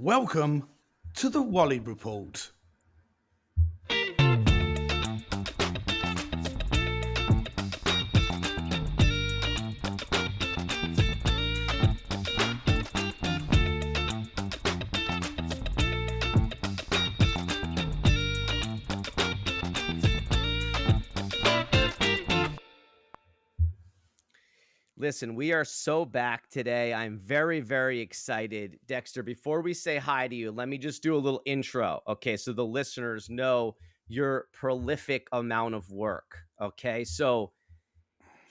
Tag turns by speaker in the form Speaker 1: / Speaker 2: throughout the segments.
Speaker 1: Welcome to the Wally Report.
Speaker 2: Listen, we are so back today. I'm very, very excited. Dexter, before we say hi to you, let me just do a little intro. Okay, so the listeners know your prolific amount of work. Okay, so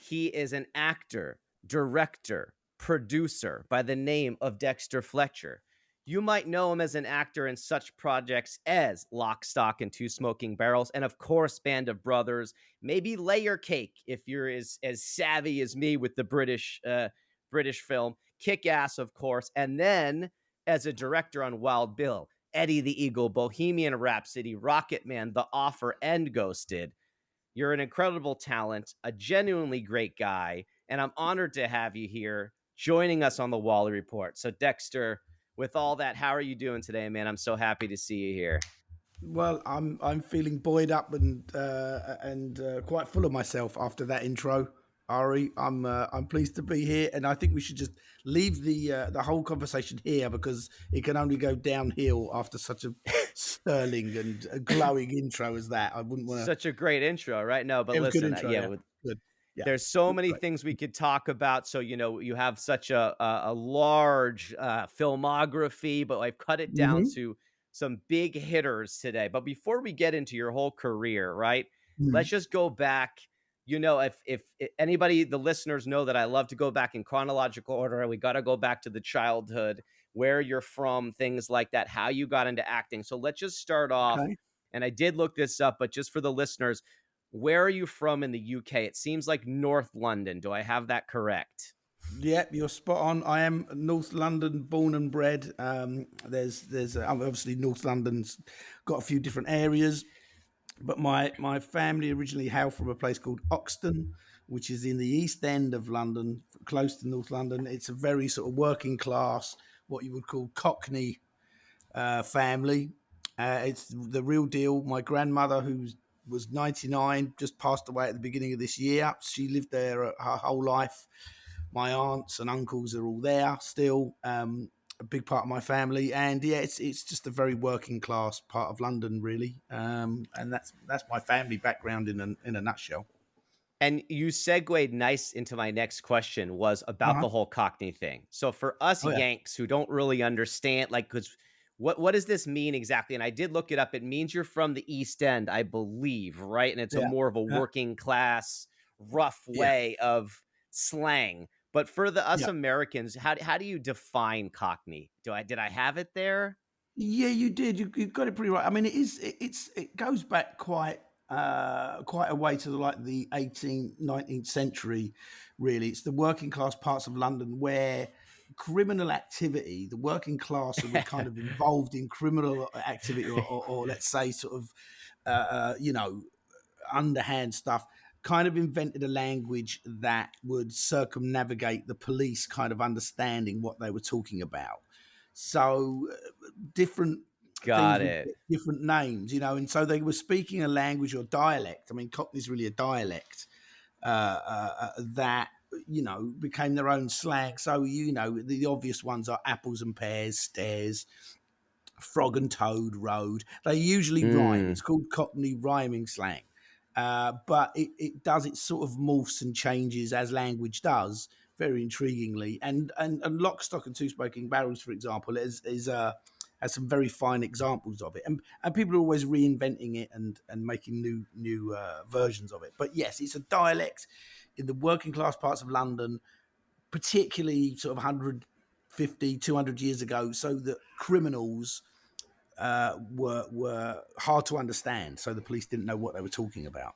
Speaker 2: he is an actor, director, producer by the name of Dexter Fletcher. You might know him as an actor in such projects as Lock, Stock, and Two Smoking Barrels, and of course, Band of Brothers. Maybe Layer Cake if you're as savvy as me with the British film. Kick Ass, of course, and then as a director on Wild Bill, Eddie the Eagle, Bohemian Rhapsody, Rocketman, The Offer, and Ghosted. You're an incredible talent, a genuinely great guy, and I'm honored to have you here joining us on the Wally Report. So, Dexter, with all that, how are you doing today, man? I'm so happy to see you here.
Speaker 1: Well, I'm feeling buoyed up and quite full of myself after that intro, Ari. I'm pleased to be here, and I think we should just leave the whole conversation here because it can only go downhill after such a sterling and a glowing intro as that. I wouldn't want to.
Speaker 2: Such a great intro, right? No, but
Speaker 1: It was a good
Speaker 2: listen,
Speaker 1: intro,
Speaker 2: yeah,
Speaker 1: yeah. Good, yeah,
Speaker 2: there's so
Speaker 1: good,
Speaker 2: many
Speaker 1: great.
Speaker 2: things we could talk about. So, you have such a large filmography, but I've cut it down
Speaker 1: Mm-hmm.
Speaker 2: to some big hitters today. But before we get into your whole career, right? Let's
Speaker 1: Mm.
Speaker 2: just go back. If anybody, the listeners know that I love to go back in chronological order. We got to go back to the childhood, where you're from, things like that, how you got into acting. So let's just start off.
Speaker 1: Okay.
Speaker 2: And I did look this up, but just for the listeners, where are you from in the UK? It seems like North London. Do I have that correct?
Speaker 1: Yep, you're spot on. I am North London born and bred. There's obviously North London's got a few different areas, but my family originally hail from a place called Oxton, which is in the East End of London, close to North London. It's a very sort of working class, what you would call Cockney family. It's the real deal. My grandmother, who was 99, just passed away at the beginning of this year. She lived there her whole life. My aunts and uncles are all there still. A big part of my family, and yeah, it's just a very working class part of London, really. And that's my family background in a nutshell.
Speaker 2: And you segued nice into my next question was
Speaker 1: Uh
Speaker 2: about
Speaker 1: huh.
Speaker 2: the whole Cockney thing. So for us
Speaker 1: Oh yeah.
Speaker 2: Yanks who don't really understand, like, because what does this mean exactly? And I did look it up. It means you're from the East End, I believe, right? And it's a
Speaker 1: Yeah.
Speaker 2: more of a
Speaker 1: Yeah.
Speaker 2: working class, rough
Speaker 1: Yeah.
Speaker 2: way of slang. But for the us
Speaker 1: Yeah.
Speaker 2: Americans, how do you define Cockney? Did I have it there?
Speaker 1: Yeah, you did. You got it pretty right. I mean, it goes back quite a way to like the 18th, 19th century. Really, it's the working class parts of London where criminal activity, the working class who were kind of involved in criminal activity, or let's say sort of you know, underhand stuff, kind of invented a language that would circumnavigate the police kind of understanding what they were talking about. So different things
Speaker 2: Got
Speaker 1: would
Speaker 2: it.
Speaker 1: get different names, and so they were speaking a language or dialect. I mean, Cockney is really a dialect that became their own slang. So the obvious ones are apples and pears, stairs, frog and toad, road. They usually rhyme.
Speaker 2: Mm.
Speaker 1: It's called Cockney rhyming slang. But it sort of morphs and changes as language does, very intriguingly. And lock, stock, and two smoking barrels, for example, has some very fine examples of it. And people are always reinventing it and making new versions of it. But yes, it's a dialect in the working class parts of London, particularly sort of 150, 200 years ago, so that criminals were hard to understand, so the police didn't know what they were talking about.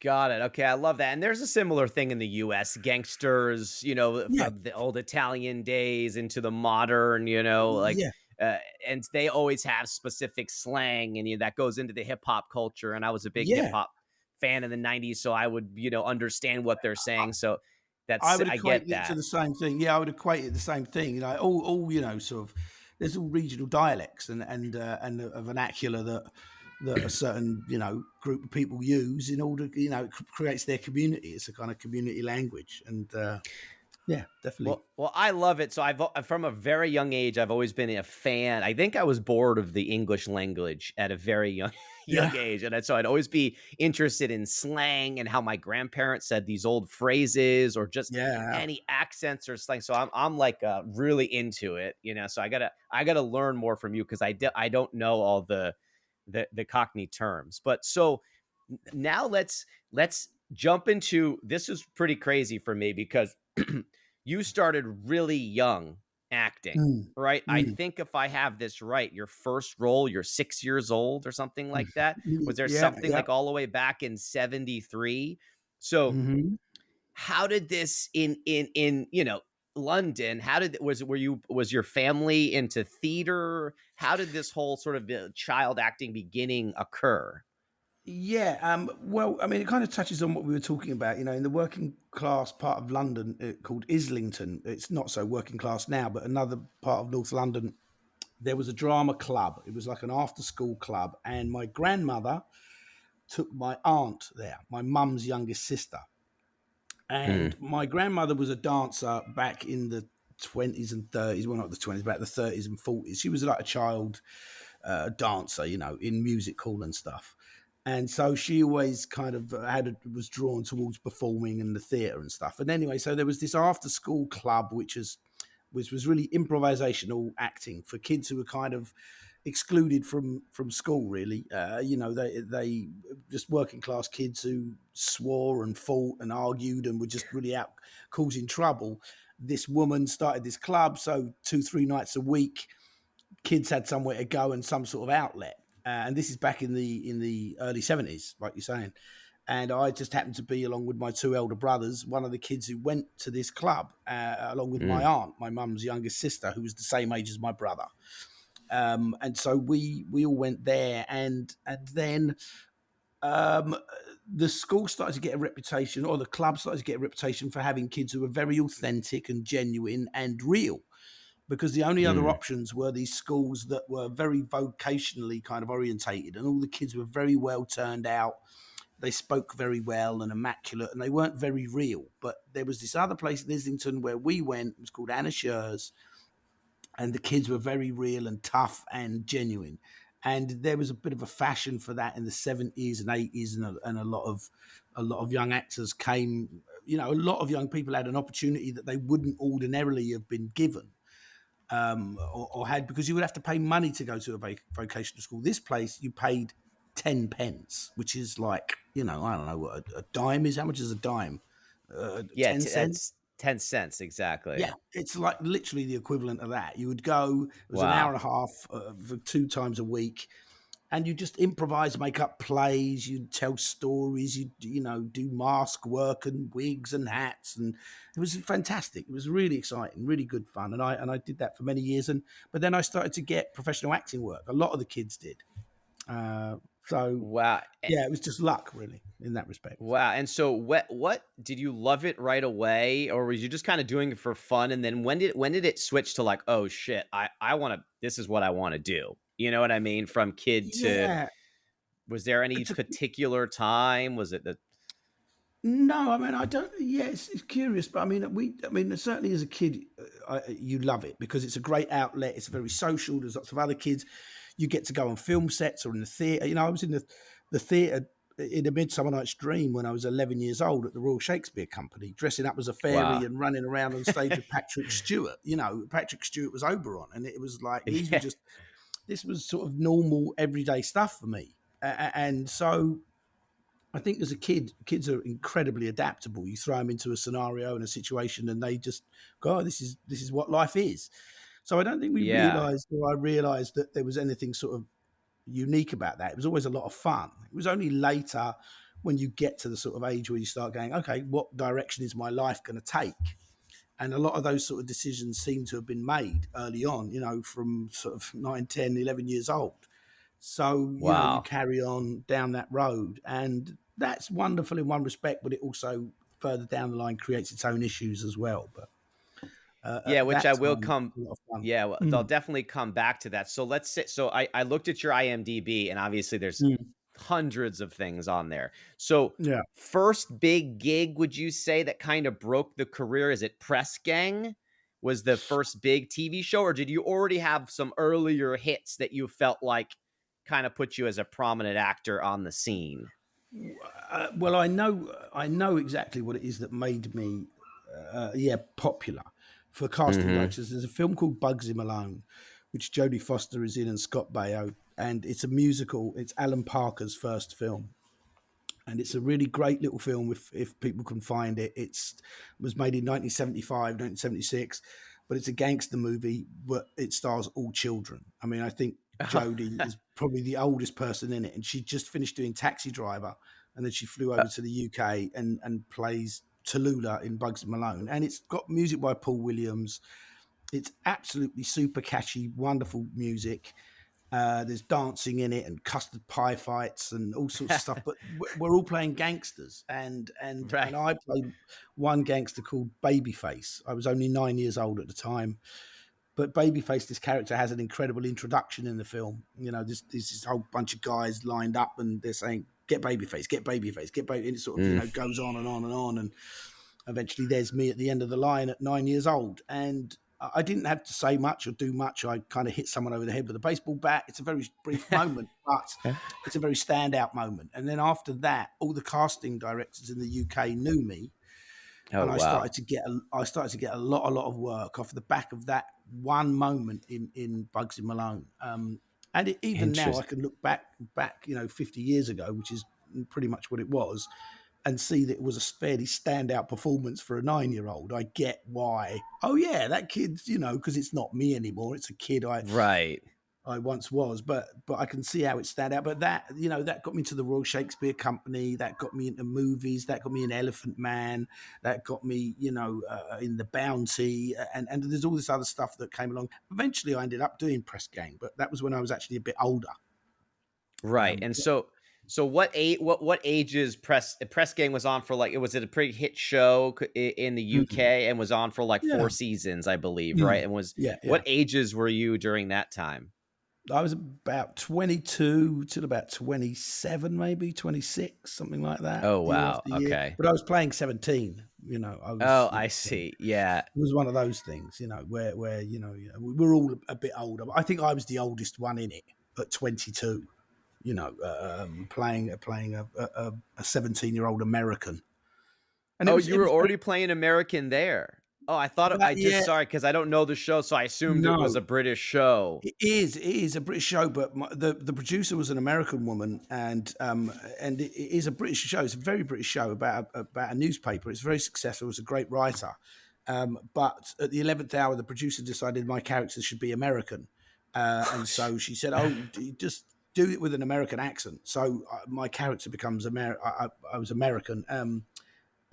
Speaker 2: Got it. Okay, I love that. And there's a similar thing in the US. Gangsters,
Speaker 1: Yeah,
Speaker 2: from the old Italian days into the modern, like
Speaker 1: yeah,
Speaker 2: and they always have specific slang and that goes into the hip hop culture. And I was a big hip
Speaker 1: yeah.
Speaker 2: hop fan in the 90s, so I would, understand what they're saying. So
Speaker 1: I
Speaker 2: that's
Speaker 1: would
Speaker 2: I
Speaker 1: equate
Speaker 2: get
Speaker 1: it to
Speaker 2: that.
Speaker 1: the same thing. Yeah, I would equate it the same thing. All sort of. there's all regional dialects and a vernacular that a certain group of people use in order, it creates their community. It's a kind of community language, and yeah, definitely.
Speaker 2: Well, I love it. So from a very young age, I've always been a fan. I think I was bored of the English language at a very young young
Speaker 1: Yeah,
Speaker 2: age, and so I'd always be interested in slang and how my grandparents said these old phrases or just
Speaker 1: yeah,
Speaker 2: any accents or slang. So I'm like really into it, you know. So I gotta learn more from you because I don't know all the Cockney terms. But so now let's jump into this. Is pretty crazy for me because you started really young acting,
Speaker 1: mm,
Speaker 2: right? I
Speaker 1: mm,
Speaker 2: think if I have this right, your first role, you're 6 years old or something like that. Was there
Speaker 1: yeah,
Speaker 2: something
Speaker 1: yeah.
Speaker 2: like all the way back in 73? So
Speaker 1: Hmm.
Speaker 2: how did this in London? How did was your family into theater? How did this whole sort of child acting beginning occur?
Speaker 1: Yeah, well, I mean, it kind of touches on what we were talking about. In the working class part of London, called Islington. It's not so working class now, but another part of North London, there was a drama club. It was like an after-school club, and my grandmother took my aunt there, my mum's youngest sister.
Speaker 2: Mm,
Speaker 1: And my grandmother was a dancer back in the 20s and 30s. Well, not the 20s, but the 30s and 40s. She was like a child dancer, in music hall and stuff. And so she always kind of was drawn towards performing in the theatre and stuff. And anyway, so there was this after school club, which was really improvisational acting for kids who were kind of excluded from school. Really, they just working class kids who swore and fought and argued and were just really out causing trouble. This woman started this club, so 2-3 nights a week kids had somewhere to go and some sort of outlet. And this is back in the early 70s, like you're saying. And I just happened to be, along with my two elder brothers, one of the kids who went to this club, along with my
Speaker 2: mm,
Speaker 1: aunt, my mum's youngest sister, who was the same age as my brother. And so we all went there, and then um, the school started to get a reputation, or the club started to get a reputation for having kids who were very authentic and genuine and real, because the only other
Speaker 2: mm.
Speaker 1: options were these schools that were very vocationally kind of orientated, and all the kids were very well turned out. They spoke very well and immaculate, and they weren't very real. But there was this other place in Islington where we went. It was called Anna Schur's, and the kids were very real and tough and genuine. And there was a bit of a fashion for that in the 70s and 80s, and a lot of young actors came. A lot of young people had an opportunity that they wouldn't ordinarily have been given, or had, because you would have to pay money to go to a vocational school. This place, you paid 10 pence, which is like, I don't know what a dime is. How much is a dime?
Speaker 2: Yeah,
Speaker 1: 10 cents?
Speaker 2: it's 10 cents exactly.
Speaker 1: Yeah, it's like literally the equivalent of that. You would go, it was an hour
Speaker 2: Wow.
Speaker 1: and a half for 2 times a week, and you just improvise, make up plays, you tell stories, you do mask work and wigs and hats, and it was fantastic. It was really exciting, really good fun, and I did that for many years. And but then I started to get professional acting work. A lot of the kids did. Uh, so
Speaker 2: Wow.
Speaker 1: yeah, it was just luck, really, in that respect.
Speaker 2: Wow. And so what did you love it right away, or were you just kind of doing it for fun? And then when did it switch to like, oh shit, I want to, this is what I want to do. You know what I mean? From kid to,
Speaker 1: Yeah,
Speaker 2: was there any
Speaker 1: it's a
Speaker 2: particular time? Was it the
Speaker 1: No, I mean, I don't. Yes, it's curious, but I mean, certainly as a kid, you love it because it's a great outlet. It's very social. There's lots of other kids. You get to go on film sets or in the theatre. I was in the theatre in A Midsummer Night's Dream when I was 11 years old at the Royal Shakespeare Company, dressing up as a fairy
Speaker 2: wow.
Speaker 1: and running around on stage with Patrick Stewart. Patrick Stewart was Oberon, and it was like
Speaker 2: Yeah.
Speaker 1: this was sort of normal everyday stuff for me, and so I think as a kid, kids are incredibly adaptable. You throw them into a scenario and a situation, and they just go, oh, "This is what life is." So I don't think we
Speaker 2: Yeah.
Speaker 1: realised, or I realised, that there was anything sort of unique about that. It was always a lot of fun. It was only later, when you get to the sort of age where you start going, "Okay, what direction is my life going to take?" And a lot of those sort of decisions seem to have been made early on. From sort of 9, 10, 11 years old. So, you
Speaker 2: Wow.
Speaker 1: carry on down that road, and that's wonderful in one respect, but it also further down the line creates its own issues as well. But
Speaker 2: Yeah,
Speaker 1: at
Speaker 2: which
Speaker 1: that
Speaker 2: I will
Speaker 1: time,
Speaker 2: come
Speaker 1: a lot of fun.
Speaker 2: yeah, well, I'll
Speaker 1: Mm,
Speaker 2: definitely come back to that. So let's say so I looked at your IMDb and obviously there's
Speaker 1: mm.
Speaker 2: hundreds of things on there. So
Speaker 1: Yeah.
Speaker 2: first big gig, would you say that kind of broke the career? Is it Press Gang? Was the first big TV show, or did you already have some earlier hits that you felt like kind of put you as a prominent actor on the scene?
Speaker 1: Well, I know exactly what it is that made me, yeah, popular for casting
Speaker 2: Mhm.
Speaker 1: directors. There's a film called Bugsy Malone, which Jodie Foster is in and Scott Baio, and it's a musical. It's Alan Parker's first film, and it's a really great little film if people can find it. It's was made in 1975, 1976, but it's a gangster movie, but it stars all children. I mean, I think Jodie is probably the oldest person in it, and she just finished doing Taxi Driver, and then she flew over to the UK and plays Tallulah in Bugs Malone, and it's got music by Paul Williams. It's absolutely super catchy, wonderful music. There's dancing in it and custard pie fights and all sorts of stuff. But we're all playing gangsters, and
Speaker 2: Right.
Speaker 1: I played one gangster called Babyface. I was only 9 years old at the time, but Babyface, this character, has an incredible introduction in the film. You know, there's this whole bunch of guys lined up, and they're saying, "Get Babyface, get Babyface, get Baby," and it sort of
Speaker 2: Mm.
Speaker 1: goes on and on and on, and eventually there's me at the end of the line at 9 years old, and I didn't have to say much or do much. I kind of hit someone over the head with a baseball bat. It's a very brief moment, but it's a very standout moment. And then after that, all the casting directors in the UK knew me,
Speaker 2: Oh,
Speaker 1: and
Speaker 2: wow.
Speaker 1: I started to get a lot of work off the back of that one moment in Bugsy Malone. And even now, I
Speaker 2: Interest
Speaker 1: can look back, 50 years ago, which is pretty much what it was, and see that it was a fairly standout performance for a 9 year old. I get why. Oh yeah, that kid's, because it's not me anymore. It's a kid
Speaker 2: Right.
Speaker 1: I once was, but I can see how it stand out. But that got me to the Royal Shakespeare Company. That got me into movies. That got me in Elephant Man. That got me, in The Bounty. And there's all this other stuff that came along. Eventually, I ended up doing Press Gang, but that was when I was actually a bit older.
Speaker 2: Right. And
Speaker 1: Yeah.
Speaker 2: so what ages Press Gang was on for, like, was it a pretty hit show in the
Speaker 1: Mm.
Speaker 2: UK and was on for like
Speaker 1: Yeah.
Speaker 2: 4 seasons, I believe, right?
Speaker 1: Mm.
Speaker 2: And was
Speaker 1: Yeah.
Speaker 2: what
Speaker 1: Yeah.
Speaker 2: ages were you during that time?
Speaker 1: I was about 22 till about 27, maybe 26, something like that,
Speaker 2: Oh,
Speaker 1: year
Speaker 2: wow.
Speaker 1: after year.
Speaker 2: Okay.
Speaker 1: But I was playing 17. I was,
Speaker 2: Oh, I see. Yeah.
Speaker 1: it was one of those things, where we're all a bit older. But I think I was the oldest one in it at 22. Playing a 17-year-old American, and it
Speaker 2: Oh,
Speaker 1: was
Speaker 2: you
Speaker 1: it
Speaker 2: were
Speaker 1: was
Speaker 2: already playing American there. Oh, I thought
Speaker 1: that
Speaker 2: I just
Speaker 1: yeah.
Speaker 2: sorry, because I don't know the show, so I assumed it was
Speaker 1: No,
Speaker 2: a British show.
Speaker 1: it is a British show, but the producer was an American woman, and it is a British show. It's a very British show about a newspaper. It's very successful. It's a great writer, but at the 11th hour, the producer decided my character should be American, and so she said, "Oh, just do it with an American accent." So my character becomes I was American.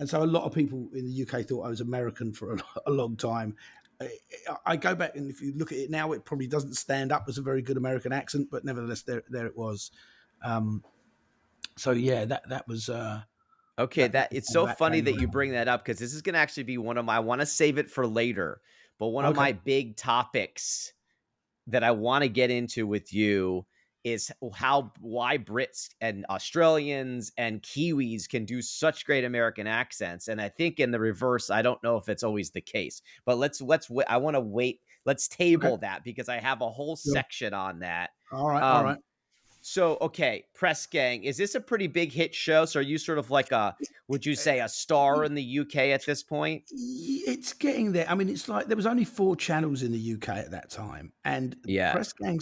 Speaker 1: And so a lot of people in the UK thought I was American for a long time. I go back, and if you look at it now, it probably doesn't stand up as a very good American accent, but nevertheless, there it was. Um, so yeah, that was
Speaker 2: Okay,
Speaker 1: that
Speaker 2: that
Speaker 1: was
Speaker 2: it's
Speaker 1: how
Speaker 2: so
Speaker 1: that
Speaker 2: funny
Speaker 1: came
Speaker 2: that you
Speaker 1: along.
Speaker 2: bring that up because this is gonna actually be one of my I wanna save it for later, but one of
Speaker 1: Okay,
Speaker 2: my big topics that I wanna get into with you is how why Brits and Australians and Kiwis can do such great American accents, and I think in the reverse, I don't know if it's always the case, but I wanna wait let's
Speaker 1: okay,
Speaker 2: table that because I have a whole
Speaker 1: sure.
Speaker 2: section on that.
Speaker 1: All right, all right.
Speaker 2: Um, so, okay, Press Gang, is this a pretty big hit show? So are you sort of like would you say a star in the UK at this point?
Speaker 1: It's getting there. I mean, it's like there was only 4 channels in the UK at that time, and
Speaker 2: Yeah.
Speaker 1: Press Gang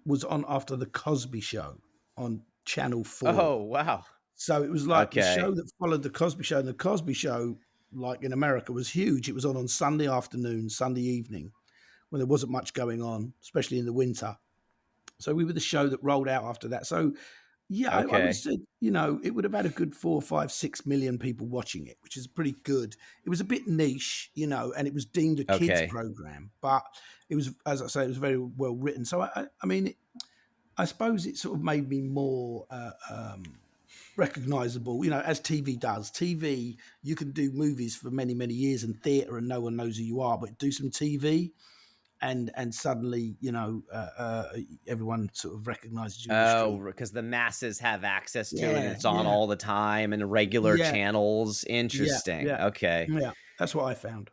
Speaker 1: was on after the Cosby Show on Channel
Speaker 2: Oh,
Speaker 1: 4.
Speaker 2: wow.
Speaker 1: So it was like the show
Speaker 2: Okay.
Speaker 1: that followed the Cosby Show, and the Cosby Show, like in America, was huge. It was on Sunday afternoon, Sunday evening, when there wasn't much going on, especially in the winter. So we were the show that rolled out after that. So yeah, I would have
Speaker 2: Okay.
Speaker 1: said, it would have had a good 4, 5, 6 million people watching it, which is pretty good. It was a bit niche, and it was deemed a kids
Speaker 2: Okay.
Speaker 1: program, but it was, as I say, it was very well written. So I mean, I suppose it sort of made me more. recognizable, as TV does. TV, you can do movies for many, many years in theater and no one knows who you are, but do some TV and suddenly, everyone sort of recognizes you in the
Speaker 2: Oh,
Speaker 1: street.
Speaker 2: because the masses have access to it and
Speaker 1: Yeah,
Speaker 2: it's on
Speaker 1: yeah,
Speaker 2: all the time and regular
Speaker 1: yeah,
Speaker 2: channels.
Speaker 1: yeah,
Speaker 2: Interesting.
Speaker 1: yeah,
Speaker 2: Okay.
Speaker 1: yeah. That's what I found.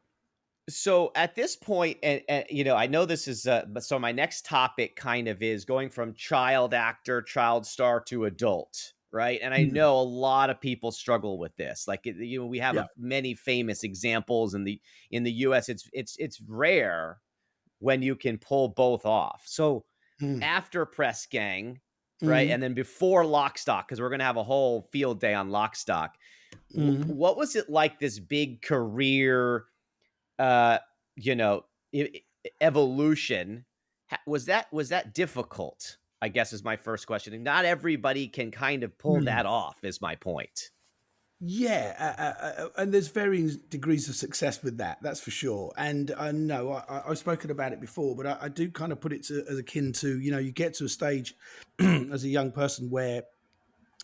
Speaker 2: So at this point, and I know this is, but so my next topic kind of is going from child actor, child star to adult, right? And I
Speaker 1: Mm,
Speaker 2: know a lot of people struggle with this. Like, we have
Speaker 1: yeah.
Speaker 2: many famous examples in the U.S. It's rare when you can pull both off. So
Speaker 1: Mm,
Speaker 2: after Press Gang, right,
Speaker 1: mm,
Speaker 2: and then before Lock Stock, because we're gonna have a whole field day on Lock Stock.
Speaker 1: mm.
Speaker 2: What was it like? This big career uh, you know, evolution. Was that difficult? I guess is my first question. And not everybody can kind of pull
Speaker 1: Mm.
Speaker 2: that off. Is my point.
Speaker 1: Yeah, and there's varying degrees of success with that. That's for sure. And I know I've spoken about it before, but I do kind of put it as akin to you get to a stage as a young person where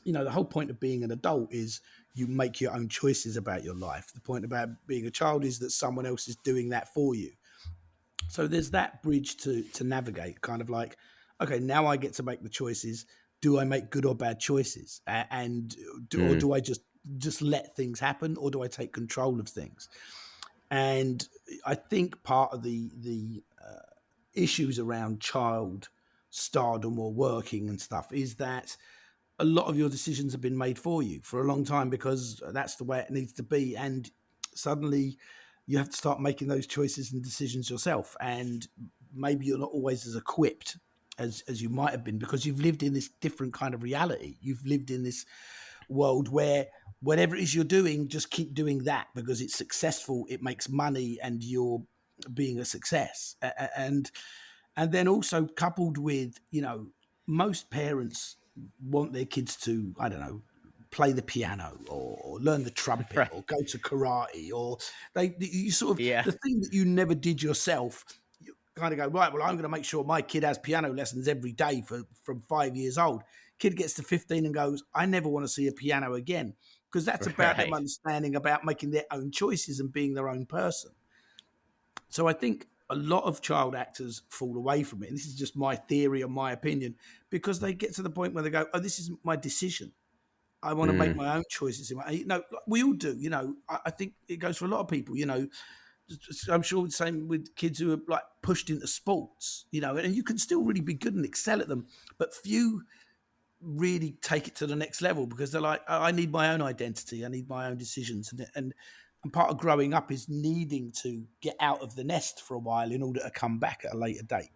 Speaker 1: the whole point of being an adult is you make your own choices about your life. The point about being a child is that someone else is doing that for you. So there's that bridge to navigate, kind of like, okay, now I get to make the choices. Do I make good or bad choices, or
Speaker 2: Mm,
Speaker 1: do I just let things happen, or do I take control of things? And I think part of the issues around child stardom or working and stuff is that a lot of your decisions have been made for you for a long time because that's the way it needs to be. And suddenly you have to start making those choices and decisions yourself. And maybe you're not always as equipped as you might have been because you've lived in this different kind of reality. You've lived in this world where whatever it is you're doing, just keep doing that because it's successful, it makes money, and you're being a success. And then also coupled with most parents want their kids to, I don't know, play the piano or learn the trumpet
Speaker 2: right.
Speaker 1: or go to karate, or you sort of
Speaker 2: Yeah.
Speaker 1: the thing that you never did yourself. You kind of go, right, well, I'm going to make sure my kid has piano lessons every day from 5 years old. Kid gets to 15 and goes, I never want to see a piano again, because that's about them
Speaker 2: Right.
Speaker 1: understanding about making their own choices and being their own person. So I think a lot of child actors fall away from it. And this is just my theory or my opinion, because they get to the point where they go, oh, this is my decision. I want to make
Speaker 2: Mm,
Speaker 1: my own choices. We all do. I think it goes for a lot of people. I'm sure the same with kids who are like pushed into sports. And you can still really be good and excel at them, but few really take it to the next level because they're like, oh, I need my own identity, I need my own decisions, and part of growing up is needing to get out of the nest for a while in order to come back at a later date.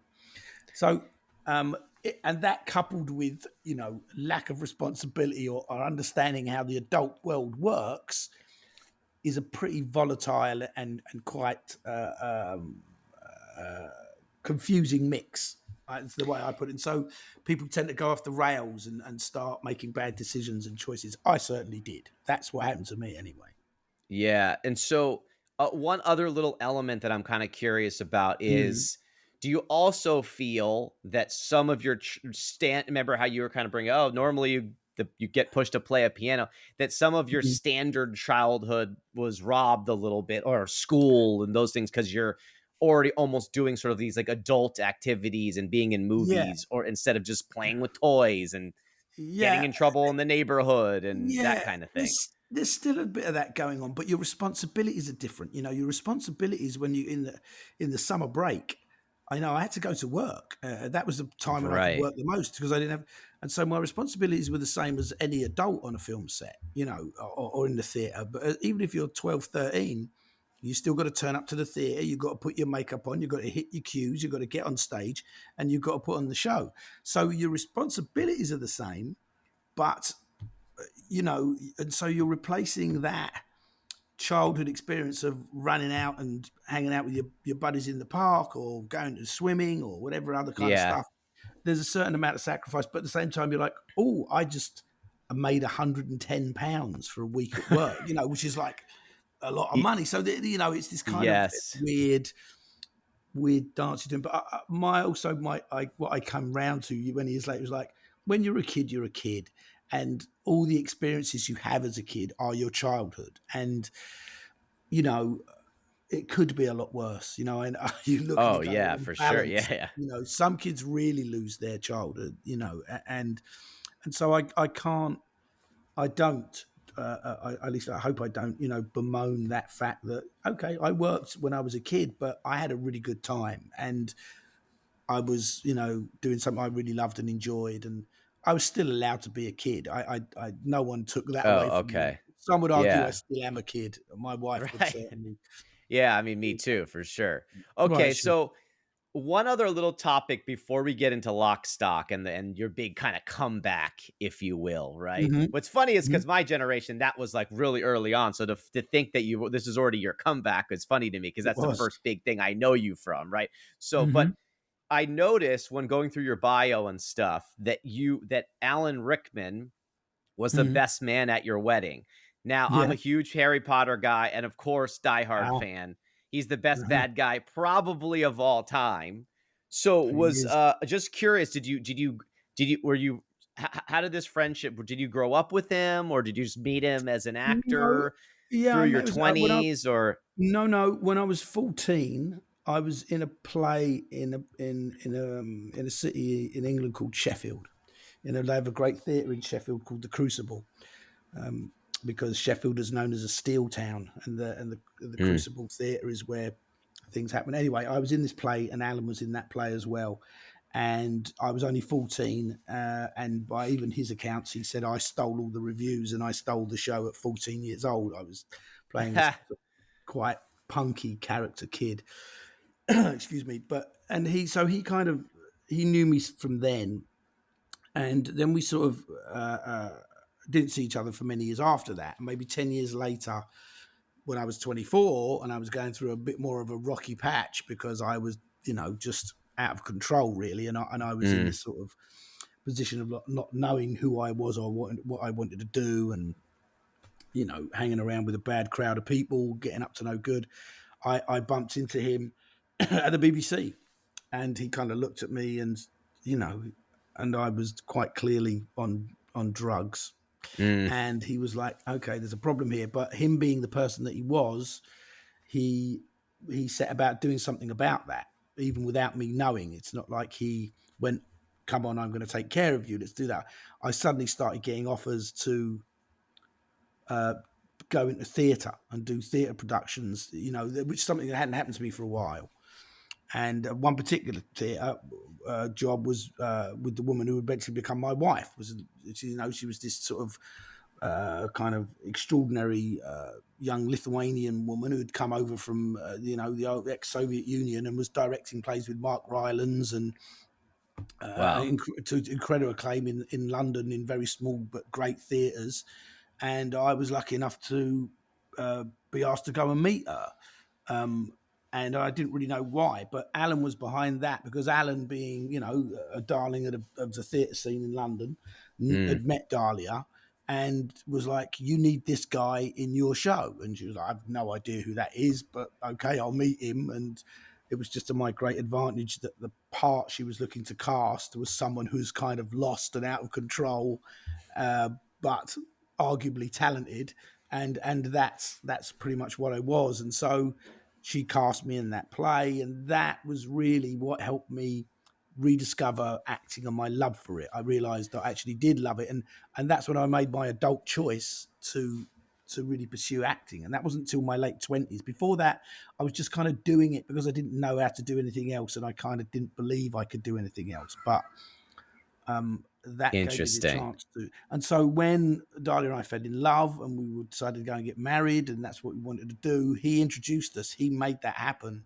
Speaker 1: So, and that coupled with lack of responsibility or understanding how the adult world works is a pretty volatile and quite confusing mix. That's the way I put it. And so people tend to go off the rails and start making bad decisions and choices. I certainly did. That's what happened to me anyway.
Speaker 2: yeah. And so, one other little element that I'm kind of curious about
Speaker 1: Mm.
Speaker 2: is, do you also feel that some of your remember how you were kind of bringing, oh, normally you get pushed to play a piano, that some of your
Speaker 1: Mm.
Speaker 2: standard childhood was robbed a little bit, or school and those things, because you're already almost doing sort of these like adult activities and being in
Speaker 1: Yeah,
Speaker 2: movies, or instead of just playing with toys and getting
Speaker 1: yeah,
Speaker 2: in trouble in the neighborhood and that
Speaker 1: yeah.
Speaker 2: kind of thing.
Speaker 1: There's still a bit of that going on, but your responsibilities are different. Your responsibilities when you in the summer break. I know I had to go to work. That was the time when I could
Speaker 2: Right.
Speaker 1: work the most because I didn't have, and so my responsibilities were the same as any adult on a film set, or in the theatre. But even if you're 12, 13, you still got to turn up to the theatre. You've got to put your makeup on. You've got to hit your cues. You've got to get on stage, and you've got to put on the show. So your responsibilities are the same, but and so you're replacing that childhood experience of running out and hanging out with your buddies in the park or going to swimming or whatever other kind of
Speaker 2: Yeah.
Speaker 1: stuff. There's a certain amount of sacrifice, but at the same time, you're like, oh, I just made £110 for a week at work, which is like a lot of
Speaker 2: Y-
Speaker 1: money. So, it's this kind of
Speaker 2: yes.
Speaker 1: weird dance you're doing. But what I come round to you many years later was like, when you're a kid, you're a kid. and all the experiences you have as a kid are your childhood. And you know, it could be a lot worse, and you look and
Speaker 2: Oh
Speaker 1: you go,
Speaker 2: yeah,
Speaker 1: on
Speaker 2: for sure. Yeah,
Speaker 1: balance,
Speaker 2: yeah.
Speaker 1: some kids really lose their childhood, and so I can't, I don't, at least I hope I don't, bemoan that fact that, okay, I worked when I was a kid, but I had a really good time, and I was, doing something I really loved and enjoyed, and I was still allowed to be a kid. No one took that away
Speaker 2: Oh,
Speaker 1: from me.
Speaker 2: okay.
Speaker 1: Some would argue I
Speaker 2: Yeah.
Speaker 1: still am a kid. My wife would
Speaker 2: Right.
Speaker 1: certainly.
Speaker 2: Yeah, I mean, me too, for sure. Okay,
Speaker 1: Right, sure.
Speaker 2: so one other little topic before we get into lock stock and your big kind of comeback, if you will, right?
Speaker 1: Hmm.
Speaker 2: What's funny is
Speaker 1: Hmm.
Speaker 2: because my generation, that was like really early on. So to think that this is already your comeback is funny to me because
Speaker 1: It
Speaker 2: that's the
Speaker 1: was.
Speaker 2: first big thing I know you from, right? So, but
Speaker 1: Hmm.
Speaker 2: I noticed when going through your bio and stuff that Alan Rickman was the
Speaker 1: Hmm.
Speaker 2: best man at your wedding. Now, I'm
Speaker 1: Yeah.
Speaker 2: a huge Harry Potter guy and of course diehard
Speaker 1: Wow.
Speaker 2: fan. He's the best
Speaker 1: Uh-huh.
Speaker 2: bad guy probably of all time. So
Speaker 1: He
Speaker 2: was
Speaker 1: is.
Speaker 2: just curious, did you were you how did this friendship, did you grow up with him or did you just meet him as an
Speaker 1: No.
Speaker 2: actor
Speaker 1: Yeah,
Speaker 2: through
Speaker 1: I
Speaker 2: your
Speaker 1: met. It was when I.
Speaker 2: 20s or
Speaker 1: No, no. When I was 14, I was in a play in a city in England called Sheffield. They have a great theatre in Sheffield called the Crucible, um, because Sheffield is known as a steel town, and the
Speaker 2: Mm.
Speaker 1: Crucible Theatre is where things happen. Anyway, I was in this play, and Alan was in that play as well. And I was only 14, and by even his accounts, he said I stole all the reviews and I stole the show at 14 years old. I was playing this quite punky character kid. Excuse me, but and he so he kind of he knew me from then, and then we sort of didn't see each other for many years after that. Maybe 10 years later, when I was 24 and I was going through a bit more of a rocky patch because I was, just out of control really, and I was in
Speaker 2: Mm.
Speaker 1: this sort of position of not knowing who I was or what I wanted to do, and hanging around with a bad crowd of people, getting up to no good. I bumped into him at the BBC, and he kind of looked at me, and you know, and I was quite clearly on drugs,
Speaker 2: Mm.
Speaker 1: and he was like, "Okay, there's a problem here." But him being the person that he was, he he set about doing something about that, even without me knowing. It's not like he went, "Come on, I'm going to take care of you. Let's do that." I suddenly started getting offers to uh, go into theatre and do theatre productions, which is something that hadn't happened to me for a while. And one particular theatre job was with the woman who would eventually become my wife. She was this sort of kind of extraordinary young Lithuanian woman who had come over from the old ex-Soviet Union and was directing plays with Mark Rylance and
Speaker 2: Wow.
Speaker 1: to incredible acclaim in London in very small but great theatres. And I was lucky enough to be asked to go and meet her. Um, and I didn't really know why, but Alan was behind that because Alan, being a darling of the theatre scene in London,
Speaker 2: Mm.
Speaker 1: had met Dahlia and was like, "You need this guy in your show." And she was like, "I have no idea who that is, but okay, I'll meet him." And it was just to my great advantage that the part she was looking to cast was someone who's kind of lost and out of control, uh, but arguably talented, and that's pretty much what I was. And so she cast me in that play, and that was really what helped me rediscover acting and my love for it. I realized I actually did love it, and that's when I made my adult choice to really pursue acting. And that wasn't until my late 20s. Before that, I was just kind of doing it because I didn't know how to do anything else, and I kind of didn't believe I could do anything else. But that gave me the
Speaker 2: Interesting.
Speaker 1: chance to. And so when Dahlia and I fell in love and we decided to go and get married, and that's what we wanted to do, he introduced us. He made that happen.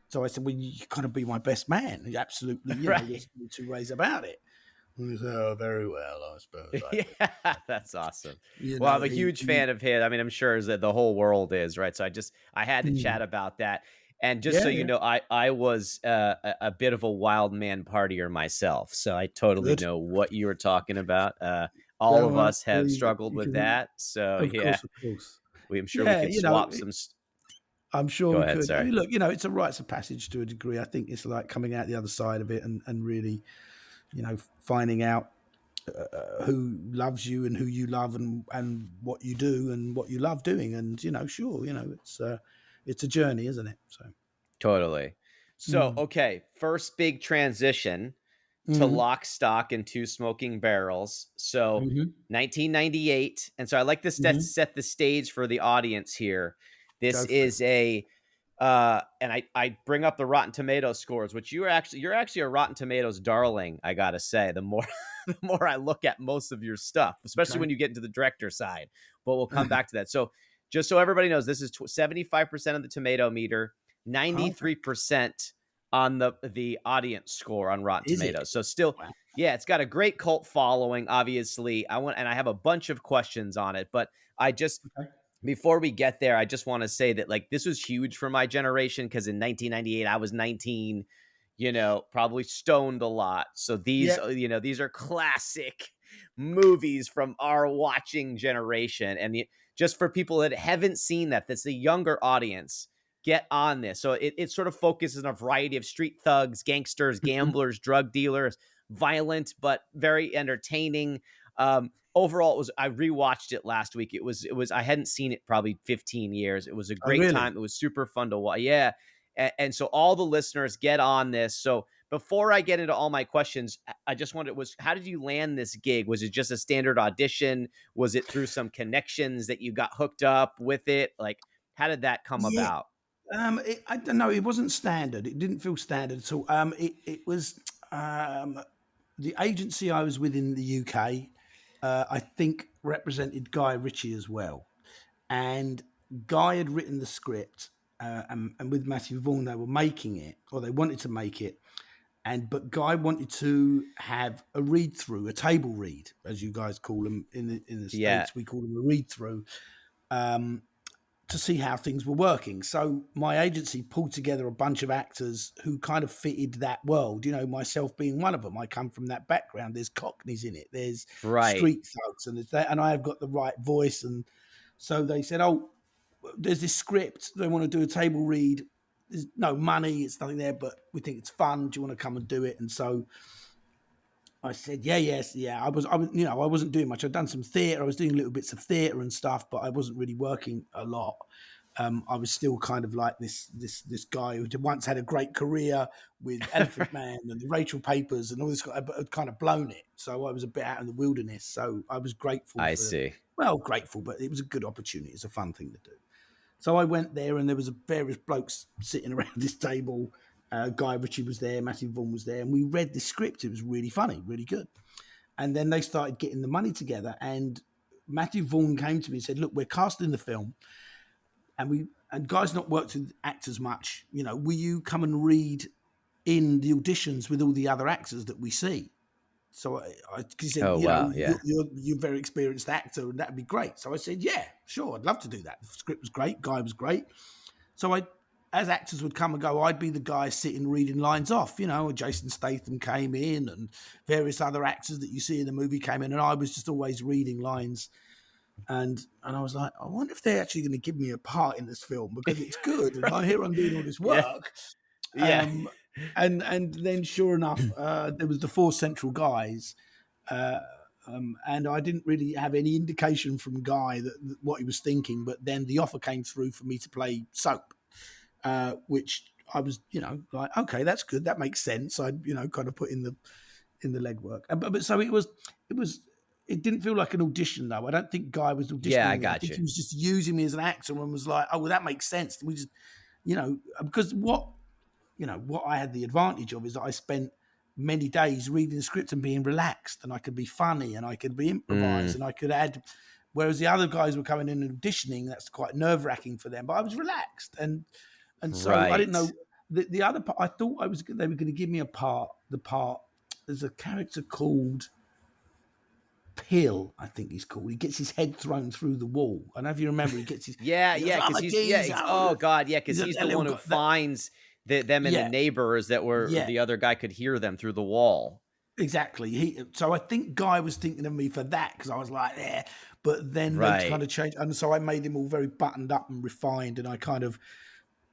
Speaker 1: So I said, "Well, you got to be my best man." He absolutely,
Speaker 2: Right.
Speaker 1: there's no two ways about it. And he said, "Oh, very well, I suppose I could."
Speaker 2: Yeah, that's awesome.
Speaker 1: You
Speaker 2: Well,
Speaker 1: know,
Speaker 2: I'm a huge
Speaker 1: he
Speaker 2: fan of his. I mean, I'm sure that the whole world is, right? So I had to
Speaker 1: mm,
Speaker 2: chat about that. And just so
Speaker 1: yeah,
Speaker 2: you
Speaker 1: yeah,
Speaker 2: know, I was a bit of a wild man partier myself, so I totally
Speaker 1: good.
Speaker 2: know what you were talking about. All
Speaker 1: Don't
Speaker 2: of
Speaker 1: worry,
Speaker 2: us have struggled
Speaker 1: you
Speaker 2: with
Speaker 1: can,
Speaker 2: that, so
Speaker 1: of
Speaker 2: yeah,
Speaker 1: course, of course.
Speaker 2: I'm sure we
Speaker 1: Yeah,
Speaker 2: could swap some.
Speaker 1: I'm sure
Speaker 2: Go
Speaker 1: we
Speaker 2: ahead,
Speaker 1: could. I
Speaker 2: sorry.
Speaker 1: mean, look, it's a rites of passage to a degree. I think it's like coming out the other side of it and really, finding out. who loves you and who you love and what you do and what you love doing. And sure, it's a journey, isn't it? So.
Speaker 2: Totally. So,
Speaker 1: Mm.
Speaker 2: okay, first big transition to
Speaker 1: Mm-hmm.
Speaker 2: Lock, Stock, and Two Smoking Barrels. So,
Speaker 1: Mm-hmm.
Speaker 2: 1998. And so I like to
Speaker 1: Mm-hmm.
Speaker 2: set the stage for the audience here. This
Speaker 1: Go for it.
Speaker 2: is a and I bring up the Rotten Tomatoes scores, which you're actually a Rotten Tomatoes darling, I gotta say. The more the more I look at most of your stuff, especially
Speaker 1: Okay.
Speaker 2: when you get into the director side. But we'll come back to that. So just so everybody knows, this is 75% of the tomato meter,
Speaker 1: Okay.
Speaker 2: 93% on the audience score on Rotten
Speaker 1: Is it?
Speaker 2: Tomatoes. So still,
Speaker 1: Wow.
Speaker 2: yeah, it's got a great cult following. Obviously, I have a bunch of questions on it, but I just
Speaker 1: Okay.
Speaker 2: before we get there, I just want to say that like this was huge for my generation because in 1998 I was 19, probably stoned a lot. So these,
Speaker 1: Yeah.
Speaker 2: these are classic movies from our watching generation. And just for people that haven't seen that's the younger audience, get on this. So it sort of focuses on a variety of street thugs, gangsters,
Speaker 1: Mhm.
Speaker 2: gamblers, drug dealers, violent but very entertaining. Overall, I rewatched it last week. It was I hadn't seen it probably 15 years. It was a
Speaker 1: Oh,
Speaker 2: great time.
Speaker 1: really?
Speaker 2: It was super fun to watch. Yeah. And so all the listeners get on this. So before I get into all my questions, I just wanted was how did you land this gig? Was it just a standard audition? Was it through some connections that you got hooked up with it? Like, how did that come
Speaker 1: Yeah.
Speaker 2: about?
Speaker 1: I don't know. It wasn't standard. It didn't feel standard at all. It was um, the agency I was with in the UK. I think represented Guy Ritchie as well, and Guy had written the script, and with Matthew Vaughn they were making it, or they wanted to make it, but Guy wanted to have a read through, a table read, as you guys call them in the
Speaker 2: Yeah.
Speaker 1: States. We call them a read through. Um, to see how things were working. So my agency pulled together a bunch of actors who kind of fitted that world, myself being one of them. I come from that background. There's Cockneys in it, there's
Speaker 2: Right.
Speaker 1: street thugs, and there's that, and I have got the right voice. And so they said, oh, there's this script. They want to do a table read. There's no money, it's nothing there, but we think it's fun. Do you want to come and do it? And so I said, yeah, yes, yeah. I wasn't doing much. I'd done some theatre. I was doing little bits of theatre and stuff, but I wasn't really working a lot. I was still kind of like this guy who once had a great career with Elephant Man and the Rachel Papers and all this, but had kind of blown it. So I was a bit out in the wilderness. So I was grateful
Speaker 2: I
Speaker 1: for,
Speaker 2: see.
Speaker 1: well, grateful, but it was a good opportunity. It's a fun thing to do. So I went there, and there was various blokes sitting around this table. Guy Ritchie was there, Matthew Vaughn was there, and we read the script. It was really funny, really good. And then they started getting the money together, and Matthew Vaughn came to me and said, "Look, we're casting the film, and Guy's not worked with actors much. Will you come and read in the auditions with all the other actors that we see?" So he said,
Speaker 2: Oh wow. Yeah.
Speaker 1: you're a very experienced actor, and that'd be great. So I said, yeah, sure, I'd love to do that. The script was great, Guy was great. So as actors would come and go, I'd be the guy sitting reading lines off. Jason Statham came in, and various other actors that you see in the movie came in, and I was just always reading lines. And I was like, I wonder if they're actually going to give me a part in this film because it's good, and I hear I'm doing all this
Speaker 2: Yeah.
Speaker 1: work.
Speaker 2: Yeah.
Speaker 1: Um, and then, sure enough, there was the four central guys. Uh, and I didn't really have any indication from Guy that what he was thinking. But then the offer came through for me to play Soap, which I was, like, okay, that's good. That makes sense. I, kind of put in the legwork. But so it didn't feel like an audition though. I don't think Guy was
Speaker 2: Yeah, I
Speaker 1: auditioning me. I
Speaker 2: got
Speaker 1: think
Speaker 2: you.
Speaker 1: he was just using me as an actor and was like, oh, well, that makes sense. We just, because what I had the advantage of is that I spent many days reading the script and being relaxed, and I could be funny and I could be improvised
Speaker 2: Mm,
Speaker 1: and I could add. Whereas the other guys were coming in and auditioning, that's quite nerve wracking for them. But I was relaxed, and so I didn't
Speaker 2: right.
Speaker 1: know the other part. I thought they were going to give me a part. The part there's a character called Pill, I think he's called. He gets his head thrown through the wall. I don't know if you remember. He gets his.
Speaker 2: Yeah,
Speaker 1: He goes,
Speaker 2: yeah,
Speaker 1: "I'm
Speaker 2: because
Speaker 1: a
Speaker 2: he's yeah,
Speaker 1: geezer."
Speaker 2: oh god, yeah,
Speaker 1: He's
Speaker 2: because
Speaker 1: a,
Speaker 2: he's
Speaker 1: a
Speaker 2: the
Speaker 1: little
Speaker 2: one who
Speaker 1: guy.
Speaker 2: finds them and the
Speaker 1: Yeah,
Speaker 2: neighbors that were
Speaker 1: yeah.
Speaker 2: the other guy could hear them through the wall.
Speaker 1: Exactly. So I think Guy was thinking of me for that because I was like, there. But then they kind
Speaker 2: Right.
Speaker 1: of changed, and so I made him all very buttoned up and refined, and I kind of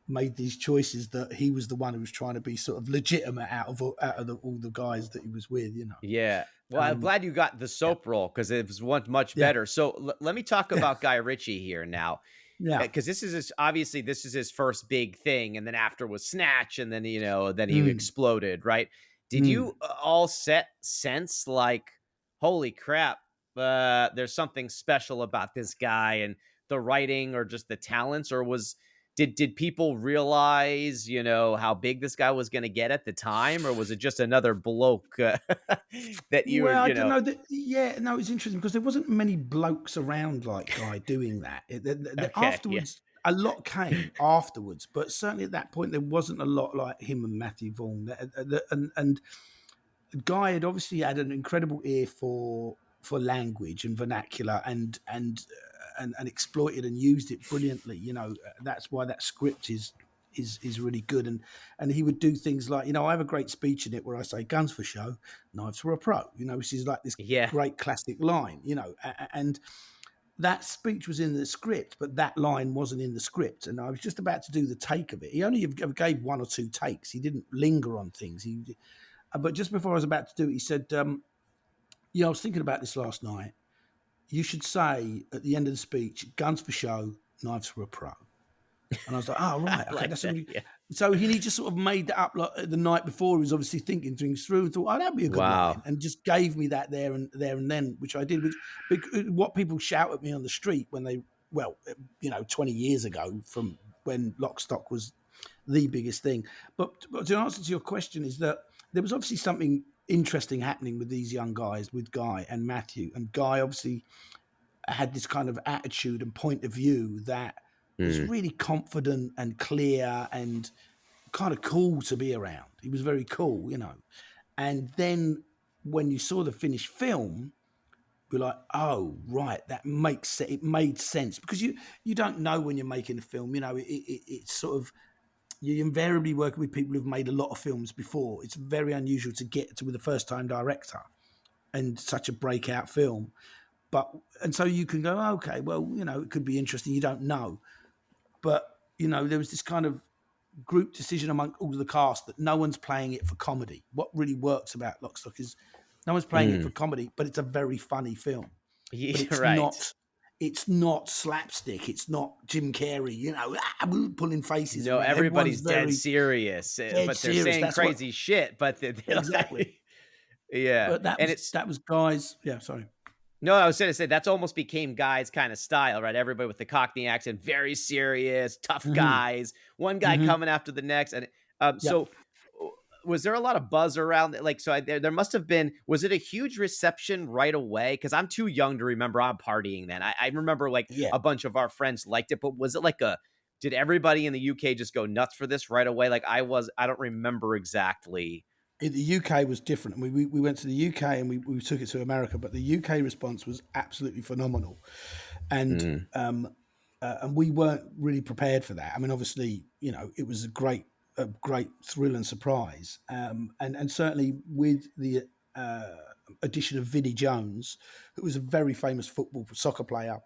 Speaker 1: made these choices that he was the one who was trying to be sort of legitimate all the guys that he was with, you know.
Speaker 2: Yeah. Well, I'm
Speaker 1: Um,
Speaker 2: glad you got the
Speaker 1: yeah,
Speaker 2: soap role because it was one much
Speaker 1: yeah,
Speaker 2: better. So let me talk
Speaker 1: yeah,
Speaker 2: about Guy Ritchie here now.
Speaker 1: yeah.
Speaker 2: Because this is obviously this is his first big thing, and then after was Snatch, and then then he
Speaker 1: Mm,
Speaker 2: exploded, right? Did
Speaker 1: mm.
Speaker 2: you all set sense like, holy crap, there's something special about this guy and the writing or just the talents, or did people realize how big this guy was going to get at the time, or was it just another bloke that you were
Speaker 1: Well, I don't know. Yeah, no, it's interesting because there wasn't many blokes around like Guy doing that.
Speaker 2: okay, yeah,
Speaker 1: Afterwards, a lot came afterwards, but certainly at that point, there wasn't a lot like him and Matthew Vaughan. And Guy had obviously had an incredible ear for language and vernacular, and exploited and used it brilliantly. That's why that script is really good. And he would do things like, I have a great speech in it where I say, "Guns for show, knives for a pro." Which is like this
Speaker 2: yeah,
Speaker 1: great classic line. And that speech was in the script, but that line wasn't in the script. And I was just about to do the take of it. He only ever gave one or two takes. He didn't linger on things. But just before I was about to do it, he said, "Yeah, I was thinking about this last night. You should say at the end of the speech, 'Guns for show, knives for a pro.'" And I was like, "Oh,
Speaker 2: I
Speaker 1: right, okay,
Speaker 2: like
Speaker 1: that's
Speaker 2: that.
Speaker 1: really."
Speaker 2: Yeah,
Speaker 1: So he just sort of made that up like the night before. He was obviously thinking things through and thought, "Oh, that'd be a good line,"
Speaker 2: wow,
Speaker 1: and just gave me that there and then, which I did. Which what people shout at me on the street when they, well, 20 years ago, from when Lock Stock was the biggest thing. But to answer to your question is that there was obviously something interesting happening with these young guys, with Guy and Matthew, and Guy obviously had this kind of attitude and point of view that was
Speaker 2: mm,
Speaker 1: really confident and clear and kind of cool to be around. He was very cool. And then when you saw the finished film, you're like, "Oh, right, that makes sense." It made sense because you don't know when you're making a film. It's sort of, you invariably working with people who've made a lot of films before. It's very unusual to get to with a first time director and such a breakout film. But and so you can go, "Oh, okay, well, it could be interesting." You don't know, but there was this kind of group decision among all of the cast that no one's playing it for comedy. What really works about Lock, Stock is no one's playing it for
Speaker 2: mm.
Speaker 1: comedy, but it's a very funny film. But
Speaker 2: Yeah,
Speaker 1: it's
Speaker 2: right.
Speaker 1: not. It's not slapstick. It's not Jim Carrey. Pulling faces
Speaker 2: No,
Speaker 1: around. Everyone's
Speaker 2: everybody's dead
Speaker 1: very
Speaker 2: serious,
Speaker 1: dead
Speaker 2: but they're
Speaker 1: serious.
Speaker 2: saying
Speaker 1: That's what
Speaker 2: crazy shit, but they're
Speaker 1: exactly.
Speaker 2: like, yeah,
Speaker 1: But that
Speaker 2: and
Speaker 1: was
Speaker 2: it's
Speaker 1: that was guys. Yeah, sorry.
Speaker 2: no, I was gonna say that's almost became Guy's kind of style, right? Everybody with the Cockney accent, very serious, tough
Speaker 1: Hmm.
Speaker 2: guys. One guy
Speaker 1: Hmm.
Speaker 2: coming after the next, and
Speaker 1: Yep.
Speaker 2: so was there a lot of buzz around it? Like, so there must have been. Was it a huge reception right away? Because I'm too young to remember. I'm partying then. I remember like
Speaker 1: Yeah.
Speaker 2: a bunch of our friends liked it, but was it like a? Did everybody in the UK just go nuts for this right away? Like I was. I don't remember exactly.
Speaker 1: The UK was different. We went to the UK and we took it to America, but the UK response was absolutely phenomenal, and
Speaker 2: Mm,
Speaker 1: and we weren't really prepared for that. I mean, obviously, it was a great thrill and surprise, and certainly with the addition of Vinnie Jones, who was a very famous soccer player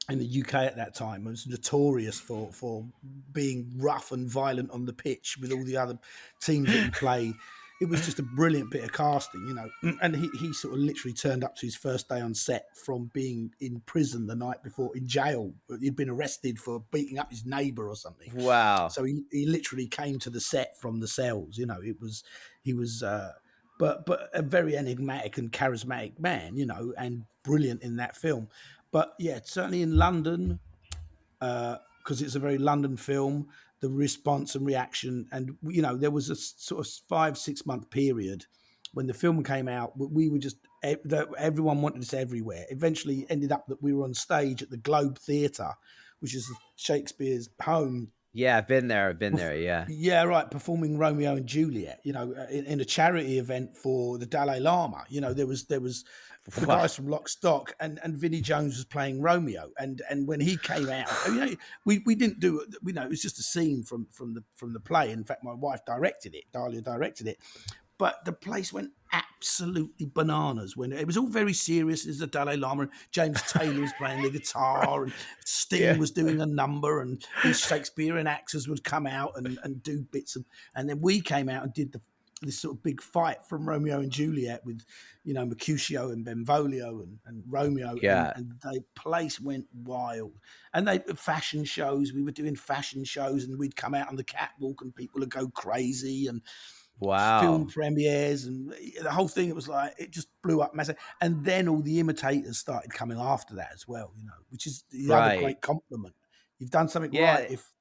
Speaker 1: in the UK at that time, was notorious for being rough and violent on the pitch with all the other teams that he played. It was just a brilliant bit of casting. And he sort of literally turned up to his first day on set from being in prison the night before, in jail. He'd been arrested for beating up his neighbour or something.
Speaker 2: wow.
Speaker 1: So he literally came to the set from the cells. He was but a very enigmatic and charismatic man, and brilliant in that film. But yeah, certainly in London, because it's a very London film, the response and reaction, and there was a sort of 5-6 month period when the film came out. We were just everyone wanted us everywhere. Eventually, it ended up that we were on stage at the Globe Theatre, which is Shakespeare's home.
Speaker 2: Yeah, I've been there. I've been there. Yeah.
Speaker 1: Yeah, right. Performing Romeo and Juliet, in a charity event for the Dalai Lama. There was the
Speaker 2: Wow.
Speaker 1: guys from Lock, Stock, and Vinnie Jones was playing Romeo. And when he came out, we didn't do it. It was just a scene from the play. In fact, my wife directed it. Dahlia directed it. But the place went absolutely bananas when it was all very serious. There's the Dalai Lama, and James Taylor was playing the guitar, and Sting
Speaker 2: Yeah.
Speaker 1: was doing a number, and these Shakespearean actors would come out and do bits of, and then we came out and did this sort of big fight from Romeo and Juliet with, Mercutio and Benvolio and Romeo, and,
Speaker 2: Yeah.
Speaker 1: and the place went wild. And they fashion shows, we were doing fashion shows, and we'd come out on the catwalk and people would go crazy, and film
Speaker 2: Wow.
Speaker 1: premieres, and the whole thing. It was like, it just blew up massive. And then all the imitators started coming after that as well, which is the other
Speaker 2: Right.
Speaker 1: great compliment. You've done something right
Speaker 2: Yeah.
Speaker 1: if,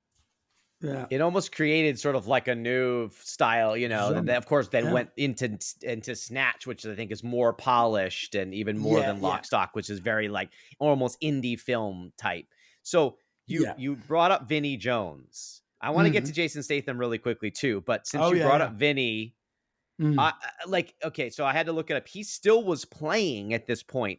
Speaker 1: yeah,
Speaker 2: It almost created sort of like a new style, and then,
Speaker 1: genre.
Speaker 2: of course, then
Speaker 1: Yeah,
Speaker 2: went into Snatch, which I think is more polished and even more
Speaker 1: yeah,
Speaker 2: than
Speaker 1: yeah,
Speaker 2: Lock, Stock, which is very like almost indie film type. So you
Speaker 1: yeah.
Speaker 2: you brought up Vinnie Jones. I want to get to
Speaker 1: Hmm.
Speaker 2: Jason Statham really quickly too, but since
Speaker 1: Oh
Speaker 2: you
Speaker 1: yeah,
Speaker 2: brought
Speaker 1: yeah.
Speaker 2: up Vinnie,
Speaker 1: Mm.
Speaker 2: like, okay, so I had to look it up. He still was playing at this point.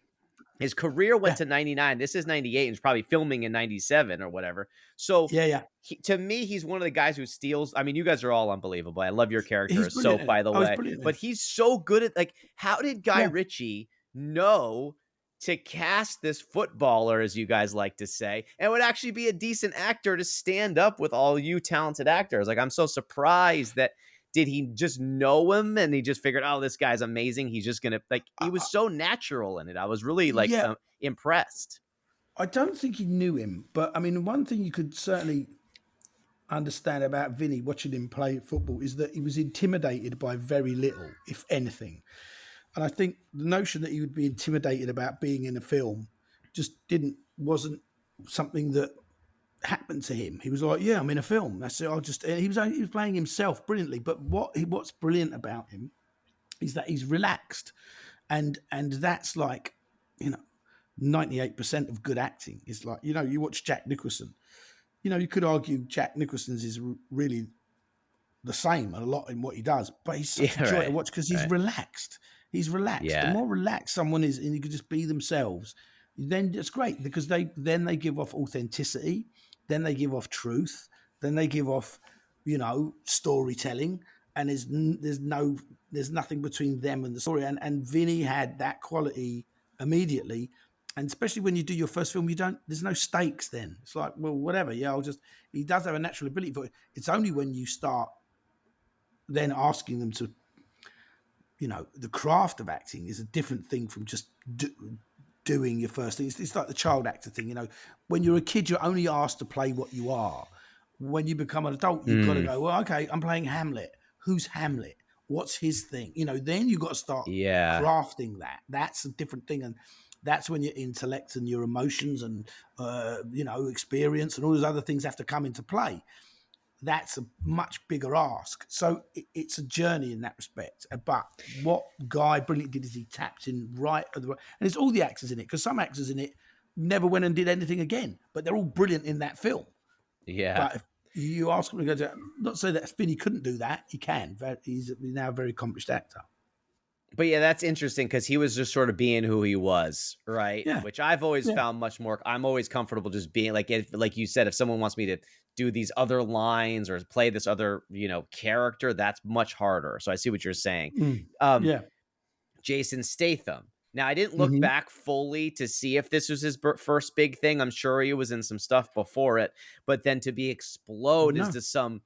Speaker 2: His career went
Speaker 1: Yeah,
Speaker 2: to 99. This is 98 and he's probably filming in 97 or whatever. So
Speaker 1: yeah, yeah.
Speaker 2: to me, he's one of the guys who steals. I mean, you guys are all unbelievable. I love your character
Speaker 1: He's
Speaker 2: as
Speaker 1: brilliant
Speaker 2: Soap,
Speaker 1: in it.
Speaker 2: by the
Speaker 1: Oh, he's
Speaker 2: way.
Speaker 1: brilliant in
Speaker 2: But
Speaker 1: it.
Speaker 2: he's so good at, like, how did Guy
Speaker 1: Yeah.
Speaker 2: Ritchie know to cast this footballer, as you guys like to say, and would actually be a decent actor to stand up with all you talented actors? Like, I'm so surprised that did he just know him and he just figured, oh, this guy's amazing. He's just gonna, like, he was so natural in it. I was really like
Speaker 1: Yeah,
Speaker 2: impressed.
Speaker 1: I don't think he knew him, but I mean, one thing you could certainly understand about Vinny watching him play football is that he was intimidated by very little, if anything. And I think the notion that he would be intimidated about being in a film just wasn't something that happened to him. He was like, "Yeah, I'm in a film. That's it. I'll just." And he was playing himself brilliantly. But what's brilliant about him is that he's relaxed, and that's like, 98% of good acting is like, you watch Jack Nicholson. You could argue Jack Nicholson's is really the same a lot in what he does, but he's such a
Speaker 2: Yeah,
Speaker 1: joy to
Speaker 2: right.
Speaker 1: watch because he's
Speaker 2: Right.
Speaker 1: relaxed. He's relaxed. The
Speaker 2: Yeah.
Speaker 1: more relaxed someone is, and you can just be themselves, then it's great because they give off authenticity, then they give off truth, then they give off, storytelling, and there's nothing between them and the story. And Vinny had that quality immediately. And especially when you do your first film, there's no stakes then. It's like, well, whatever. Yeah, he does have a natural ability for it. It's only when you start then asking them to, the craft of acting is a different thing from just doing your first thing. It's like the child actor thing. When you're a kid, you're only asked to play what you are. When you become an adult, you've got to
Speaker 2: Mm,
Speaker 1: go, well, okay, I'm playing Hamlet. Who's Hamlet? What's his thing? Then you've got to start
Speaker 2: yeah.
Speaker 1: crafting that. That's a different thing. And that's when your intellect and your emotions and, experience and all those other things have to come into play. That's a much bigger ask. So it's a journey in that respect. But what Guy brilliantly did is he tapped in right at the right, and it's all the actors in it, because some actors in it never went and did anything again, but they're all brilliant in that film.
Speaker 2: Yeah.
Speaker 1: But if you ask him to go to, not to say that Finney couldn't do that, he can. He's now a very accomplished actor.
Speaker 2: But yeah, that's interesting because he was just sort of being who he was, right?
Speaker 1: Yeah,
Speaker 2: Which I've always
Speaker 1: yeah.
Speaker 2: found much more. I'm always comfortable just being like, if, like you said, if someone wants me to do these other lines or play this other, character, that's much harder. So I see what you're saying.
Speaker 1: Mm.
Speaker 2: Um,
Speaker 1: Yeah.
Speaker 2: Jason Statham. Now, I didn't look
Speaker 1: Hmm.
Speaker 2: back fully to see if this was his first big thing. I'm sure he was in some stuff before it, but then to be explode
Speaker 1: No.
Speaker 2: into some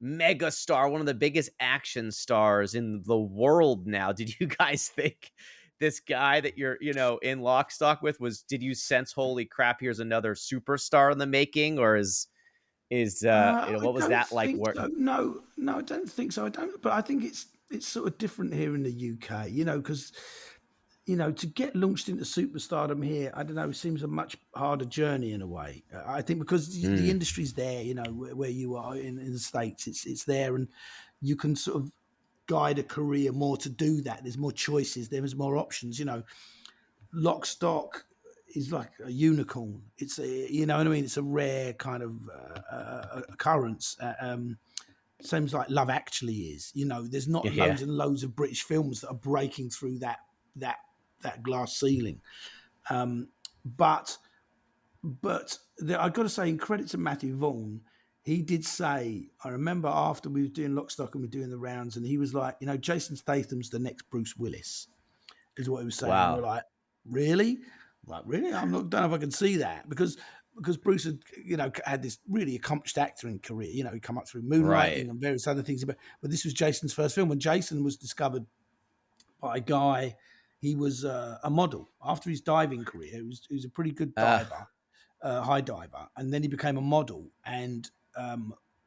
Speaker 2: mega star, one of the biggest action stars in the world now. Did you guys think this guy that you're, in lock stock with did you sense, holy crap, here's another superstar in the making? Or
Speaker 1: I
Speaker 2: what was
Speaker 1: don't
Speaker 2: that like?
Speaker 1: think so. No, no, I don't think so. I don't. But I think it's sort of different here in the UK. Because to get launched into superstardom here, I don't know, it seems a much harder journey in a way. I think because the
Speaker 2: Mm,
Speaker 1: industry's there, where you are in the States, it's there, and you can sort of guide a career more to do that. There's more choices, there's more options. Lock Stock is like a unicorn. It's you know what I mean. It's a rare kind of occurrence. Seems like Love Actually is. There's not
Speaker 2: yeah.
Speaker 1: loads and loads of British films that are breaking through that that glass ceiling. But I've got to say, in credit to Matthew Vaughn, he did say, I remember after we were doing Lock, Stock and we were doing the rounds, and he was like, Jason Statham's the next Bruce Willis, is what he was saying. And we're
Speaker 2: Wow.
Speaker 1: like, really? Like, really? Don't know if I can see that because Bruce had, had this really accomplished acting career. He come up through
Speaker 2: Right.
Speaker 1: Moonlighting and various other things. But this was Jason's first film. When Jason was discovered by a guy, he was a model after his diving career. He was a pretty good
Speaker 2: Uh,
Speaker 1: diver, high diver, and then he became a model. And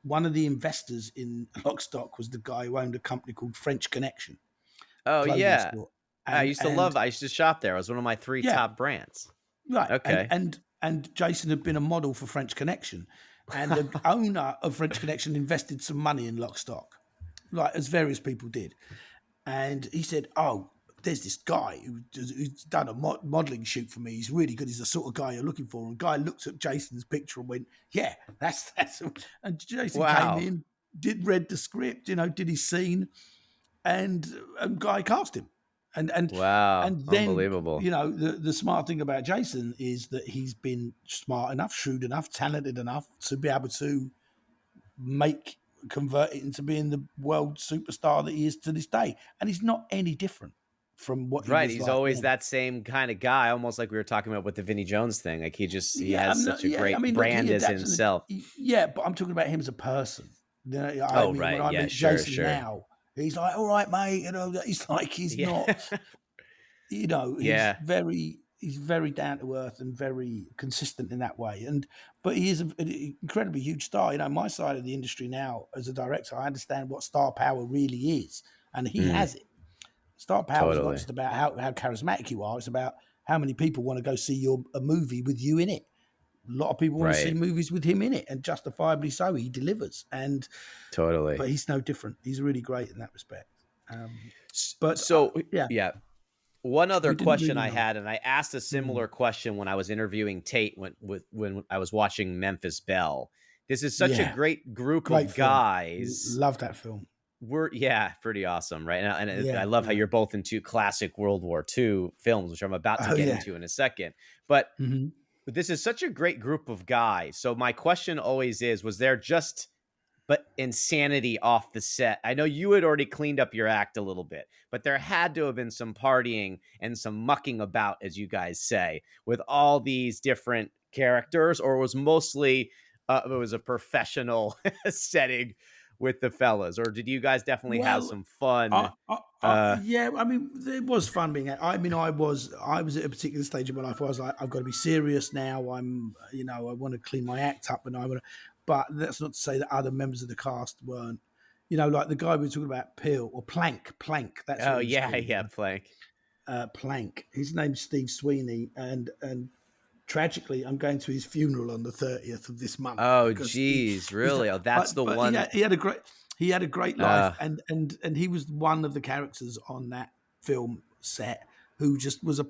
Speaker 1: one of the investors in Lockstock was the guy who owned a company called French Connection
Speaker 2: oh,
Speaker 1: clothing
Speaker 2: yeah.
Speaker 1: store.
Speaker 2: I
Speaker 1: And
Speaker 2: used to shop there. It was one of my 3
Speaker 1: yeah,
Speaker 2: top brands.
Speaker 1: right.
Speaker 2: Okay.
Speaker 1: And Jason had been a model for French Connection, and the owner of French Connection invested some money in Lockstock, like as various people did. And he said, "Oh, there's this guy who's done a modeling shoot for me. He's really good. He's the sort of guy you're looking for." And the guy looked at Jason's picture and went, "Yeah, that's." And Jason came
Speaker 2: Wow.
Speaker 1: in, read the script, did his scene, and guy cast him. And and
Speaker 2: Wow.
Speaker 1: and then
Speaker 2: Unbelievable.
Speaker 1: the smart thing about Jason is that he's been smart enough, shrewd enough, talented enough to be able to make convert it into being the world superstar that he is to this day. And he's not any different from what he
Speaker 2: Right,
Speaker 1: was
Speaker 2: he's
Speaker 1: like
Speaker 2: always
Speaker 1: then.
Speaker 2: that same kinda guy, almost like we were talking about with the Vinnie Jones thing, like, he
Speaker 1: Yeah,
Speaker 2: has such a
Speaker 1: I
Speaker 2: great
Speaker 1: mean, look, he
Speaker 2: brand as
Speaker 1: adapts
Speaker 2: himself.
Speaker 1: yeah, but I'm talking about him as a person. I
Speaker 2: Oh,
Speaker 1: mean, when
Speaker 2: right,
Speaker 1: I
Speaker 2: yeah,
Speaker 1: meet
Speaker 2: sure,
Speaker 1: Jason
Speaker 2: sure.
Speaker 1: now, he's like, "All right, mate," he's like, he's
Speaker 2: Yeah.
Speaker 1: not,
Speaker 2: Yeah.
Speaker 1: he's very down to earth and very consistent in that way. But he is an incredibly huge star. My side of the industry now as a director, I understand what star power really is, and he
Speaker 2: Mm,
Speaker 1: has it. Star power is not
Speaker 2: totally.
Speaker 1: just about how charismatic you are; it's about how many people want to go see a movie with you in it. A lot of people want to see
Speaker 2: Right.
Speaker 1: movies with him in it, and justifiably so. He delivers,
Speaker 2: Totally.
Speaker 1: but he's no different. He's really great in that respect. But
Speaker 2: So
Speaker 1: yeah,
Speaker 2: yeah. One other
Speaker 1: we didn't
Speaker 2: question
Speaker 1: really
Speaker 2: I
Speaker 1: know.
Speaker 2: had, and I asked a
Speaker 1: Mm.
Speaker 2: similar question when I was interviewing Tate when I was watching Memphis Belle. This is such a
Speaker 1: Yeah,
Speaker 2: great group
Speaker 1: great
Speaker 2: of
Speaker 1: film.
Speaker 2: guys.
Speaker 1: Love that film.
Speaker 2: We're yeah, pretty awesome, right? And I
Speaker 1: Yeah,
Speaker 2: love how
Speaker 1: yeah.
Speaker 2: you're both into classic World War II films, which I'm about to
Speaker 1: Oh
Speaker 2: get
Speaker 1: yeah.
Speaker 2: into in a second. But
Speaker 1: Hmm.
Speaker 2: this is such a great group of guys. So my question always is, was there just but insanity off the set? I know you had already cleaned up your act a little bit, but there had to have been some partying and some mucking about, as you guys say, with all these different characters, or was mostly it was a professional setting with the fellas, or did you guys definitely have
Speaker 1: Well,
Speaker 2: some fun?
Speaker 1: yeah. I mean, it was fun being. I mean, I was at a particular stage of my life where I was like, I've got to be serious now. I want to clean my act up, and I want to. But that's not to say that other members of the cast weren't. Like the guy we were talking about, Peel or Plank. That's
Speaker 2: Oh
Speaker 1: what he was
Speaker 2: yeah,
Speaker 1: called.
Speaker 2: yeah, Plank.
Speaker 1: Plank. His name's Steve Sweeney, and tragically, I'm going to his funeral on the 30th of this month
Speaker 2: Oh
Speaker 1: because
Speaker 2: geez,
Speaker 1: he's
Speaker 2: really? Oh, that's the
Speaker 1: but
Speaker 2: one.
Speaker 1: he had a great life,
Speaker 2: Uh,
Speaker 1: and he was one of the characters on that film set who just was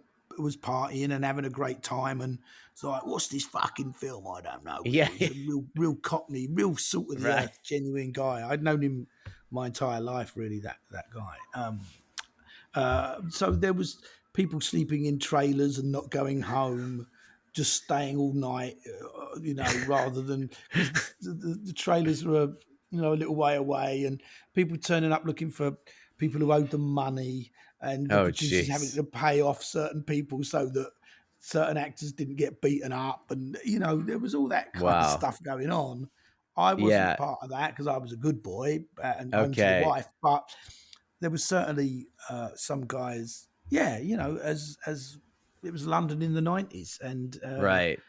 Speaker 1: partying and having a great time, and it's like, what's this fucking film? I don't know.
Speaker 2: yeah,
Speaker 1: He's a real cockney, real salt of the
Speaker 2: right.
Speaker 1: earth, genuine guy. I'd known him my entire life, really. That guy. So there was people sleeping in trailers and not going home, just staying all night, rather than because the trailers were a little way away, and people turning up looking for people who owed them money, and the
Speaker 2: Oh
Speaker 1: producers having
Speaker 2: jeez.
Speaker 1: to pay off certain people so that certain actors didn't get beaten up, and there was all that kind of
Speaker 2: Wow.
Speaker 1: stuff going on. I wasn't
Speaker 2: Yeah.
Speaker 1: part of that because I was a good boy and home to the
Speaker 2: Okay.
Speaker 1: wife, but there was certainly some guys, yeah, as it was London in the 90s, and
Speaker 2: Right.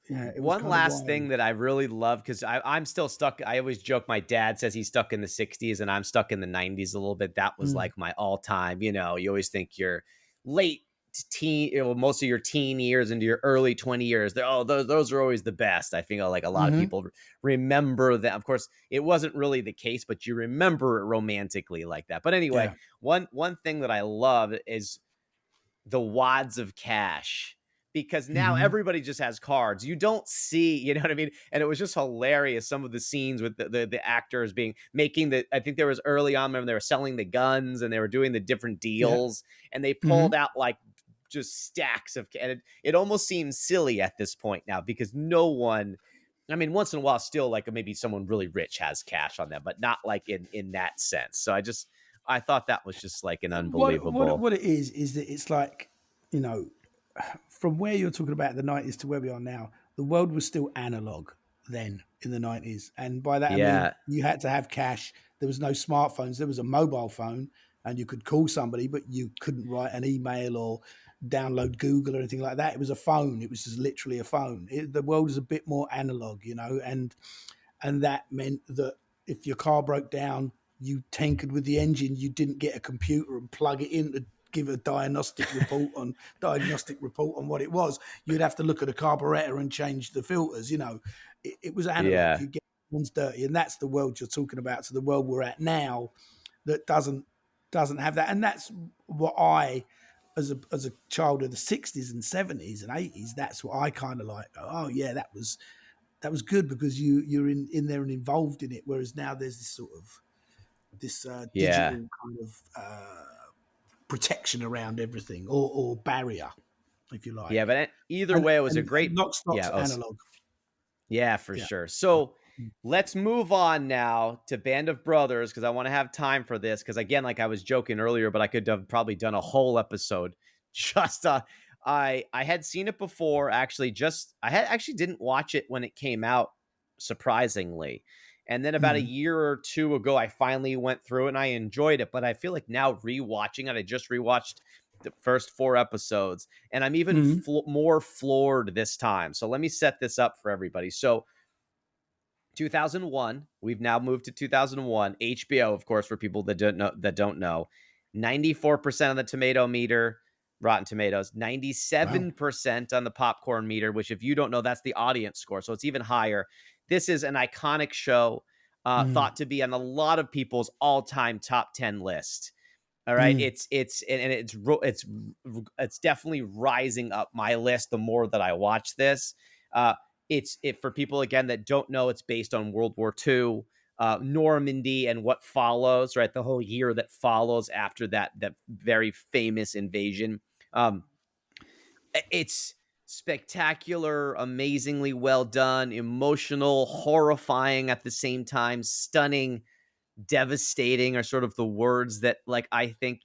Speaker 1: yeah, it was
Speaker 2: One
Speaker 1: kind of
Speaker 2: last
Speaker 1: wild.
Speaker 2: thing that I really love because I'm still stuck. I always joke my dad says he's stuck in the 60s and I'm stuck in the 90s a little bit. That was
Speaker 1: Mm.
Speaker 2: like my all time. You always think you're late teen, most of your teen years into your early 20 years. Those are always the best. I think like a lot of
Speaker 1: Hmm.
Speaker 2: people remember that. Of course, it wasn't really the case, but you remember it romantically like that. But anyway,
Speaker 1: Yeah.
Speaker 2: one thing that I love is the wads of cash because now
Speaker 1: Hmm.
Speaker 2: everybody just has cards. You don't see, you know what I mean? And it was just hilarious. Some of the scenes with the actors making I think there was early on when they were selling the guns and they were doing the different
Speaker 1: Yeah.
Speaker 2: deals and they
Speaker 1: Hmm.
Speaker 2: pulled out like just stacks and it almost seems silly at this point now because no one I mean, once in a while, still like maybe someone really rich has cash on them, but not like in that sense. So I thought that was just like an unbelievable.
Speaker 1: What it is that it's like, you know, from where you're talking about the 90s to where we are now, the world was still analog then in the 90s. And by that, I mean,
Speaker 2: Yeah,
Speaker 1: you had to have cash. There was no smartphones. There was a mobile phone and you could call somebody, but you couldn't write an email or download Google or anything like that. It was a phone. It was just literally a phone. The world is a bit more analog, you know, and that meant that if your car broke down, you tinkered with the engine. You didn't get a computer and plug it in to give a diagnostic report on what it was. You'd have to look at a carburetor and change the filters. You know, it was analog.
Speaker 2: yeah,
Speaker 1: You get one's dirty, and that's the world you're talking about. So the world we're at now that doesn't have that, and that's what I. As a child of the 60s and 70s and 80s, that's what I kind of like. Oh yeah, that was good because you're in there and involved in it. Whereas now there's this sort of this
Speaker 2: yeah,
Speaker 1: digital kind of protection around everything or barrier, if you
Speaker 2: yeah.
Speaker 1: like.
Speaker 2: But either way, it was a
Speaker 1: And
Speaker 2: great.
Speaker 1: lock stock's
Speaker 2: Yeah,
Speaker 1: analog.
Speaker 2: yeah, for
Speaker 1: Yeah.
Speaker 2: sure. So let's move on now to Band of Brothers because I want to have time for this. Because again, like I was joking earlier, but I could have probably done a whole episode. Just I had seen it before. Actually, just I had actually didn't watch it when it came out, surprisingly. And then about a
Speaker 1: Mm.
Speaker 2: year or two ago, I finally went through it and I enjoyed it. But I feel like now rewatching it, I just rewatched the first four episodes and I'm even
Speaker 1: Mm.
Speaker 2: more floored this time. So let me set this up for everybody. So 2001, we've now moved to 2001. HBO, of course, for people that don't know, 94% on the tomato meter, Rotten Tomatoes,
Speaker 1: Wow.
Speaker 2: 97% on the popcorn meter, which if you don't know, that's the audience score. So it's even higher. This is an iconic show,
Speaker 1: Mm.
Speaker 2: thought to be on a lot of people's all-time top 10 list. All right,
Speaker 1: Mm.
Speaker 2: it's definitely rising up my list the more that I watch this. It's it for people again that don't know. It's based on World War II, Normandy, and what follows. Right, the whole year that follows after that very famous invasion. Um, it's spectacular, amazingly well done, emotional, horrifying at the same time, stunning, devastating are sort of the words that like I think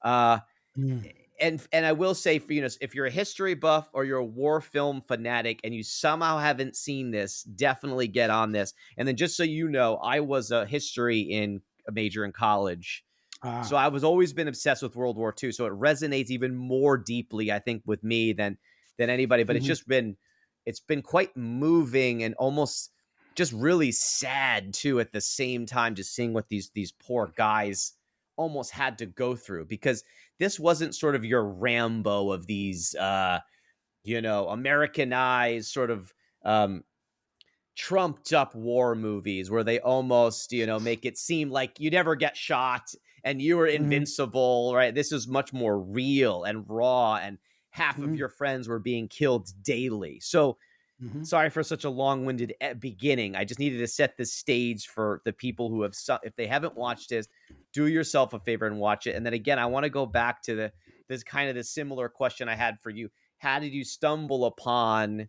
Speaker 2: uh
Speaker 1: Mm.
Speaker 2: and I will say for if you're a history buff or you're a war film fanatic and you somehow haven't seen this, definitely get on this. And then just so you know, I was a history in a major in college, so
Speaker 1: Ah.
Speaker 2: I was always been obsessed with World War II. So it resonates even more deeply, I think, with me than anybody. But
Speaker 1: Mhm.
Speaker 2: it's been quite moving and almost just really sad too at the same time, just seeing what these poor guys almost had to go through because this wasn't sort of your Rambo of these Americanized sort of trumped up war movies where they almost, make it seem like you never get shot and you were
Speaker 1: Mhm.
Speaker 2: invincible, right? This is much more real and raw, and half of
Speaker 1: Mhm.
Speaker 2: your friends were being killed daily. So,
Speaker 1: Mhm.
Speaker 2: sorry for such a long-winded beginning. I just needed to set the stage for the people who have, if they haven't watched this, do yourself a favor and watch it. And then again, I want to go back to this kind of the similar question I had for you. How did you stumble upon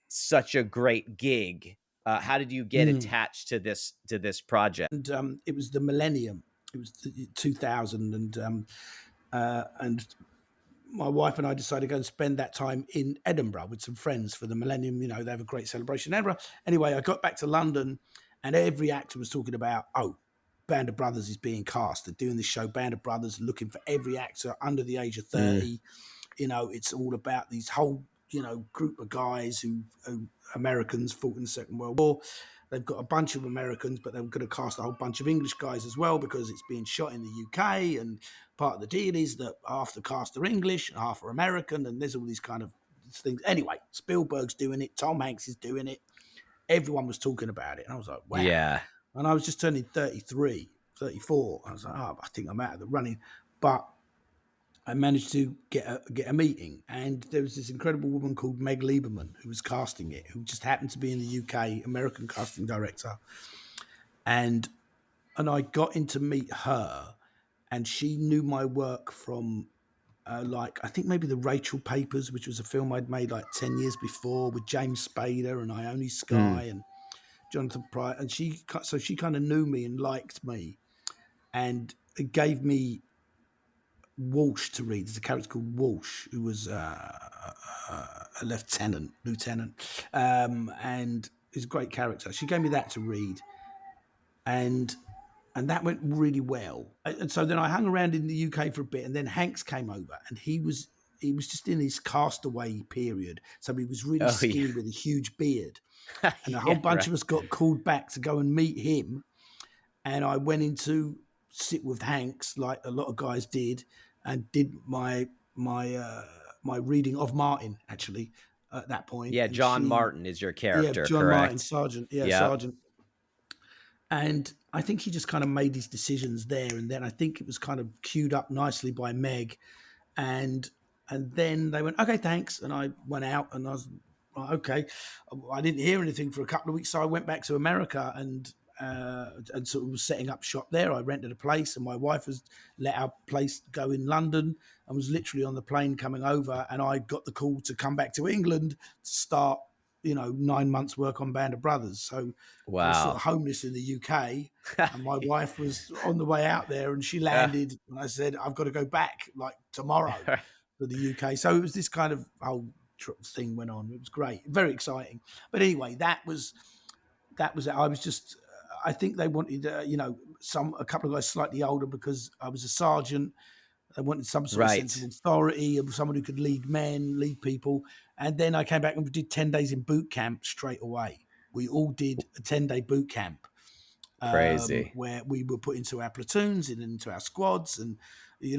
Speaker 2: such a great gig? How did you get
Speaker 1: Mm.
Speaker 2: attached to this project?
Speaker 1: And it was the millennium. It was 2000, and my wife and I decided to go and spend that time in Edinburgh with some friends for the millennium. You know, they have a great celebration in Edinburgh. Anyway, I got back to London, and every actor was talking about, oh, Band of Brothers is being cast. They're doing this show, Band of Brothers, looking for every actor under the age of
Speaker 2: Mm,
Speaker 1: 30. You know, it's all about these whole, group of guys who Americans fought in the Second World War. They've got a bunch of Americans, but they're going to cast a whole bunch of English guys as well because it's being shot in the UK. And part of the deal is that half the cast are English and half are American. And there's all these kind of things. Anyway, Spielberg's doing it. Tom Hanks is doing it. Everyone was talking about it. And I was like, wow.
Speaker 2: yeah,
Speaker 1: And I was just turning 33, 34. I was like, oh, I think I'm out of the running. But I managed to get a meeting, and there was this incredible woman called Meg Lieberman who was casting it, who just happened to be in the UK, American casting director, and I got in to meet her, and she knew my work from like I think maybe the Rachel Papers, which was a film I'd made like 10 years before with James Spader and Ione
Speaker 2: Mm.
Speaker 1: Skye and Jonathan Pryce, and she kind of knew me and liked me, and it gave me Walsh to read. There's a character called Walsh who was a lieutenant, and he's a great character. She gave me that to read, and that went really well. And so then I hung around in the UK for a bit, and then Hanks came over, and he was just in his castaway period, so he was really
Speaker 2: Oh yeah.
Speaker 1: skinny with a huge beard, and a whole
Speaker 2: Yeah,
Speaker 1: bunch
Speaker 2: right.
Speaker 1: of us got called back to go and meet him, and I went in to sit with Hanks like a lot of guys did, and did my reading of Martin actually at that point,
Speaker 2: Yeah,
Speaker 1: and
Speaker 2: John
Speaker 1: she
Speaker 2: Martin is your
Speaker 1: yeah
Speaker 2: character,
Speaker 1: John Martin
Speaker 2: correct?
Speaker 1: Sergeant
Speaker 2: Yep.
Speaker 1: Sergeant, and I think he just kind of made his decisions there, and then I think it was kind of queued up nicely by Meg, and then they went, okay, thanks, and I went out, and I was like, okay. I didn't hear anything for a couple of weeks, so I went back to America, and sort of was setting up shop there. I rented a place, and my wife has let our place go in London, and was literally on the plane coming over, and I got the call to come back to England to start, 9 months work on Band of Brothers. So I was sort
Speaker 2: Wow.
Speaker 1: of homeless in the UK, and my wife was on the way out there, and she landed, and I said, I've got to go back like tomorrow to the UK. So it was this kind of whole thing went on. It was great, very exciting. But anyway, that was it. I was just, I think they wanted, a couple of guys slightly older because I was a sergeant. They wanted some sort of sense of
Speaker 2: Right.
Speaker 1: authority, of someone who could lead men, lead people. And then I came back and we did 10 days in boot camp straight away. We all did a 10-day boot camp,
Speaker 2: Crazy.
Speaker 1: where we were put into our platoons and into our squads. And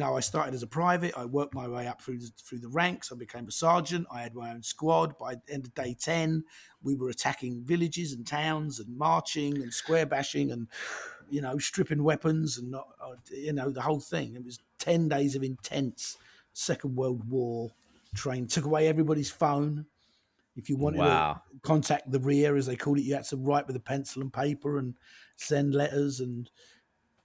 Speaker 1: I started as a private. I worked my way up through the ranks. I became a sergeant. I had my own squad. By the end of day 10, we were attacking villages and towns and marching and square bashing and stripping weapons and the whole thing. It was 10 days of intense Second World War training. Took away everybody's phone. If you wanted to
Speaker 2: Wow.
Speaker 1: contact the rear, as they called it, you had to write with a pencil and paper and send letters. And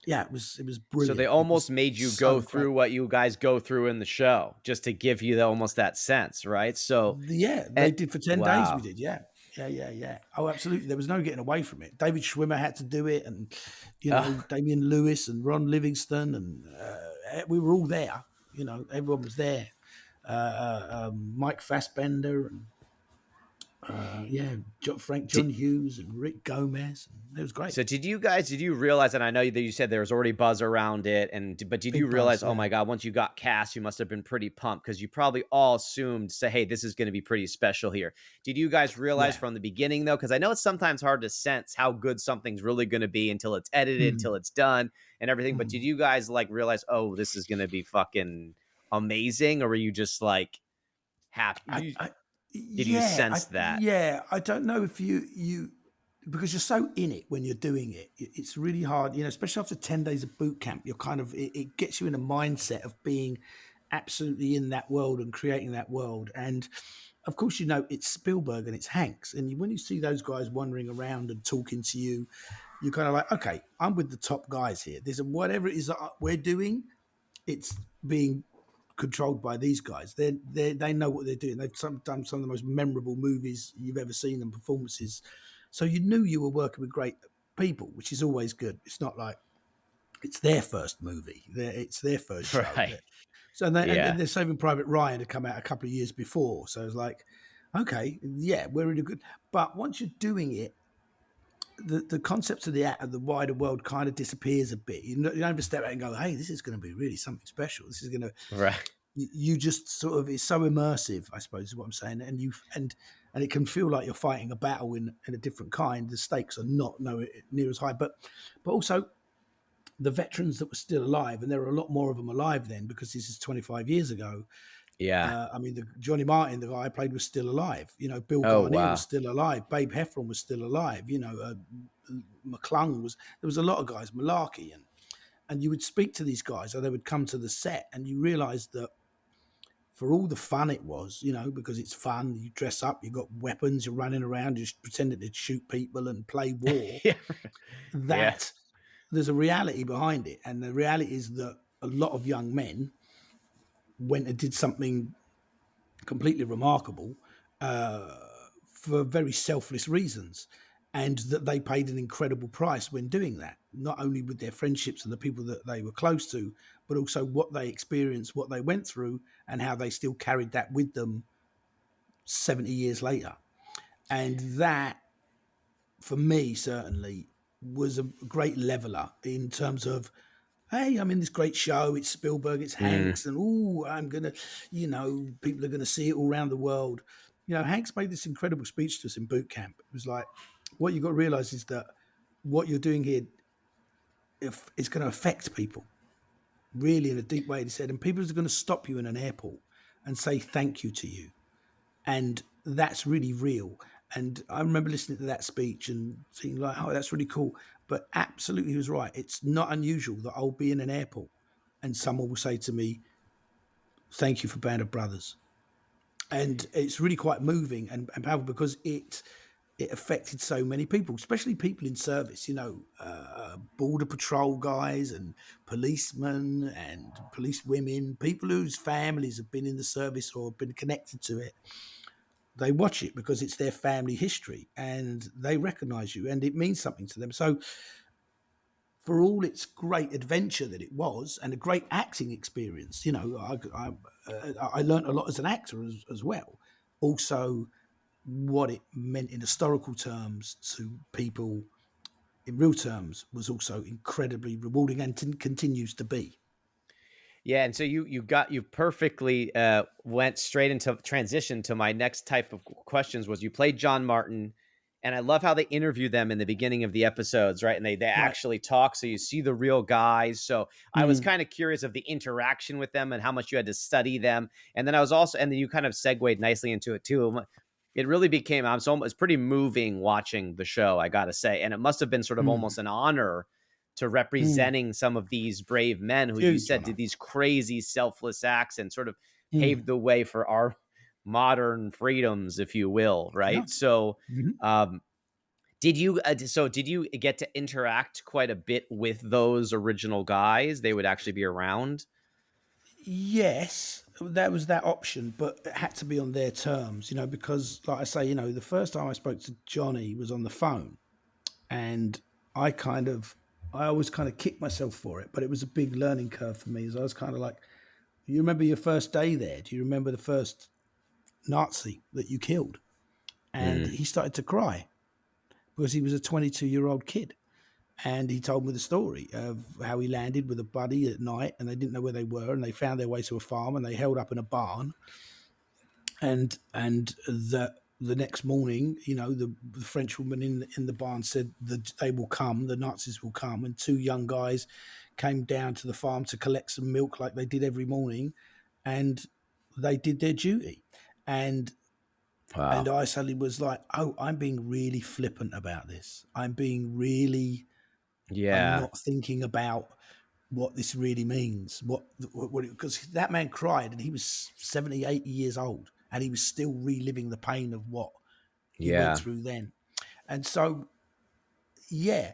Speaker 1: yeah, it was
Speaker 2: So they
Speaker 1: brilliant. It
Speaker 2: almost
Speaker 1: was
Speaker 2: made you go
Speaker 1: so great.
Speaker 2: through what you guys go through in the show just to give you almost that sense, right? So,
Speaker 1: Yeah, they
Speaker 2: and
Speaker 1: did for 10 days. We
Speaker 2: wow.
Speaker 1: did, yeah, yeah. Oh, absolutely. There was no getting away from it. David Schwimmer had to do it, and
Speaker 2: Oh,
Speaker 1: Damian Lewis and Ron Livingston, and we were all there. Everyone was there. Mike Fassbender and yeah, Frank John
Speaker 2: did,
Speaker 1: Hughes and Rick Gomez. And it was great.
Speaker 2: so did you realize, and I know that you said there was already buzz around it, but did you
Speaker 1: Big buzz,
Speaker 2: realize, oh
Speaker 1: yeah,
Speaker 2: my God, once you got cast, you must have been pretty pumped because you probably all assumed, say, hey, this is going to be pretty special here. Did you guys realize
Speaker 1: yeah.
Speaker 2: from the beginning though? Because I know it's sometimes hard to sense how good something's really going to be until it's edited, until
Speaker 1: Mm,
Speaker 2: it's done and everything. But did
Speaker 1: mm.
Speaker 2: you guys like realize, oh, this is going to be fucking amazing? Or were you just like
Speaker 1: I,
Speaker 2: happy?
Speaker 1: I,
Speaker 2: Did you
Speaker 1: yeah,
Speaker 2: sense that?
Speaker 1: I don't know if you because you're so in it when you're doing it. It's really hard, especially after 10 days of boot camp. You're kind of it gets you in a mindset of being absolutely in that world and creating that world. And of course, it's Spielberg and it's Hanks, and when you see those guys wandering around and talking to you, you're kind of like, okay, I'm with the top guys here. There's whatever it is that we're doing, it's being controlled by these guys. They know what they're doing. They've done some of the most memorable movies you've ever seen and performances. So you knew you were working with great people, which is always good. It's not like it's their first movie. It's their first show.
Speaker 2: Right.
Speaker 1: So and
Speaker 2: Yeah.
Speaker 1: they're Saving Private Ryan had come out a couple of years before. So it's like, okay, yeah, we're really good. But once you're doing it, the concept of the wider world kind of disappears a bit. You don't ever step out and go, hey, this is going to be really something special. This is going to
Speaker 2: Right.
Speaker 1: you just sort of it's so immersive, I suppose is what I'm saying, and it can feel like you're fighting a battle in a different kind. The stakes are not nowhere near as high, but also the veterans that were still alive, and there were a lot more of them alive then because this is 25 years ago.
Speaker 2: Yeah.
Speaker 1: I mean, Johnny Martin, the guy I played, was still alive. Bill
Speaker 2: Oh,
Speaker 1: Garnier was
Speaker 2: wow.
Speaker 1: still alive. Babe Heffron was still alive. McClung was. There was a lot of guys, Malarkey, and you would speak to these guys, or they would come to the set, and you realised that for all the fun it was, because it's fun, you dress up, you got weapons, you're running around, you're pretending to shoot people and play war,
Speaker 2: Yeah. Yeah.
Speaker 1: that there's a reality behind it. And the reality is that a lot of young men went and did something completely remarkable uh, for very selfless reasons, and that they paid an incredible price when doing that, not only with their friendships and the people that they were close to, but also what they experienced, what they went through, and how they still carried that with them 70 years later. And that, for me, certainly was a great leveler in terms of, hey, I'm in this great show. It's Spielberg, it's
Speaker 2: Mm.
Speaker 1: Hanks, and oh, I'm gonna, people are gonna see it all around the world. Hanks made this incredible speech to us in boot camp. It was like, what you got to realize is that what you're doing here, if it's going to affect people really in a deep way. He said, and people are going to stop you in an airport and say thank you to you, and that's really real. And I remember listening to that speech and thinking like, oh, that's really cool. But absolutely, he was right. It's not unusual that I'll be in an airport and someone will say to me, thank you for Band of Brothers. And it's really quite moving and powerful because it affected so many people, especially people in service, border patrol guys and policemen and police women, people whose families have been in the service or have been connected to it. They watch it because it's their family history and they recognize you and it means something to them. So, for all its great adventure that it was and a great acting experience, I learned a lot as an actor as well. Also, what it meant in historical terms to people in real terms was also incredibly rewarding and continues to be.
Speaker 2: Yeah, and so you perfectly went straight into transition to my next type of questions. Was you played John Martin, and I love how they interview them in the beginning of the episodes, right? And they
Speaker 1: Right.
Speaker 2: actually talk, so you see the real guys. So I was
Speaker 1: Mm,
Speaker 2: kind of curious of the interaction with them and how much you had to study them. And then I was also, and then you kind of segued nicely into it too. It really became, it's pretty moving watching the show, I got to say, and it must have been sort of
Speaker 1: mm,
Speaker 2: almost an honor to
Speaker 1: mm.
Speaker 2: representing some of these brave men who you
Speaker 1: Huge
Speaker 2: said
Speaker 1: honor.
Speaker 2: did these crazy selfless acts and sort of
Speaker 1: Mm.
Speaker 2: paved the way for our modern freedoms, if you will,
Speaker 1: Yeah.
Speaker 2: right? So,
Speaker 1: Mhm.
Speaker 2: um, did you get to interact quite a bit with those original guys? They would actually be around.
Speaker 1: Yes, there was that option, but it had to be on their terms, because, like I say, the first time I spoke to Johnny was on the phone, and I kind of, I always kind of kicked myself for it, but it was a big learning curve for me. As I was kind of like, you remember your first day there? Do you remember the first Nazi that you killed? And
Speaker 2: Mm,
Speaker 1: he started to cry because he was a 22-year-old kid. And he told me the story of how he landed with a buddy at night and they didn't know where they were and they found their way to a farm and they held up in a barn and the next morning, the French woman in the barn said that they will come, the Nazis will come, and two young guys came down to the farm to collect some milk like they did every morning, and they did their duty, and
Speaker 2: wow.
Speaker 1: I suddenly was like, oh, I'm being really flippant about this. I'm
Speaker 2: Yeah.
Speaker 1: not thinking about what this really means. Because that man cried and he was 70, 80 years old and he was still reliving the pain of what he went
Speaker 2: Yeah.
Speaker 1: through then. And so, yeah,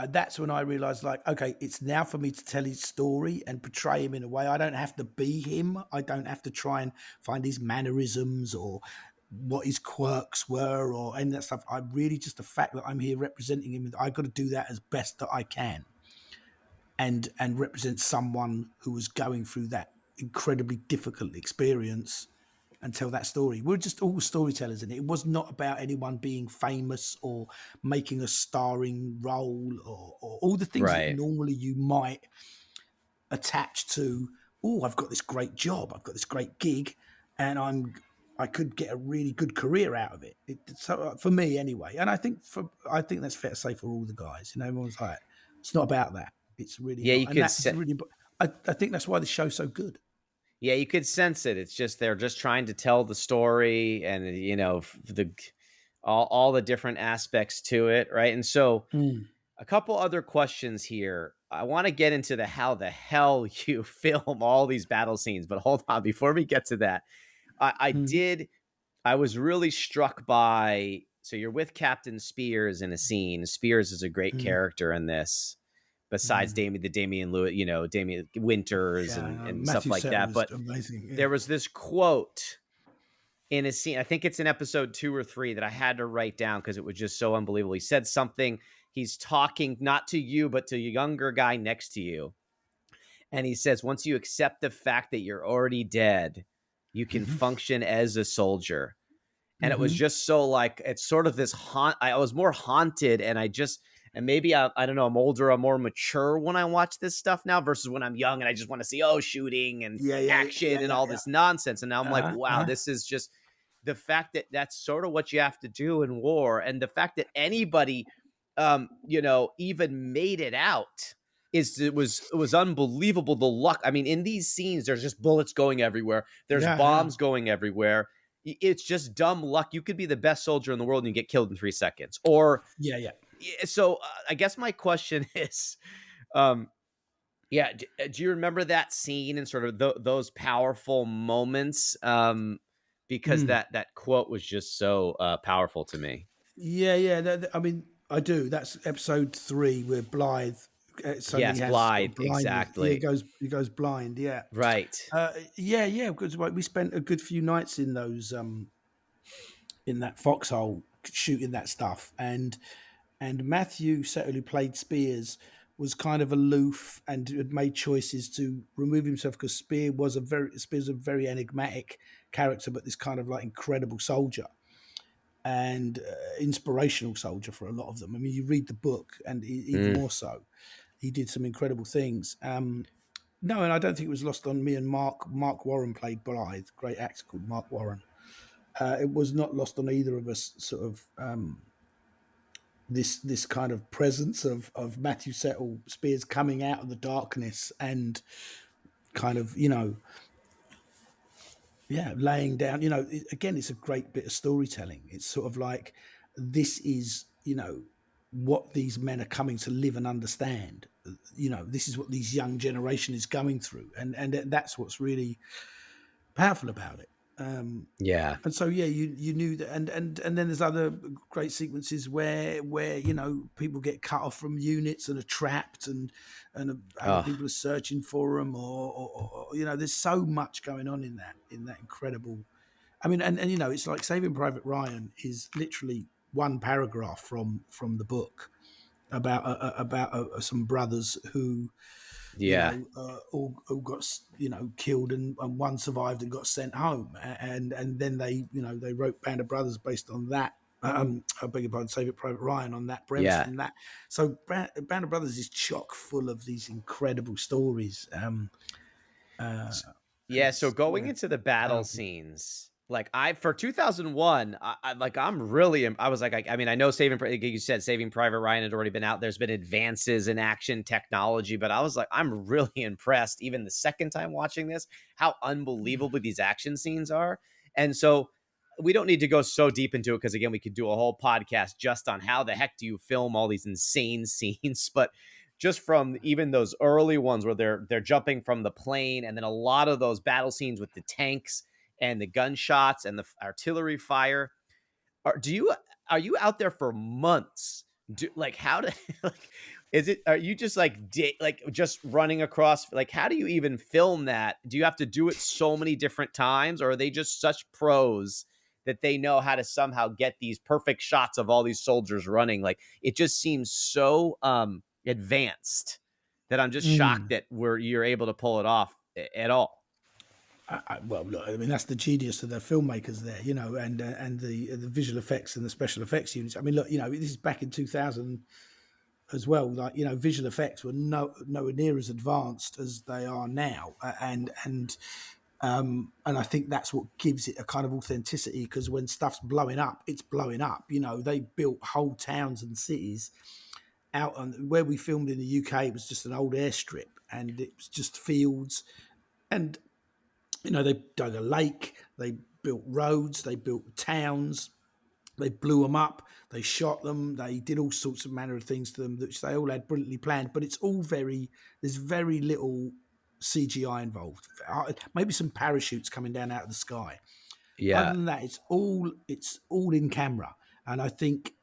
Speaker 1: that's when I realized, like, okay, it's now for me to tell his story and portray him in a way. I don't have to be him. I don't have to try and find his mannerisms or what his quirks were or any of that stuff. I really just the fact that I'm here representing him. I got to do that as best that I can and represent someone who was going through that incredibly difficult experience and tell that story. We're just all storytellers in it. It was not about anyone being famous or making a starring role or all the things that
Speaker 2: Right.
Speaker 1: normally you might attach to, oh, I've got this great job, I've got this great gig, and I could get a really good career out of it. So for me anyway, and I think that's fair to say for all the guys. Everyone's like, it's not about that. It's really
Speaker 2: Yeah,
Speaker 1: not,
Speaker 2: you
Speaker 1: and
Speaker 2: could
Speaker 1: that's really. I think that's why the show's so good.
Speaker 2: Yeah, you could sense it. It's just they're just trying to tell the story and the all the different aspects to it, right? And so
Speaker 1: Mm,
Speaker 2: a couple other questions here. I want to get into the how the hell you film all these battle scenes, but hold on before we get to that.
Speaker 1: mm,
Speaker 2: I was really struck by, so you're with Captain Spears in a scene. Spears is a great
Speaker 1: mm,
Speaker 2: character in this. besides
Speaker 1: Mm.
Speaker 2: Damian Lewis, Damian Winters
Speaker 1: Yeah,
Speaker 2: and stuff
Speaker 1: Matthew
Speaker 2: like
Speaker 1: Settle
Speaker 2: that.
Speaker 1: was
Speaker 2: But
Speaker 1: amazing. Yeah.
Speaker 2: there was this quote in a scene, I think it's in episode 2 or 3, that I had to write down because it was just so unbelievable. He said something, he's talking not to you, but to a younger guy next to you. And he says, once you accept the fact that you're already dead, you can
Speaker 1: Hmm.
Speaker 2: function as a soldier. And it was
Speaker 1: Hmm.
Speaker 2: just so like, it's sort of this I was more haunted, and maybe I don't know, I'm older, I'm more mature when I watch this stuff now versus when I'm young and I just want to see, shooting and
Speaker 1: Yeah, yeah,
Speaker 2: action
Speaker 1: yeah,
Speaker 2: and
Speaker 1: yeah,
Speaker 2: all
Speaker 1: yeah.
Speaker 2: this nonsense. And now I'm like,
Speaker 1: Uh-huh,
Speaker 2: wow,
Speaker 1: uh-huh.
Speaker 2: this is just the fact that that's sort of what you have to do in war. And the fact that anybody, even made it out it was unbelievable. The luck. I mean, in these scenes, there's just bullets going everywhere. There's
Speaker 1: Yeah, yeah,
Speaker 2: bombs going everywhere. It's just dumb luck. You could be the best soldier in the world and you get killed in 3 seconds. Or
Speaker 1: yeah, yeah.
Speaker 2: so I guess my question is, um, yeah, do you remember that scene and sort of those powerful moments? Because
Speaker 1: Mm.
Speaker 2: that quote was just so powerful to me.
Speaker 1: Yeah, yeah. I mean, I do. That's episode 3 where Blythe suddenly
Speaker 2: Yes,
Speaker 1: has got
Speaker 2: Blythe,
Speaker 1: blindness. Yeah,
Speaker 2: exactly.
Speaker 1: he goes blind. Yeah,
Speaker 2: Right.
Speaker 1: yeah, yeah. Because like, we spent a good few nights in those in that foxhole shooting that stuff, and Matthew Settle, who played Spears, was kind of aloof and had made choices to remove himself because Spears was a very enigmatic character, but this kind of like incredible soldier and inspirational soldier for a lot of them. I mean, you read the book, and even
Speaker 2: Mm,
Speaker 1: more so, he did some incredible things. No, and I don't think it was lost on me and Mark. Mark Warren played Blythe, great actor called Mark Warren. It was not lost on either of us. Sort of this kind of presence of Matthew Settle Spears coming out of the darkness and kind of yeah, laying down, again, it's a great bit of storytelling. It's sort of like, this is, what these men are coming to live and understand. This is what these young generation is going through. And that's what's really powerful about it.
Speaker 2: yeah.
Speaker 1: And so, yeah, you knew that, and then there's other great sequences where people get cut off from units and are trapped, and other
Speaker 2: Oh,
Speaker 1: people are searching for them, or there's so much going on in that incredible. I mean, and it's like Saving Private Ryan is literally one paragraph from the book about some brothers who
Speaker 2: yeah.
Speaker 1: all got killed, and one survived and got sent home, and then they wrote Band of Brothers based on that. I beg your pardon, Save It Private Ryan, on that premise
Speaker 2: Yeah.
Speaker 1: from that. So Band of Brothers is chock full of these incredible stories. Uh,
Speaker 2: Yeah, so
Speaker 1: it's
Speaker 2: going
Speaker 1: yeah,
Speaker 2: into the battle
Speaker 1: powerful.
Speaker 2: scenes, like for 2001, I'm really, I was like, I mean, I know like you said, Saving Private Ryan had already been out. There's been advances in action technology, but I was like, I'm really impressed, even the second time watching this, how unbelievable these action scenes are. And so we don't need to go so deep into it because again, we could do a whole podcast just on how the heck do you film all these insane scenes. But just from even those early ones where they're jumping from the plane, and then a lot of those battle scenes with the tanks and the gunshots and the artillery fire. Do you are you out there for months? Like how do like is it, are you just like like just running across, like how do you even film that? Do you have to do it so many different times, or are they just such pros that they know how to somehow get these perfect shots of all these soldiers running? Like it just seems so advanced that I'm just shocked
Speaker 1: Mm.
Speaker 2: that you're able to pull it off at all.
Speaker 1: Well, look, I mean, that's the genius of the filmmakers there, and the visual effects and the special effects units. I mean, look, this is back in 2000 as well. Like, visual effects were nowhere near as advanced as they are now, and I think that's what gives it a kind of authenticity, because when stuff's blowing up, it's blowing up. They built whole towns and cities out on where we filmed in the UK. It was just an old airstrip, and it was just fields, and they dug a lake, they built roads, they built towns, they blew them up, they shot them, they did all sorts of manner of things to them, which they all had brilliantly planned. But it's all there's very little CGI involved. Maybe some parachutes coming down out of the sky. Other
Speaker 2: Yeah.
Speaker 1: than that, it's all in camera, and I think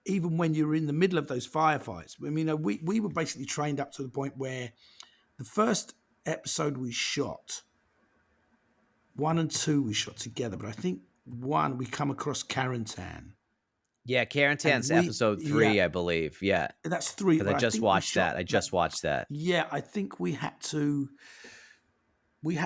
Speaker 1: even when you were in the middle of those firefights, I mean, we were basically trained up to the point where the first episode we shot, 1 and 2 we shot together, but I think one we come across Carentan,
Speaker 2: Yeah,
Speaker 1: and
Speaker 2: Carentan's episode
Speaker 1: yeah,
Speaker 2: 3, I believe. Yeah,
Speaker 1: that's three.
Speaker 2: because I
Speaker 1: But I
Speaker 2: just
Speaker 1: think we
Speaker 2: watched
Speaker 1: shot
Speaker 2: that. I
Speaker 1: that.
Speaker 2: just watched that.
Speaker 1: Yeah, I think we had to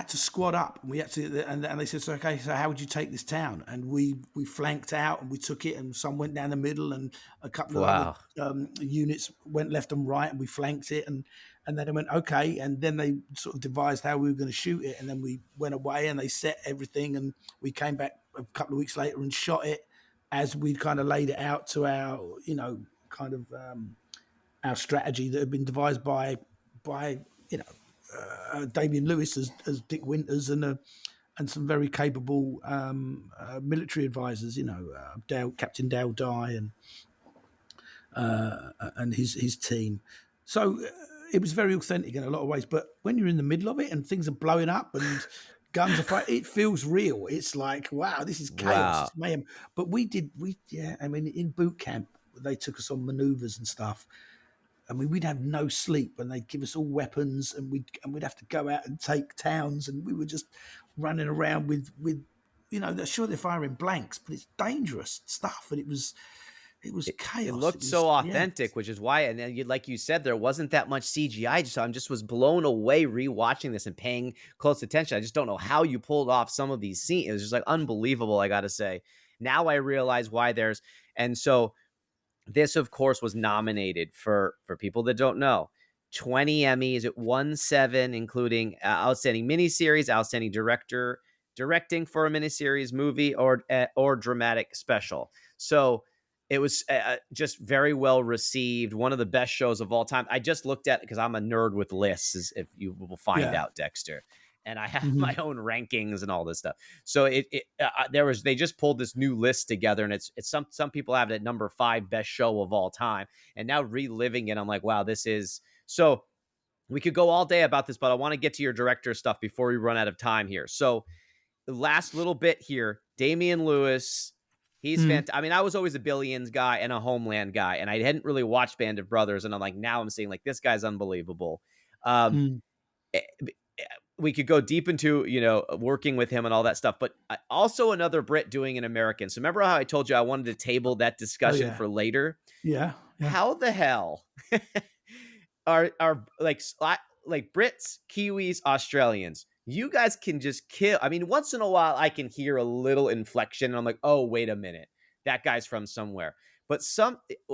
Speaker 1: squad up, and we had to, and they said, so, okay, so how would you take this town? And we flanked out and we took it, and some went down the middle, and a couple of other
Speaker 2: Wow.
Speaker 1: units went left and right, and we flanked it, and then they went okay, and then they sort of devised how we were going to shoot it, and then we went away and they set everything, and we came back a couple of weeks later and shot it as we'd kind of laid it out to our, kind of our strategy that had been devised by you know Damian Lewis as Dick Winters and some very capable military advisors, Captain Dale Dye and his team. So it was very authentic in a lot of ways. But when you're in the middle of it and things are blowing up and guns are fighting, it feels real. It's like, wow, this is chaos.
Speaker 2: Wow.
Speaker 1: It's mayhem. But I mean, in boot camp, they took us on maneuvers and stuff. I mean, we'd have no sleep, and they'd give us all weapons, and we'd have to go out and take towns, and we were just running around with they're sure they're firing blanks, but it's dangerous stuff, and it was
Speaker 2: It
Speaker 1: chaos.
Speaker 2: looked
Speaker 1: It was,
Speaker 2: so
Speaker 1: yeah,
Speaker 2: authentic, which is why, and then like you said, there wasn't that much CGI. So I'm just was blown away rewatching this and paying close attention. I just don't know how you pulled off some of these scenes. It was just like unbelievable, I got to say. Now I realize why and so this, of course, was nominated for people that don't know, 20 Emmys. It won 7, including outstanding miniseries, outstanding directing for a miniseries, movie, or dramatic special. So it was just very well received. One of the best shows of all time. I just looked at it because I'm a nerd with lists, as if you will find
Speaker 1: yeah.
Speaker 2: out, Dexter. And I have
Speaker 1: Hmm.
Speaker 2: my own rankings and all this stuff. So they just pulled this new list together, and it's some people have it at number 5 best show of all time. And now reliving it, I'm like, wow, this is so. We could go all day about this, but I want to get to your director stuff before we run out of time here. So the last little bit here, Damian Lewis. He's
Speaker 1: Mm,
Speaker 2: fantastic. I mean, I was always a Billions guy and a Homeland guy, and I hadn't really watched Band of Brothers. And I'm like, now I'm seeing like this guy's unbelievable. Um,
Speaker 1: mm.
Speaker 2: eh, we could go deep into working with him and all that stuff, but also another Brit doing an American. So remember how I told you I wanted to table that
Speaker 1: Oh
Speaker 2: discussion
Speaker 1: yeah,
Speaker 2: for later?
Speaker 1: yeah, yeah,
Speaker 2: How the hell are like Brits, Kiwis, Australians? You guys can just kill. I mean, once in a while I can hear a little inflection and I'm like, oh, wait a minute, that guy's from somewhere. But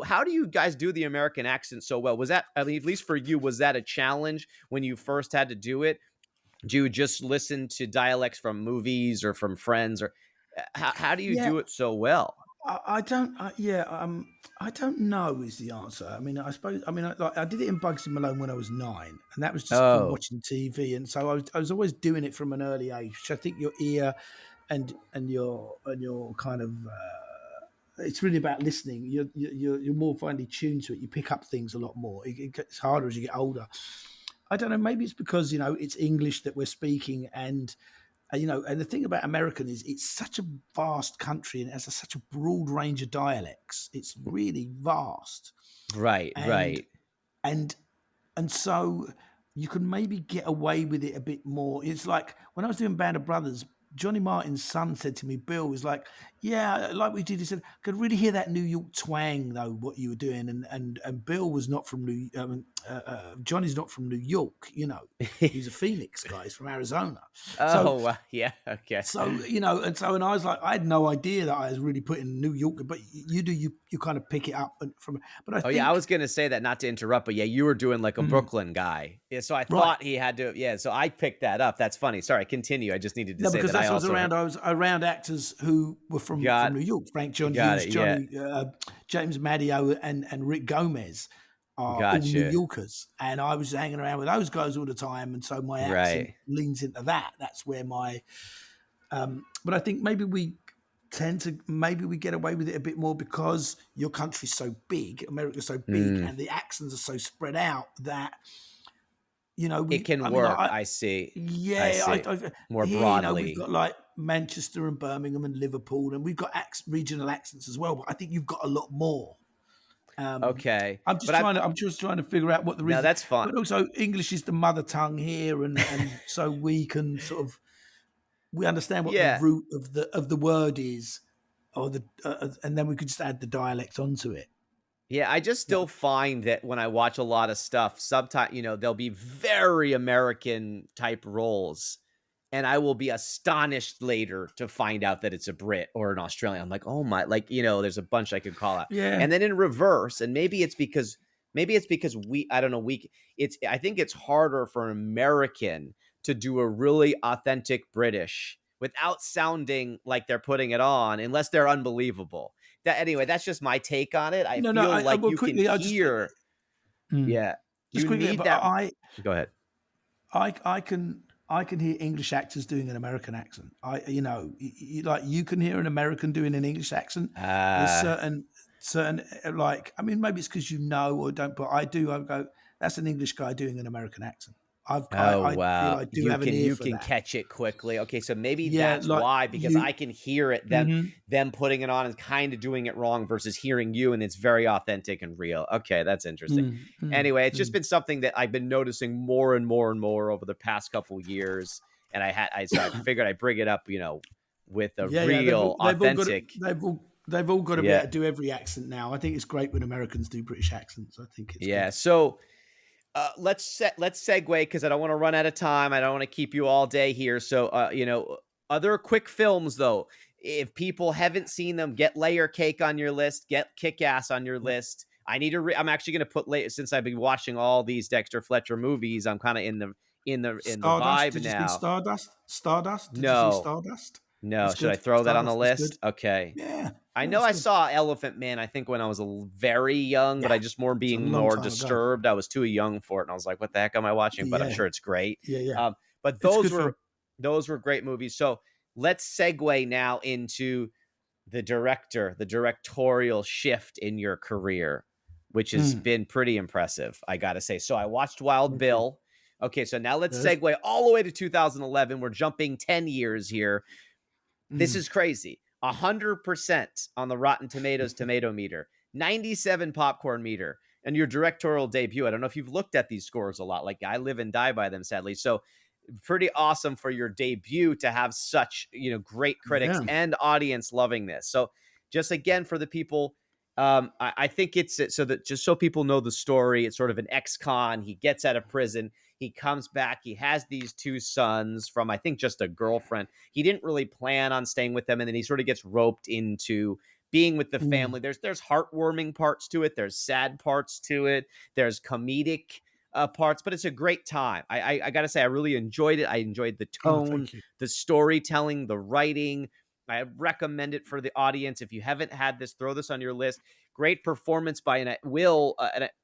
Speaker 2: how do you guys do the American accent so well? Was that, I mean, at least for you, was that a challenge when you first had to do it? Do you just listen to dialects from movies or from friends, or how do you
Speaker 1: yeah.
Speaker 2: do it so well?
Speaker 1: I don't. Yeah. I don't know is the answer. I mean, I suppose. I mean, I did it in Bugsy Malone when I was 9, and that was just from
Speaker 2: Oh,
Speaker 1: watching TV, and so I was always doing it from an early age. Which I think your ear and your kind of it's really about listening. You're more finely tuned to it. You pick up things a lot more. It gets harder as you get older. I don't know. Maybe it's because it's English that we're speaking, and the thing about American is it's such a vast country and it has such a broad range of dialects. It's really vast,
Speaker 2: right,
Speaker 1: and
Speaker 2: right.
Speaker 1: and and so you can maybe get away with it a bit more. It's like when I was doing Band of Brothers, Johnny Martin's son said to me, Bill was like, "Yeah, like we did." He said, "I could really hear that New York twang, though, what you were doing." And Bill was not from Johnny's not from New York. He was a Phoenix guy. He's from Arizona. So
Speaker 2: Oh, yeah, okay.
Speaker 1: and I was like, I had no idea that I was really putting New York, but you kind of pick it up from. But I
Speaker 2: Oh, yeah, I
Speaker 1: think
Speaker 2: was gonna say that, not to interrupt, but yeah, you were doing like a
Speaker 1: mm,
Speaker 2: Brooklyn guy. Yeah, so I
Speaker 1: right.
Speaker 2: thought he had to, yeah, so I picked that up. That's funny. Sorry, continue. I just needed to
Speaker 1: No,
Speaker 2: say
Speaker 1: because
Speaker 2: that I
Speaker 1: that's what I was
Speaker 2: also heard.
Speaker 1: around. I was around actors who were from
Speaker 2: Got
Speaker 1: New York. Frank John
Speaker 2: got
Speaker 1: Hughes,
Speaker 2: it. Yeah,
Speaker 1: James Madio, and Rick Gomez are all New
Speaker 2: gotcha.
Speaker 1: Yorkers, and I was hanging around with those guys all the time, and so my accent
Speaker 2: Right.
Speaker 1: leans into that. That's where but I think maybe we get away with it a bit more because your country's so big, America's so big,
Speaker 2: Mm,
Speaker 1: and the accents are so spread out that
Speaker 2: it
Speaker 1: we.
Speaker 2: can
Speaker 1: I mean,
Speaker 2: work.
Speaker 1: I
Speaker 2: I see. I
Speaker 1: yeah,
Speaker 2: see. More
Speaker 1: here we've
Speaker 2: broadly.
Speaker 1: got like Manchester and Birmingham and Liverpool, and we've got regional accents as well. But I think you've got a lot more.
Speaker 2: Okay. But
Speaker 1: I'm just trying to figure out what the
Speaker 2: no,
Speaker 1: reason.
Speaker 2: that's fine.
Speaker 1: But also, English is the mother tongue here, and so we can sort of we understand what the
Speaker 2: Yeah.
Speaker 1: root of the word is, or and then we could just add the dialect onto it.
Speaker 2: Yeah, I just
Speaker 1: Yeah.
Speaker 2: still find that when I watch a lot of stuff, sometimes, there'll be very American type roles, and I will be astonished later to find out that it's a Brit or an Australian. I'm like, oh my, like, there's a bunch I could call out.
Speaker 1: Yeah.
Speaker 2: And then in reverse, and maybe it's because I don't know, I think it's harder for an American to do a really authentic British without sounding like they're putting it on, unless they're unbelievable. Anyway, that's just my take on it. I
Speaker 1: No,
Speaker 2: feel
Speaker 1: I
Speaker 2: like
Speaker 1: well
Speaker 2: you can
Speaker 1: quickly. I just
Speaker 2: hear,
Speaker 1: mm,
Speaker 2: yeah,
Speaker 1: just
Speaker 2: you
Speaker 1: quickly,
Speaker 2: need
Speaker 1: but
Speaker 2: that. Go ahead.
Speaker 1: I can hear English actors doing an American accent. Like you can hear an American doing an English accent. There's
Speaker 2: Uh,
Speaker 1: certain like I mean maybe it's because you know or don't, but I do. I go that's an English guy doing an American accent.
Speaker 2: oh
Speaker 1: I feel
Speaker 2: wow,
Speaker 1: I do
Speaker 2: you
Speaker 1: have an
Speaker 2: can
Speaker 1: ear
Speaker 2: you
Speaker 1: for
Speaker 2: can
Speaker 1: that.
Speaker 2: catch it quickly. Okay, so maybe
Speaker 1: Yeah,
Speaker 2: that's
Speaker 1: like
Speaker 2: why, because
Speaker 1: you.
Speaker 2: I can hear it,
Speaker 1: Mhm,
Speaker 2: them putting it on and kind of doing it wrong versus hearing you, and it's very authentic and real. Okay, that's interesting.
Speaker 1: mm, mm,
Speaker 2: Anyway, it's just
Speaker 1: mm.
Speaker 2: been something that I've been noticing more and more and more over the past couple years, and so I figured I'd bring it up, with a
Speaker 1: Yeah, yeah.
Speaker 2: real authentic.
Speaker 1: They've all got to be
Speaker 2: Yeah.
Speaker 1: able to do every accent now. I think it's great when Americans do British accents. I think it's
Speaker 2: Yeah.
Speaker 1: good.
Speaker 2: So let's segue, because I don't want to run out of time. I don't want to keep you all day here. So other quick films though. If people haven't seen them, get Layer Cake on your list. Get Kick Ass on your
Speaker 1: Yeah.
Speaker 2: list. I need to. I'm actually going to put later, since I've been watching all these Dexter Fletcher movies. I'm kind of in the
Speaker 1: Stardust.
Speaker 2: vibe
Speaker 1: Did you see
Speaker 2: now.
Speaker 1: Stardust? Stardust. Did you see
Speaker 2: No,
Speaker 1: Stardust?
Speaker 2: no.
Speaker 1: That's
Speaker 2: Should I
Speaker 1: good.
Speaker 2: throw that on the
Speaker 1: Stardust is good.
Speaker 2: list? Okay.
Speaker 1: Yeah,
Speaker 2: I
Speaker 1: yeah,
Speaker 2: know
Speaker 1: it's
Speaker 2: I
Speaker 1: good.
Speaker 2: saw Elephant Man, I think, when I was very young, but
Speaker 1: Yeah,
Speaker 2: I just more
Speaker 1: it's a
Speaker 2: being
Speaker 1: long
Speaker 2: more
Speaker 1: time ago.
Speaker 2: disturbed. I was too young for it, and I was like, "What the heck am I watching?" But I'm
Speaker 1: Yeah,
Speaker 2: sure it's great.
Speaker 1: yeah, yeah.
Speaker 2: But
Speaker 1: It's a good film.
Speaker 2: those were great movies. So let's segue now into the directorial shift in your career, which has
Speaker 1: Mm,
Speaker 2: been pretty impressive, I got to say. So I watched Wild
Speaker 1: thank you.
Speaker 2: Bill. Okay, so now let's
Speaker 1: Good.
Speaker 2: segue all the way to 2011. We're jumping 10 years here. This
Speaker 1: Mm.
Speaker 2: is crazy. 100% on the Rotten Tomatoes tomato meter, 97 popcorn meter, and your directorial debut. I don't know if you've looked at these scores a lot. Like, I live and die by them, sadly. So pretty awesome for your debut to have such, great critics
Speaker 1: Yeah.
Speaker 2: and audience loving this. So just again, for the people, I think it's so that just so people know the story, it's sort of an ex-con. He gets out of prison. He comes back. He has these two sons from, I think, just a girlfriend. He didn't really plan on staying with them, and then he sort of gets roped into being with the
Speaker 1: Mm.
Speaker 2: family. There's heartwarming parts to it. There's sad parts to it. There's comedic parts, but it's a great time. I got to say, I really enjoyed it. I enjoyed the
Speaker 1: Oh,
Speaker 2: tone,
Speaker 1: thank you.
Speaker 2: the storytelling, the writing. I recommend it for the audience. If you haven't had this, throw this on your list. Great performance by Will.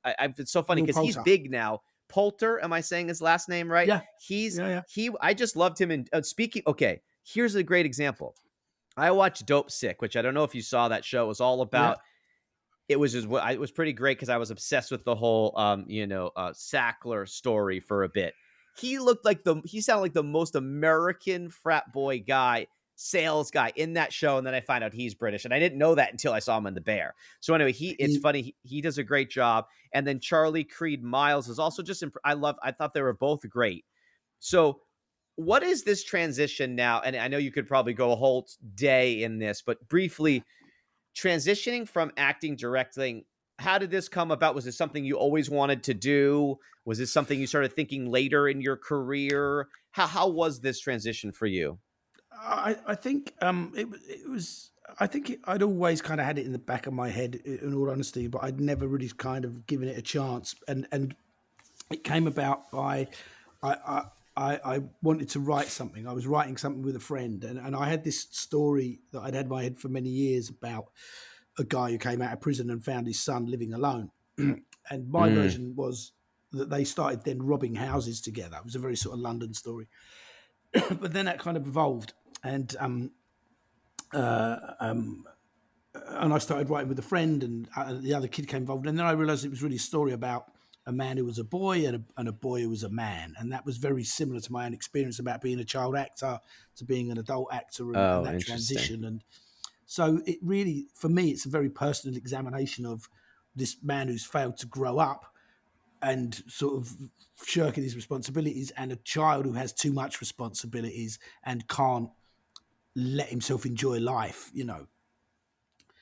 Speaker 2: It's so funny
Speaker 1: Will
Speaker 2: because he's
Speaker 1: Poulter.
Speaker 2: big now. Poulter, am I saying his last name right?
Speaker 1: Yeah, yeah, yeah,
Speaker 2: I just loved him in speaking. Okay, here's a great example. I watched Dope Sick, which I don't know if you saw that show. It was all
Speaker 1: yeah.
Speaker 2: about, it was just, it was pretty great because I was obsessed with the whole Sackler story for a bit. He sounded like the most American frat boy guy, sales guy in that show, and then I find out he's British, and I didn't know that until I saw him in The Bear. So anyway, it's
Speaker 1: He,
Speaker 2: funny, he does a great job, and then Charlie Creed Miles is also just I thought they were both great. So what is this transition now? And I know you could probably go a whole day in this, but briefly, transitioning from acting directing, how did this come about? Was this something you always wanted to do? Was this something you started thinking later in your career? How was this transition for you?
Speaker 1: I think it was. I think I'd always kind of had it in the back of my head, in all honesty, but I'd never really kind of given it a chance. And it came about by I, I wanted to write something. I was writing something with a friend, and I had this story that I'd had in my head for many years about a guy who came out of prison and found his son living alone. And my
Speaker 2: Mm,
Speaker 1: version was that they started then robbing houses together. It was a very sort of London story, but then that kind of evolved, and uh, um, and I started writing with a friend, and the other kid came involved. And then I realized it was really a story about a man who was a boy and a boy who was a man. And that was very similar to my own experience about being a child actor to being an adult actor and
Speaker 2: oh,
Speaker 1: that
Speaker 2: interesting.
Speaker 1: transition. And so it really, for me, it's a very personal examination of this man who's failed to grow up and sort of shirking his responsibilities, and a child who has too much responsibilities and can't let himself enjoy life, you know.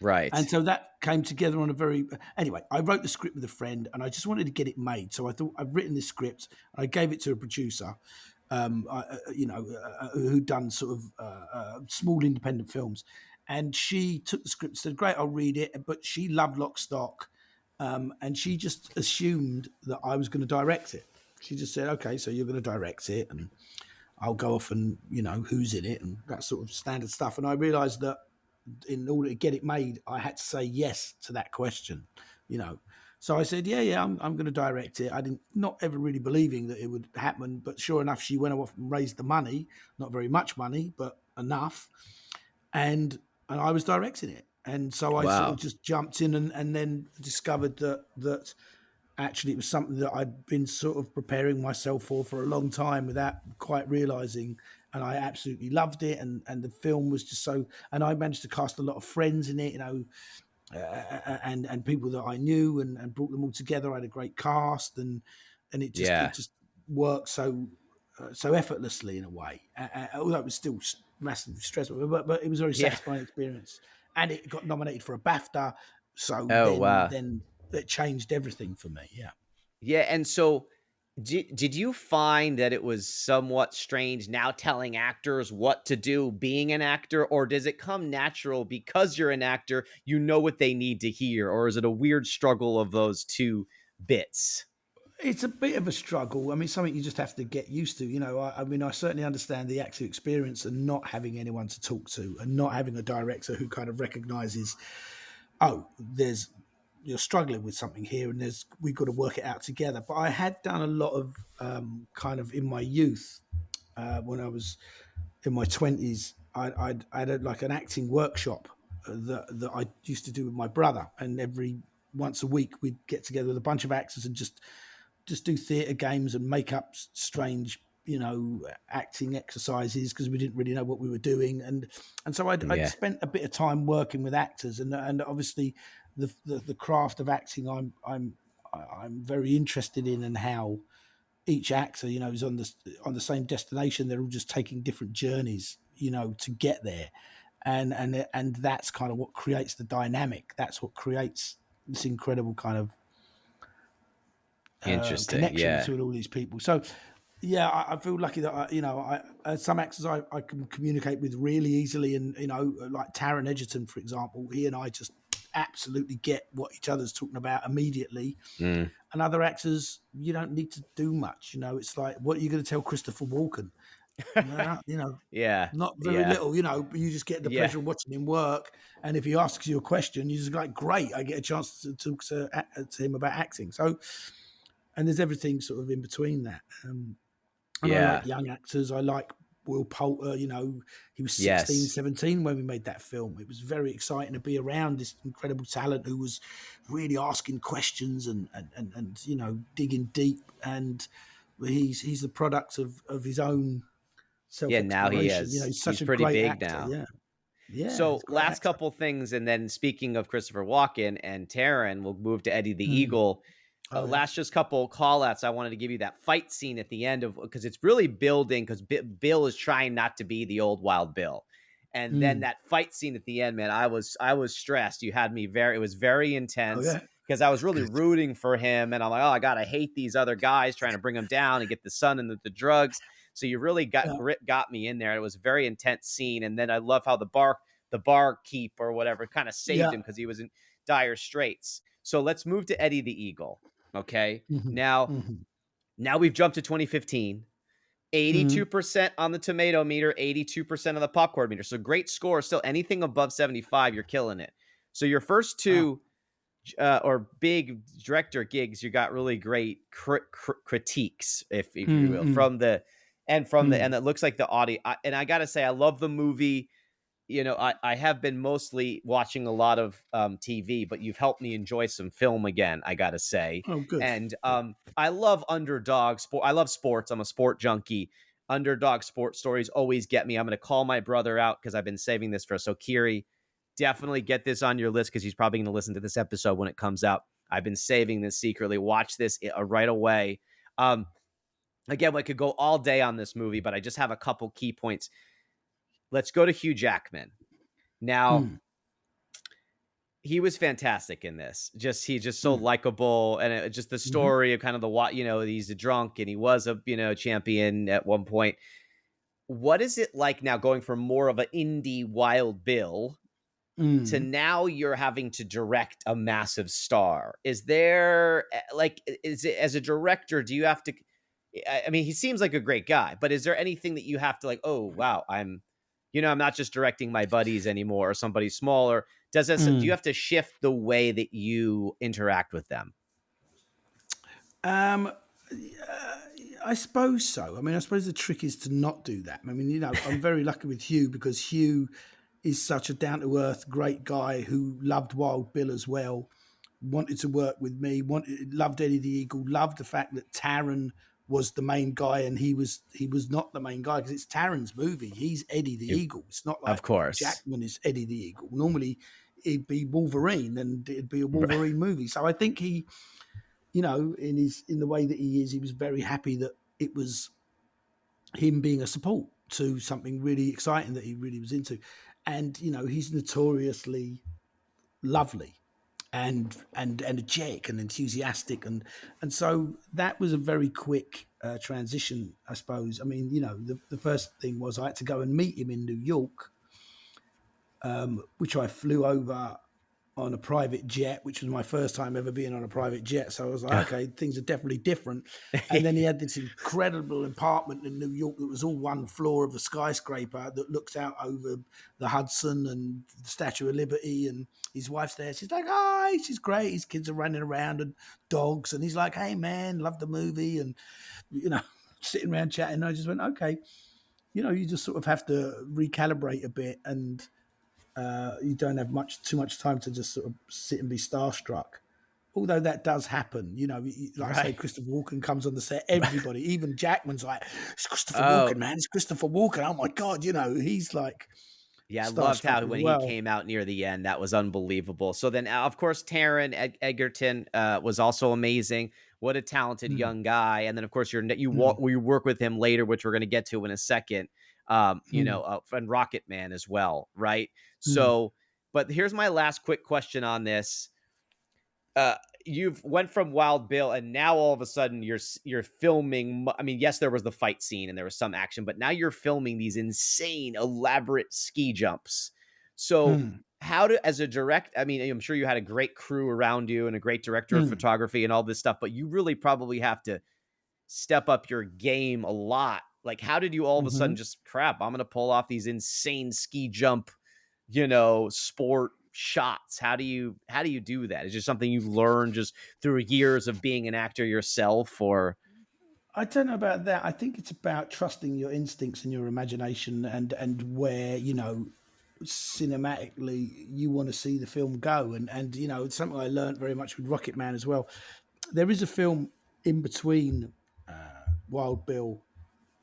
Speaker 1: And
Speaker 2: Right.
Speaker 1: so that came together on a very anyway. I wrote the script with a friend, and I just wanted to get it made. So I thought I've written this script. I gave it to a producer, who'd done sort of small independent films, and she took the script, said, "Great, I'll read it." But she loved Lock, Stock, and she just assumed that I was going to direct it. She just said, "Okay, so you're going to direct it, and I'll go off and who's in it and that sort of standard stuff." And I realised that in order to get it made, I had to say yes to that question, you know. So I said, yeah, I'm going to direct it. I didn't, not ever really believing that it would happen, but sure enough, she went off and raised the money, not very much money, but enough, and I was directing it. And so I sort of
Speaker 2: Wow.
Speaker 1: just jumped in and then discovered that actually it was something that I'd been sort of preparing myself for a long time without quite realizing. And I absolutely loved it. And the film was just so, and I managed to cast a lot of friends in it, and people that I knew, and brought them all together. I had a great cast, and it
Speaker 2: Yeah.
Speaker 1: just worked so effortlessly in a way. Although it was still massively stressful, but it was a very
Speaker 2: Yeah.
Speaker 1: satisfying experience, and it got nominated for a BAFTA. So
Speaker 2: Oh,
Speaker 1: then
Speaker 2: wow.
Speaker 1: then it changed everything for me. Yeah.
Speaker 2: Yeah, and so did you find that it was somewhat strange now telling actors what to do being an actor, or does it come natural because you're an actor, you know what they need to hear, or is it a weird struggle of those two bits?
Speaker 1: It's a bit of a struggle. I mean, something you just have to get used to. I mean, I certainly understand the acting experience and not having anyone to talk to, and not having a director who kind of recognizes, oh, you're struggling with something here, and we've got to work it out together. But I had done a lot of kind of in my youth, when I was in my 20s. I had like an acting workshop that I used to do with my brother, and every once a week we'd get together with a bunch of actors and just do theatre games and make up strange, acting exercises, because we didn't really know what we were doing. And so I'd
Speaker 2: Yeah.
Speaker 1: spent a bit of time working with actors, and obviously the craft of acting I'm very interested in, and how each actor, is on the same destination. They're all just taking different journeys, to get there, and that's kind of what creates the dynamic. That's what creates this incredible kind of
Speaker 2: Interesting.
Speaker 1: connection
Speaker 2: Yeah.
Speaker 1: between all these people. So, yeah, I feel lucky that some actors I can communicate with really easily, and like Taron Egerton, for example. He and I just absolutely get what each other's talking about immediately.
Speaker 2: Mm.
Speaker 1: And other actors, you don't need to do much. It's like, what are you going to tell Christopher Walken? No,
Speaker 2: Yeah.
Speaker 1: not very
Speaker 2: Yeah.
Speaker 1: little. But you just get the
Speaker 2: Yeah.
Speaker 1: pleasure of watching him work. And if he asks you a question, you just like, great, I get a chance to talk to him about acting. So, and there's everything sort of in between that. And I like
Speaker 2: Yeah.
Speaker 1: young actors. I like Will Poulter. He was 16,
Speaker 2: Yes.
Speaker 1: 17 when we made that film. It was very exciting to be around this incredible talent who was really asking questions, and digging deep. And he's the product of his own self
Speaker 2: Yeah, now he
Speaker 1: exploration.
Speaker 2: is.
Speaker 1: He's
Speaker 2: He's
Speaker 1: such a
Speaker 2: pretty
Speaker 1: great
Speaker 2: big
Speaker 1: actor.
Speaker 2: now.
Speaker 1: Yeah, yeah, he's
Speaker 2: So,
Speaker 1: a great
Speaker 2: last
Speaker 1: actor.
Speaker 2: couple things, and then speaking of Christopher Walken and Taron, we'll move to Eddie the
Speaker 1: Mm.
Speaker 2: Eagle.
Speaker 1: Oh yeah.
Speaker 2: Last just couple call outs. I wanted to give you that fight scene at the end of, because it's really building, because Bill is trying not to be the old Wild Bill. And then
Speaker 1: Mm.
Speaker 2: that fight scene at the end, man, I was stressed. You had me it was very
Speaker 1: Oh
Speaker 2: intense,
Speaker 1: yeah.
Speaker 2: because I was really
Speaker 1: Good.
Speaker 2: rooting for him. And I'm like, oh, I got to hate these other guys trying to bring him down and get the son and the drugs. So you really
Speaker 1: Yeah.
Speaker 2: got me in there. It was a very intense scene. And then I love how the barkeep or whatever kind of saved
Speaker 1: Yeah.
Speaker 2: him because he was in dire straits. So let's move to Eddie the Eagle. Okay.
Speaker 1: Hmm.
Speaker 2: Now,
Speaker 1: Hmm.
Speaker 2: now we've jumped to 2015.
Speaker 1: Hmm.
Speaker 2: 82% on the tomato meter, 82% on the popcorn meter. So great score. Still, anything above 75, you're killing it. So your first
Speaker 1: Wow.
Speaker 2: two or big director gigs, you got really great critiques, if you will,
Speaker 1: Mm-hmm.
Speaker 2: from the and from the
Speaker 1: Mm.
Speaker 2: and it looks like the audio. And I gotta say, I love the movie. I have been mostly watching a lot of TV, but you've helped me enjoy some film again, I gotta say.
Speaker 1: Oh, good.
Speaker 2: And
Speaker 1: Good.
Speaker 2: I love underdog sport. I love sports. I'm a sport junkie. Underdog sport stories always get me. I'm going to call my brother out because I've been saving this for. So, Kiri, definitely get this on your list because he's probably going to listen to this episode when it comes out. I've been saving this secretly. Watch this right away. Um, Again, I could go all day on this movie, but I just have a couple key points. Let's go to Hugh Jackman. Now,
Speaker 1: Mm,
Speaker 2: he was fantastic in this. He's just so
Speaker 1: mm,
Speaker 2: likable, and just the
Speaker 1: mhm,
Speaker 2: story of kind of he's a drunk and he was a champion at one point. What is it like now going from more of an indie Wild Bill to
Speaker 1: mm,
Speaker 2: now you're having to direct a massive star? Is there is it, as a director, do you have to I mean, he seems like a great guy, but is there anything that you have to like, oh wow, I'm not just directing my buddies anymore or somebody smaller. Do you
Speaker 1: mm.
Speaker 2: have to shift the way that you interact with them?
Speaker 1: Um, I suppose so. I mean, I suppose the trick is to not do that. I mean, I'm very lucky with Hugh because Hugh is such a down to earth, great guy who loved Wild Bill as well. Wanted to work with me. Loved Eddie the Eagle. Loved the fact that Taron was the main guy and he was not the main guy because it's Taron's movie. He's Eddie the
Speaker 2: You-
Speaker 1: Eagle. It's not
Speaker 2: of
Speaker 1: like
Speaker 2: course.
Speaker 1: Jackman is Eddie the Eagle. Normally, it'd be Wolverine and it'd be a Wolverine movie. So I think he in the way that he is, he was very happy that it was him being a support to something really exciting that he really was into. And he's notoriously lovely and energetic and enthusiastic, and so that was a very quick transition, I suppose. I mean, the first thing was I had to go and meet him in New York, which I flew over on a private jet, which was my first time ever being on a private jet. So I was like, okay, things are definitely different. And then he had this incredible apartment in New York that was all one floor of a skyscraper that looked out over the Hudson and the Statue of Liberty. And his wife's there. She's like, hi, she's great. His kids are running around and dogs. And he's like, hey, man, love the movie. And, sitting around chatting. And I just went, okay, you just sort of have to recalibrate a bit and you don't have too much time to just sort of sit and be starstruck. Although that does happen, like I say,
Speaker 2: Right.
Speaker 1: Christopher Walken comes on the set. Everybody, even Jackman's like, "It's Christopher
Speaker 2: Oh,
Speaker 1: Walken, man! It's Christopher Walken! Oh my god!" He's like
Speaker 2: yeah, I loved
Speaker 1: starstruck
Speaker 2: how
Speaker 1: as
Speaker 2: when he
Speaker 1: well.
Speaker 2: came out near the end, that was unbelievable. So then, of course, Taron Egerton was also amazing. What a talented
Speaker 1: Mm,
Speaker 2: young guy! And then, of course,
Speaker 1: mm,
Speaker 2: we work with him later, which we're going to get to in a second.
Speaker 1: mm,
Speaker 2: And Rocketman as well, right?
Speaker 1: mm,
Speaker 2: So, but here's my last quick question on this. uh you've went from Wild Bill and now all of a sudden you're filming. I mean, yes, there was the fight scene and there was some action, but now you're filming these insane elaborate ski jumps. So
Speaker 1: mm,
Speaker 2: how do as a direct I mean, I'm sure you had a great crew around you and a great director of
Speaker 1: mm,
Speaker 2: photography and all this stuff, but you really probably have to step up your game a lot. Like, how did you all of a sudden
Speaker 1: mhm.
Speaker 2: just crap, I'm gonna pull off these insane ski jump sport shots? How do you do that? Is just something you learn just through years of being an actor yourself, or
Speaker 1: I don't know about that. I think it's about trusting your instincts and your imagination and where cinematically you want to see the film go. And it's something I learned very much with Rocket Man as well. There is a film in between Wild Bill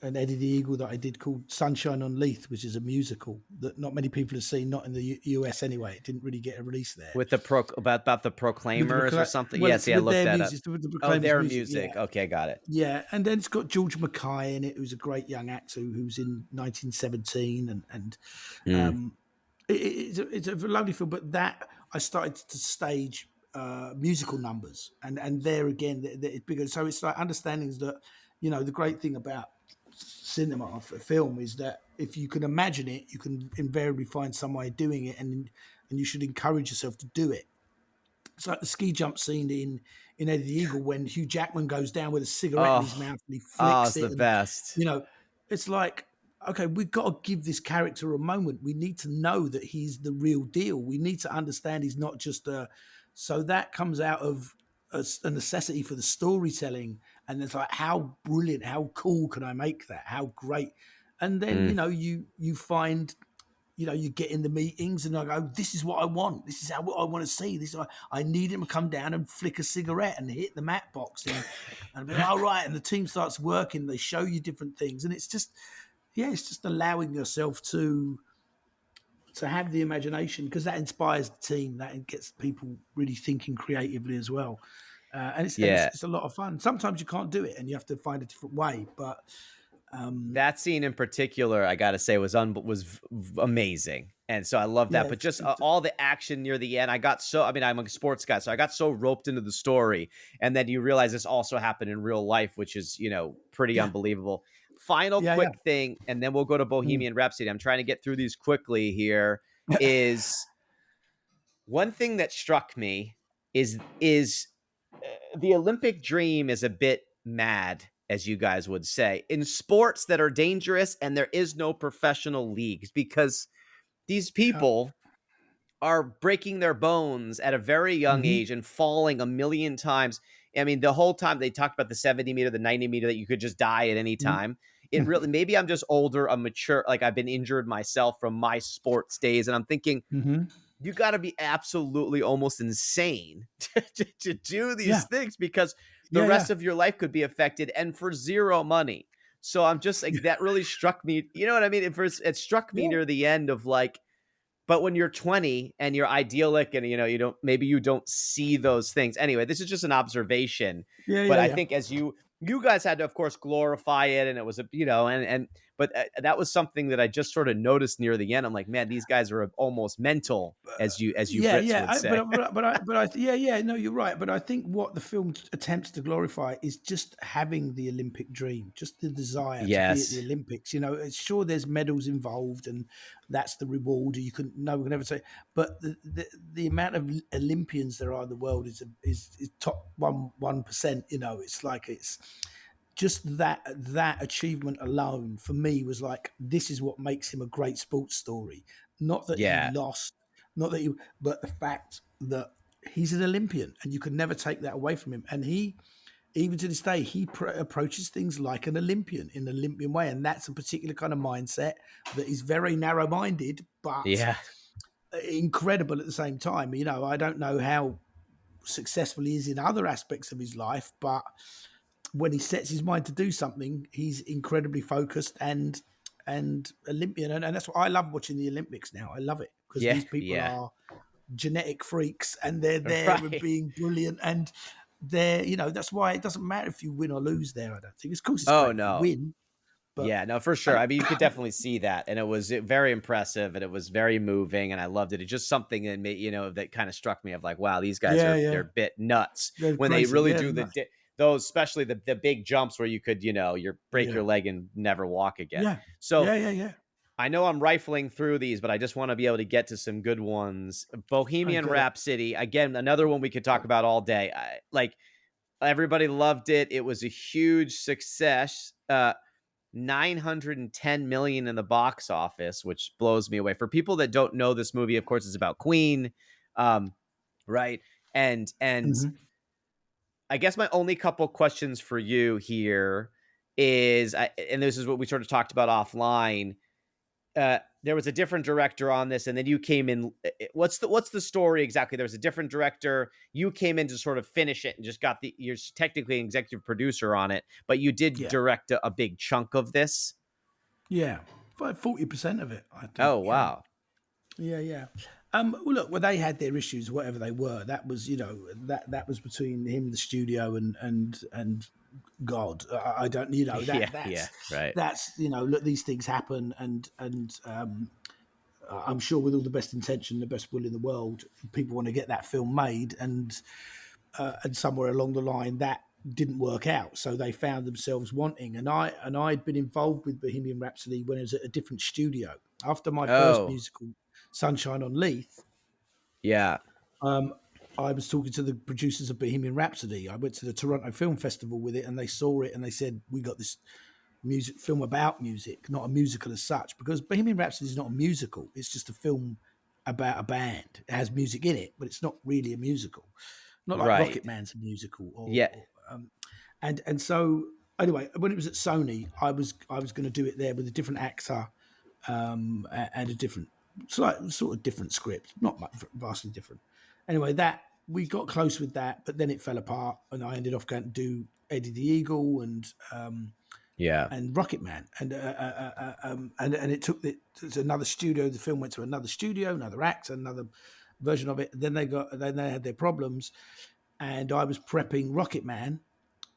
Speaker 1: and Eddie the Eagle that I did called Sunshine on Leith, which is a musical that not many people have seen, not in the US anyway. It didn't really get a release there.
Speaker 2: with the about the
Speaker 1: With the
Speaker 2: Proclaimers or something?
Speaker 1: well,
Speaker 2: Yes,
Speaker 1: it's
Speaker 2: yeah,
Speaker 1: with
Speaker 2: look
Speaker 1: their
Speaker 2: that up.
Speaker 1: music, with the
Speaker 2: Oh,
Speaker 1: Proclaimers
Speaker 2: their
Speaker 1: music, yeah.
Speaker 2: music. Okay, got it.
Speaker 1: Yeah, and then it's got George Mackay in it, who's a great young actor who's in 1917, and
Speaker 2: Mm.
Speaker 1: um, it's a lovely film. But that I started to stage musical numbers, and there again, it's bigger. So it's like understanding that the great thing about cinema of a film is that if you can imagine it, you can invariably find some way of doing it, and you should encourage yourself to do it. It's like the ski jump scene in Eddie the Eagle when Hugh Jackman goes down with a cigarette in his
Speaker 2: Oh,
Speaker 1: mouth and he
Speaker 2: oh,
Speaker 1: flicks
Speaker 2: it's the
Speaker 1: it, and
Speaker 2: best.
Speaker 1: you know, it's like, okay, we've got to give this character a moment. We need to know that he's the real deal. We need to understand he's not just a. So that comes out of a necessity for the storytelling, and it's like, how brilliant, how cool can I make that? How great, and then
Speaker 2: Mm.
Speaker 1: you find you get in the meetings and I go, this is what I want. This is how what I want to see. I need him to come down and flick a cigarette and hit the mat box and be like, all right. And the team starts working. They show you different things. And it's just allowing yourself to have the imagination, because that inspires the team, that gets people really thinking creatively as well.
Speaker 2: Yeah.
Speaker 1: It's a lot of fun. Sometimes you can't do it and you have to find a different way, but
Speaker 2: That scene in particular, I gotta say, was amazing, and so I love that.
Speaker 1: yeah,
Speaker 2: But just all the action near the end, I got so. I mean, I'm a sports guy, so I got so roped into the story, and then you realize this also happened in real life, which is pretty
Speaker 1: yeah,
Speaker 2: unbelievable. Final
Speaker 1: yeah, yeah.
Speaker 2: quick thing, and then we'll go to
Speaker 1: Mm.
Speaker 2: Bohemian Rhapsody. I'm trying to get through these quickly here. Is one thing that struck me is the Olympic dream is a bit mad, as you guys would say, in sports that are dangerous and there is no professional leagues because these
Speaker 1: Yeah.
Speaker 2: people are breaking their bones at a very young
Speaker 1: Hmm.
Speaker 2: age and falling a million times. I mean, the whole time they talked about the 70 meter, the 90 meter that you could just die at any time. It really, maybe I'm just older, I'm mature, like I've been injured myself from my sports days. And I'm thinking,
Speaker 1: Hmm.
Speaker 2: you got to be absolutely almost insane to do these
Speaker 1: Yeah,
Speaker 2: things because the
Speaker 1: yeah, yeah,
Speaker 2: rest of your life could be affected and for zero money. So I'm just like, that really struck me. You know what I mean? It struck me
Speaker 1: yeah,
Speaker 2: near the end of like, but when you're 20 and you're idyllic and maybe you don't see those things. Anyway, this is just an observation.
Speaker 1: yeah,
Speaker 2: But
Speaker 1: yeah,
Speaker 2: I
Speaker 1: yeah.
Speaker 2: think as you guys had to, of course, glorify it, and it was and but that was something that I just sort of noticed near the end. I'm like, man, these guys are almost mental, as you
Speaker 1: Yeah,
Speaker 2: Brits
Speaker 1: yeah,
Speaker 2: would say.
Speaker 1: yeah, yeah. No, you're right. But I think what the film attempts to glorify is just having the Olympic dream, just the desire to be at the
Speaker 2: Yes.
Speaker 1: Olympics. You know, it's sure there's medals involved, and that's the reward. You can no one can ever say, but the amount of Olympians there are in the world is top 1%. You know, it's like it's just that achievement alone for me was like, this is what makes him a great sports story. Not that he
Speaker 2: Yeah.
Speaker 1: lost, not that he, but the fact that he's an Olympian and you can never take that away from him. And he, even to this day, he approaches things like an Olympian in an Olympian way, and that's a particular kind of mindset that is very narrow-minded, but
Speaker 2: Yeah.
Speaker 1: incredible at the same time. You know, I don't know how successful he is in other aspects of his life, but when he sets his mind to do something, he's incredibly focused and Olympian, and that's what I love watching the Olympics now. I love it because
Speaker 2: Yeah.
Speaker 1: these people
Speaker 2: Yeah.
Speaker 1: are genetic freaks and they're there and
Speaker 2: Right.
Speaker 1: being brilliant, and that's why it doesn't matter if you win or lose there. I don't think, of course, it's
Speaker 2: Oh
Speaker 1: great if you
Speaker 2: no.
Speaker 1: win, but
Speaker 2: Yeah, no, for sure.
Speaker 1: I,
Speaker 2: I mean, you could definitely see that, and it was very impressive, and it was very moving, and I loved it. It's just something that made that kind of struck me of like, wow, these guys
Speaker 1: yeah,
Speaker 2: they're
Speaker 1: yeah,
Speaker 2: a bit nuts
Speaker 1: they're
Speaker 2: when they
Speaker 1: crazy,
Speaker 2: really
Speaker 1: yeah,
Speaker 2: do those, especially the big jumps where you could break
Speaker 1: yeah,
Speaker 2: your leg and never walk again.
Speaker 1: yeah,
Speaker 2: So
Speaker 1: yeah, yeah, yeah.
Speaker 2: I know I'm rifling through these, but I just want to be able to get to some good ones.
Speaker 1: I
Speaker 2: Bohemian
Speaker 1: got it.
Speaker 2: Rhapsody, again, another one we could talk about all day. Like everybody loved it. It was a huge success. 910 million in the box office, which blows me away. For people that don't know this movie, of course, it's about Queen, um, right? And
Speaker 1: Hmm.
Speaker 2: I guess my only couple questions for you here is, and this is what we sort of talked about offline. There was a different director on this, and then you came in. What's the story exactly? There was a different director. You came in to sort of finish it and just got you're technically an executive producer on it, but you did
Speaker 1: Yeah,
Speaker 2: direct a big chunk of this.
Speaker 1: yeah, about 40% of it, I think.
Speaker 2: Oh
Speaker 1: Yeah.
Speaker 2: wow.
Speaker 1: Yeah, yeah. Well, look, well, they had their issues, whatever they were. That was, that was between him, the studio, and God. I don't,
Speaker 2: Yeah, yeah, right.
Speaker 1: look, these things happen, and I'm sure with all the best intention, the best will in the world, people want to get that film made, and somewhere along the line that didn't work out, so they found themselves wanting. And I'd been involved with Bohemian Rhapsody when I was at a different studio after my first
Speaker 2: Oh,
Speaker 1: musical, Sunshine on Leith.
Speaker 2: yeah.
Speaker 1: um, I was talking to the producers of Bohemian Rhapsody. I went to the Toronto Film Festival with it, and they saw it, and they said, "We got this music film about music, not a musical as such, because Bohemian Rhapsody is not a musical. It's just a film about a band. It has music in it, but it's not really a musical. Not like
Speaker 2: Right.
Speaker 1: Rocketman's a musical,
Speaker 2: Yeah.
Speaker 1: and so anyway, when it was at Sony, I was going to do it there with a different actor, and a different sort of different script, not much, vastly different. Anyway, that we got close with that, but then it fell apart, and I ended up going to do Eddie the Eagle, and
Speaker 2: Yeah.
Speaker 1: and Rocketman, and it took it to another studio. The film went to another studio, another act, another version of it. Then they had their problems, and I was prepping Rocketman,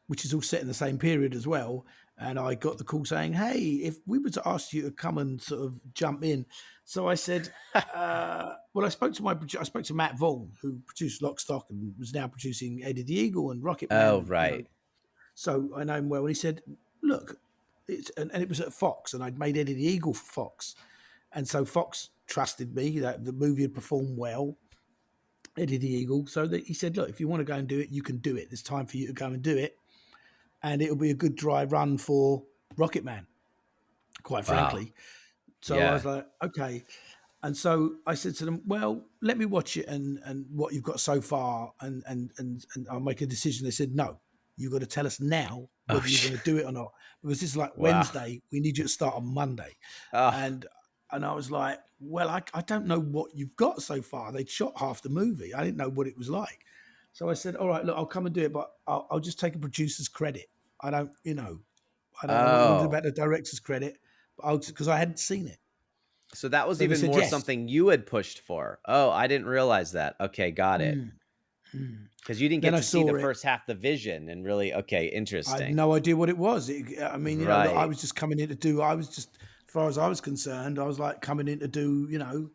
Speaker 1: which is all set in the same period as well. And I got the call saying, "Hey, if we were to ask you to come and sort of jump in," so I said, "Well, I spoke to Matt Vaughn, who produced Lock, Stock, and was now producing Eddie the Eagle and Rocketman,
Speaker 2: Oh,
Speaker 1: and
Speaker 2: right.
Speaker 1: so I know him well." And he said, "Look, and it was at Fox, and I'd made Eddie the Eagle for Fox, and so Fox trusted me that the movie had performed well." Eddie the Eagle. So that he said, "Look, if you want to go and do it, you can do it. There's time for you to go and do it, and it'll be a good dry run for Rocketman, quite
Speaker 2: Wow.
Speaker 1: frankly." So I
Speaker 2: Yeah.
Speaker 1: was like, "Okay." And so I said to them, "Well, let me watch it and what you've got so far, and I'll make a decision." They said, "No, you've got to tell us now
Speaker 2: Oh,
Speaker 1: whether you're going to do it or not, because this is like
Speaker 2: wow.
Speaker 1: Wednesday. We need you to start on Monday."
Speaker 2: Oh,
Speaker 1: And I was like, "Well, I don't know what you've got so far." They'd shot half the movie. I didn't know what it was like. So I said, "All right, look, I'll come and do it, but I'll just take a producer's credit. I don't, I don't know what you want to do
Speaker 2: oh.
Speaker 1: about the director's credit, but I'll because I hadn't seen it."
Speaker 2: So that was
Speaker 1: So they
Speaker 2: even
Speaker 1: said
Speaker 2: more
Speaker 1: yes.
Speaker 2: something you had pushed for. Oh, I didn't realize that. Okay, got it.
Speaker 1: Mm, mm.
Speaker 2: Because you didn't
Speaker 1: Then
Speaker 2: get
Speaker 1: I
Speaker 2: to see the
Speaker 1: saw it.
Speaker 2: first half the vision and really, okay,
Speaker 1: I had
Speaker 2: interesting.
Speaker 1: no idea what it was. I mean, look, I
Speaker 2: Right.
Speaker 1: was just coming in to do. I was just, as far as I was concerned, I was like coming in to do,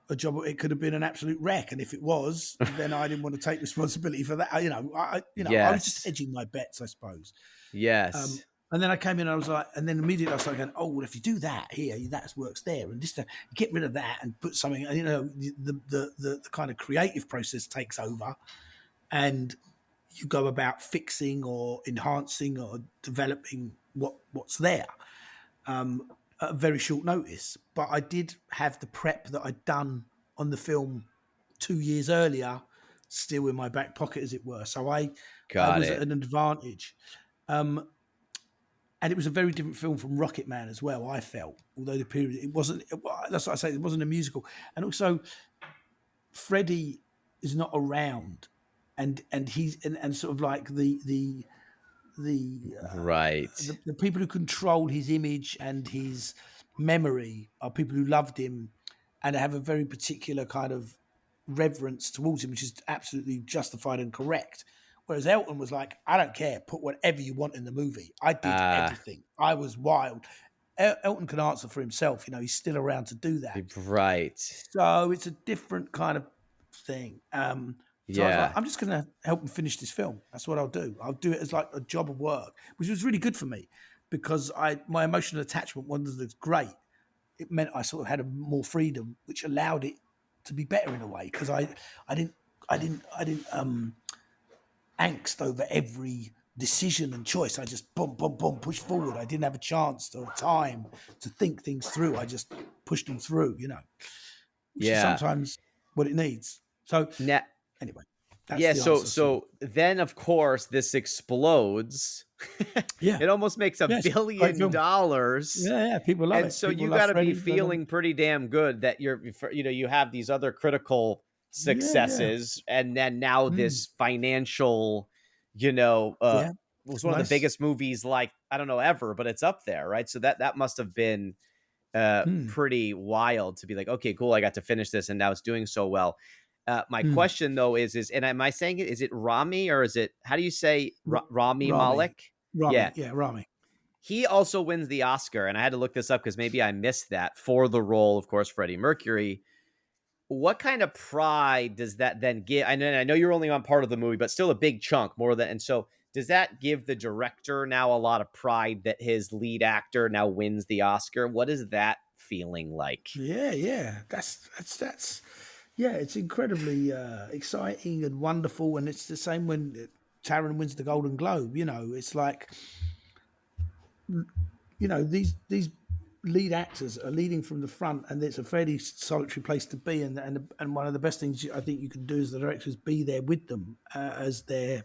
Speaker 1: a job. It could have been an absolute wreck, and if it was, then I didn't want to take responsibility for that. I was just
Speaker 2: Yes.
Speaker 1: hedging my bets, I suppose.
Speaker 2: Yes.
Speaker 1: And then I came in, and I was like, and then immediately I started going, "Oh, well, if you do that here, that works there, and just to get rid of that and put something." And the kind of creative process takes over, and you go about fixing or enhancing or developing what's there at very short notice. But I did have the prep that I'd done on the film 2 years earlier still in my back pocket, as it were. So I
Speaker 2: Got
Speaker 1: was at
Speaker 2: it.
Speaker 1: an advantage. Um, and it was a very different film from Rocketman as well, I felt. Although the period, it wasn't, that's what I say, it wasn't a musical. And also, Freddie is not around. And he's and sort of like the
Speaker 2: Right.
Speaker 1: the people who control his image and his memory are people who loved him and have a very particular kind of reverence towards him, which is absolutely justified and correct. Whereas Elton was like, "I don't care, put whatever you want in the movie. I did
Speaker 2: Ah,
Speaker 1: everything. I was wild." Elton can answer for himself. He's still around to do that.
Speaker 2: right.
Speaker 1: So it's a different kind of thing. So I was like,
Speaker 2: Yeah.
Speaker 1: I'm just going to help him finish this film. That's what I'll do. I'll do it as like a job of work, which was really good for me because my emotional attachment wasn't as great. It meant I sort of had more freedom, which allowed it to be better in a way because I didn't I didn't angst over every decision and choice. I just boom boom boom push forward. I didn't have a chance or time to think things through. I just pushed them through, which is
Speaker 2: Yeah.
Speaker 1: sometimes what it needs. So
Speaker 2: Now,
Speaker 1: anyway, that's
Speaker 2: yeah,
Speaker 1: the
Speaker 2: so
Speaker 1: answer. Sort of.
Speaker 2: so then of course this explodes.
Speaker 1: Yeah.
Speaker 2: It almost makes a
Speaker 1: Yes. Great
Speaker 2: billion
Speaker 1: film.
Speaker 2: dollars.
Speaker 1: Yeah, yeah. People love
Speaker 2: And
Speaker 1: it.
Speaker 2: so
Speaker 1: People
Speaker 2: you
Speaker 1: love
Speaker 2: gotta be
Speaker 1: Freddie. They love it.
Speaker 2: feeling pretty damn good that you have these other critical
Speaker 1: Yeah, yeah.
Speaker 2: successes, and then now
Speaker 1: Mm.
Speaker 2: this financial, you know, uh,
Speaker 1: Yeah.
Speaker 2: was
Speaker 1: It's
Speaker 2: one of the
Speaker 1: nice.
Speaker 2: biggest movies, like, I don't know, ever, but it's up there, right? So that must have been
Speaker 1: Mm.
Speaker 2: pretty wild to be like, okay, cool, I got to finish this, and now it's doing so well. My
Speaker 1: Mm.
Speaker 2: question though is, and am I saying it? Is it Rami or is it? How do you say Rami
Speaker 1: Rami.
Speaker 2: Malek? Yeah,
Speaker 1: Rami. Yeah, Rami.
Speaker 2: he also wins the Oscar, and I had to look this up because maybe I missed that for the role, of course, Freddie Mercury. What kind of pride does that then give? I know you're only on part of the movie, but still a big chunk more than. And so, does that give the director now a lot of pride that his lead actor now wins the Oscar? What is that feeling like?
Speaker 1: Yeah, yeah. That's yeah, it's incredibly exciting and wonderful. And it's the same when Taron wins the Golden Globe. It's like these lead actors are leading from the front, and it's a fairly solitary place to be. And one of the best things I think you can do as the director is be there with them as their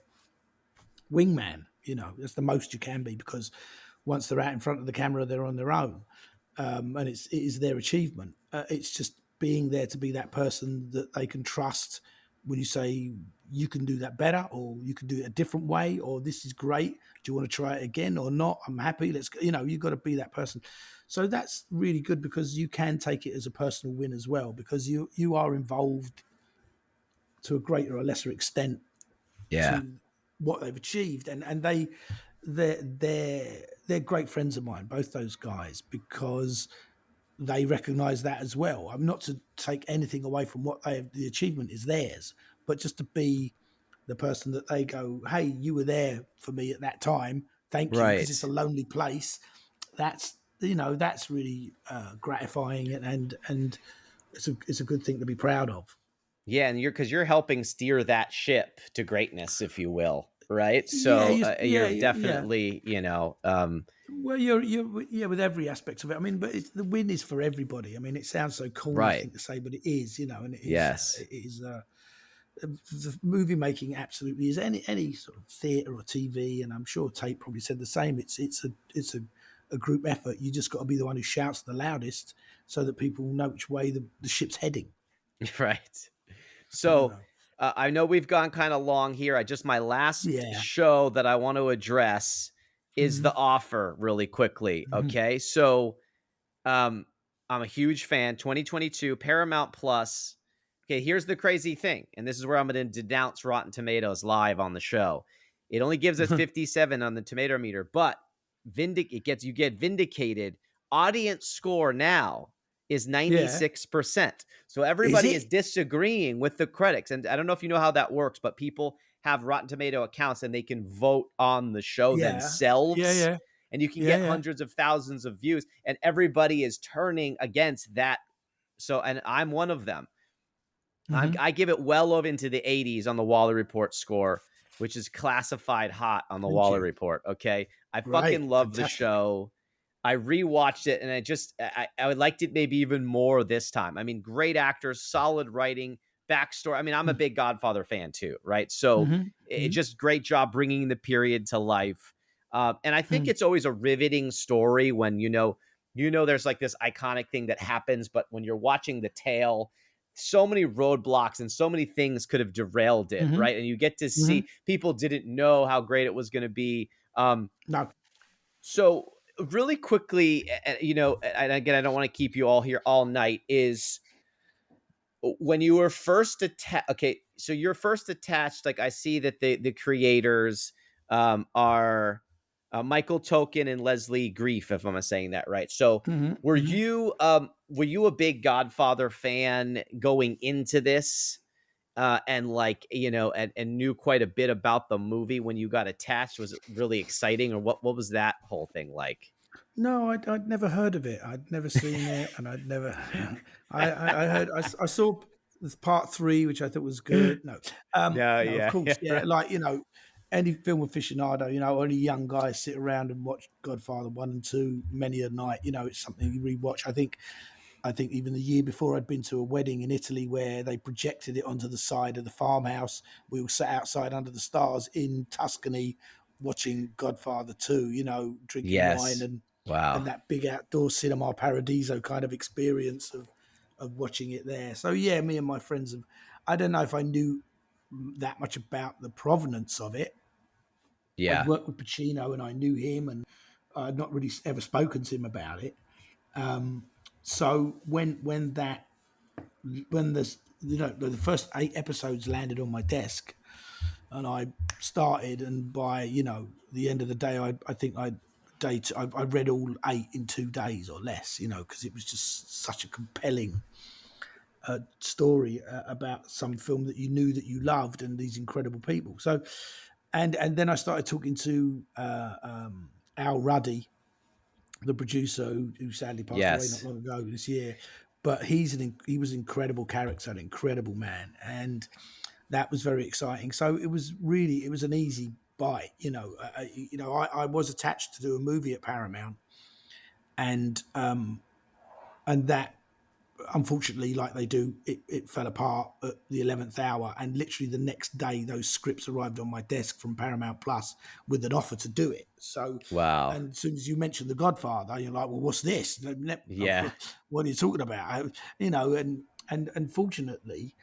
Speaker 1: wingman. That's the most you can be because once they're out in front of the camera, they're on their own, and it is their achievement. It's just being there to be that person that they can trust when you say you can do that better, or you can do it a different way, or this is great. Do you want to try it again or not? I'm happy. Let's go. You've got to be that person. So that's really good because you can take it as a personal win as well because you are involved to a greater or lesser extent
Speaker 2: Yeah.
Speaker 1: to what they've achieved, and they're great friends of mine, both those guys, because they recognize that as well. I'm not to take anything away from what they have, the achievement is theirs, but just to be the person that they go, hey, you were there for me at that time, thank you, because
Speaker 2: Right.
Speaker 1: it's a lonely place. That's really gratifying, and it's a good thing to be proud of.
Speaker 2: Yeah, and because you're helping steer that ship to greatness, if you will, right?
Speaker 1: Yeah,
Speaker 2: So
Speaker 1: yeah,
Speaker 2: you're
Speaker 1: yeah.
Speaker 2: definitely,
Speaker 1: Well, you're yeah, with every aspect of it. I mean, but the win is for everybody. I mean, it sounds so corny
Speaker 2: right.
Speaker 1: thing to say, but it is, and it is.
Speaker 2: Yes.
Speaker 1: It is. The movie making absolutely is any sort of theatre or TV, and I'm sure Tate probably said the same. It's a group effort. You just got to be the one who shouts the loudest, so that people know which way the ship's heading.
Speaker 2: Right.
Speaker 1: You
Speaker 2: So
Speaker 1: know.
Speaker 2: I know we've gone kind of long here. My last
Speaker 1: Yeah.
Speaker 2: show that I want to address is
Speaker 1: Hmm.
Speaker 2: The Offer really quickly.
Speaker 1: Hmm.
Speaker 2: Okay. So Um, I'm a huge fan. 2022 Paramount Plus. Okay, here's the crazy thing, and this is where I'm going to denounce Rotten Tomatoes live on the show. It only gives us 57 on the tomato meter, but you get vindicated. Audience score now is
Speaker 1: Yeah.
Speaker 2: 96%. So
Speaker 1: Is
Speaker 2: everybody is
Speaker 1: it?
Speaker 2: disagreeing with the critics. And I don't know if you know how that works, but people have Rotten Tomato accounts and they can vote on the show
Speaker 1: Yeah. Yeah.
Speaker 2: themselves,
Speaker 1: Yeah.
Speaker 2: and you can
Speaker 1: Yeah.
Speaker 2: get
Speaker 1: Yeah.
Speaker 2: hundreds of thousands of views, and everybody is turning against that. So, and I'm one of them.
Speaker 1: Hmm.
Speaker 2: I give it well over into the 80s on the Waller Report score, which is classified hot on the
Speaker 1: Thank
Speaker 2: Waller
Speaker 1: you.
Speaker 2: Report. Okay. I fucking
Speaker 1: Great.
Speaker 2: love the
Speaker 1: Fantastic.
Speaker 2: show. I rewatched it and I liked it maybe even more this time. I mean, great actors, solid writing, backstory. I mean, I'm a big Godfather fan too, right? So
Speaker 1: Mm-hmm.
Speaker 2: it just great job bringing the period to life. And I think
Speaker 1: Hmm.
Speaker 2: it's always a riveting story when there's like this iconic thing that happens, but when you're watching the tale, so many roadblocks and so many things could have derailed it,
Speaker 1: Hmm.
Speaker 2: right? And you get to
Speaker 1: Hmm.
Speaker 2: see people didn't know how great it was going to be.
Speaker 1: No.
Speaker 2: So really quickly, and again, I don't want to keep you all here all night. Is when you were first attached. Okay, so you're first attached. Like I see that the creators are Michael Token and Leslie Grief, if I'm saying that right. So
Speaker 1: Hmm.
Speaker 2: were
Speaker 1: Hmm.
Speaker 2: you a big Godfather fan going into this? And and knew quite a bit about the movie when you got attached. Was it really exciting, or what was that whole thing like?
Speaker 1: No, I'd never heard of it. I'd never seen it, and I'd never. I heard. I saw this part three, which I thought was good. No,
Speaker 2: No,
Speaker 1: no, of
Speaker 2: yeah,
Speaker 1: course,
Speaker 2: yeah,
Speaker 1: yeah.
Speaker 2: right.
Speaker 1: Like any film aficionado, only young guys sit around and watch Godfather 1 and 2 many a night. It's something you rewatch. I think even the year before I'd been to a wedding in Italy where they projected it onto the side of the farmhouse. We were sat outside under the stars in Tuscany watching Godfather 2, drinking wine
Speaker 2: Yes.
Speaker 1: and
Speaker 2: Wow.
Speaker 1: that big outdoor cinema paradiso kind of experience of watching it there. So yeah, me and my friends have, I don't know if I knew that much about the provenance of it. I'd
Speaker 2: Yeah.
Speaker 1: worked with Pacino and I knew him, and I'd not really ever spoken to him about it. So when the first 8 episodes landed on my desk and I started, and by the end of the day, I think I read all 8 in 2 days or less, because it was just such a compelling story about some film that you knew that you loved and these incredible people. So, and then I started talking to Al Ruddy, the producer who sadly passed away not
Speaker 2: Yes.
Speaker 1: long ago this year. But he was an incredible character, an incredible man, and that was very exciting. So it was an easy bite. I was attached to do a movie at Paramount, and that unfortunately, like they do, it fell apart at the 11th hour. And literally the next day, those scripts arrived on my desk from Paramount Plus with an offer to do it. So,
Speaker 2: Wow.
Speaker 1: and as soon as you mentioned The Godfather, you're like, well, what's this?
Speaker 2: Yeah.
Speaker 1: What are you talking about? And unfortunately,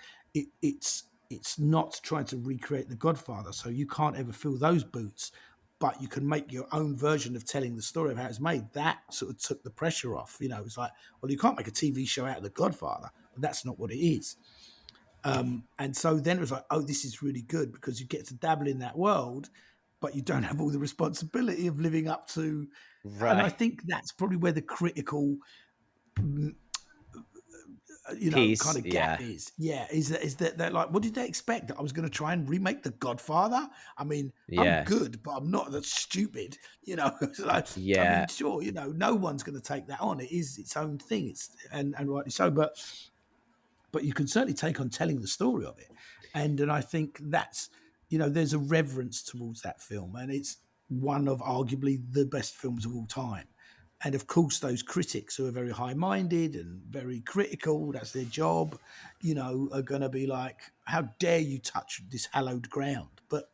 Speaker 1: it's it's not trying to recreate The Godfather, so you can't ever fill those boots. But you can make your own version of telling the story of how it's made. That sort of took the pressure off. It's like, well, you can't make a TV show out of The Godfather, but that's not what it is. And so then it was like, oh, this is really good because you get to dabble in that world, but you don't have all the responsibility of living up to. And I
Speaker 2: Right.
Speaker 1: think that's probably where the critical, kind
Speaker 2: Peace.
Speaker 1: of gap
Speaker 2: Yeah.
Speaker 1: is. Yeah, is that they're like, what did they expect? That I was going to try and remake The Godfather? I mean, I'm
Speaker 2: Yeah.
Speaker 1: good, but I'm not that stupid. It's like, I
Speaker 2: Yeah.
Speaker 1: mean, sure, no one's going to take that on. It is its own thing. And rightly so, but you can certainly take on telling the story of it. And I think that's, there's a reverence towards that film, and it's one of arguably the best films of all time. And of course, those critics who are very high minded and very critical, that's their job, are going to be like, how dare you touch this hallowed ground? But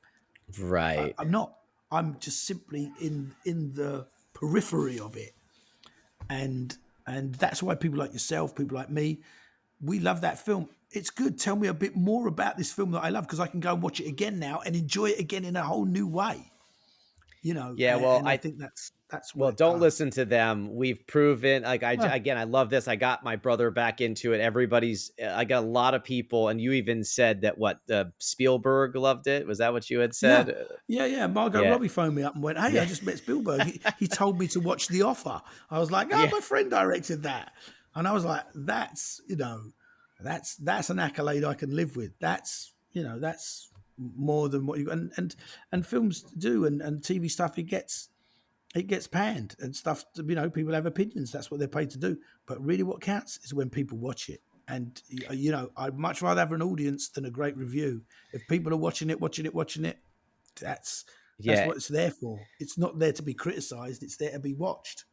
Speaker 2: Right.
Speaker 1: I'm not. I'm just simply in the periphery of it. And that's why people like yourself, people like me, we love that film. It's good. Tell me a bit more about this film that I love, because I can go and watch it again now and enjoy it again in a whole new way.
Speaker 2: Yeah. Well,
Speaker 1: And I think that's
Speaker 2: well,
Speaker 1: where.
Speaker 2: don't listen to them. We've proven, like,
Speaker 1: Uh,
Speaker 2: again, I love this. I got my brother back into it. I got a lot of people, and you even said that Spielberg loved it. Was that what you had
Speaker 1: yeah,
Speaker 2: said?
Speaker 1: yeah. Margot
Speaker 2: Yeah.
Speaker 1: Robbie phoned me up and went, "Hey, I
Speaker 2: Yeah.
Speaker 1: just met Spielberg. He told me to watch The Offer." I was like, "Oh,
Speaker 2: Yeah.
Speaker 1: my friend directed that," and I was like, that's an accolade I can live with. That's more than what you and films do, and TV stuff. It gets panned and stuff. People have opinions. That's what they're paid to do. But really, what counts is when people watch it. And I'd much rather have an audience than a great review. If people are watching it, that's
Speaker 2: Yeah.
Speaker 1: what it's there for. It's not there to be criticized. It's there to be watched.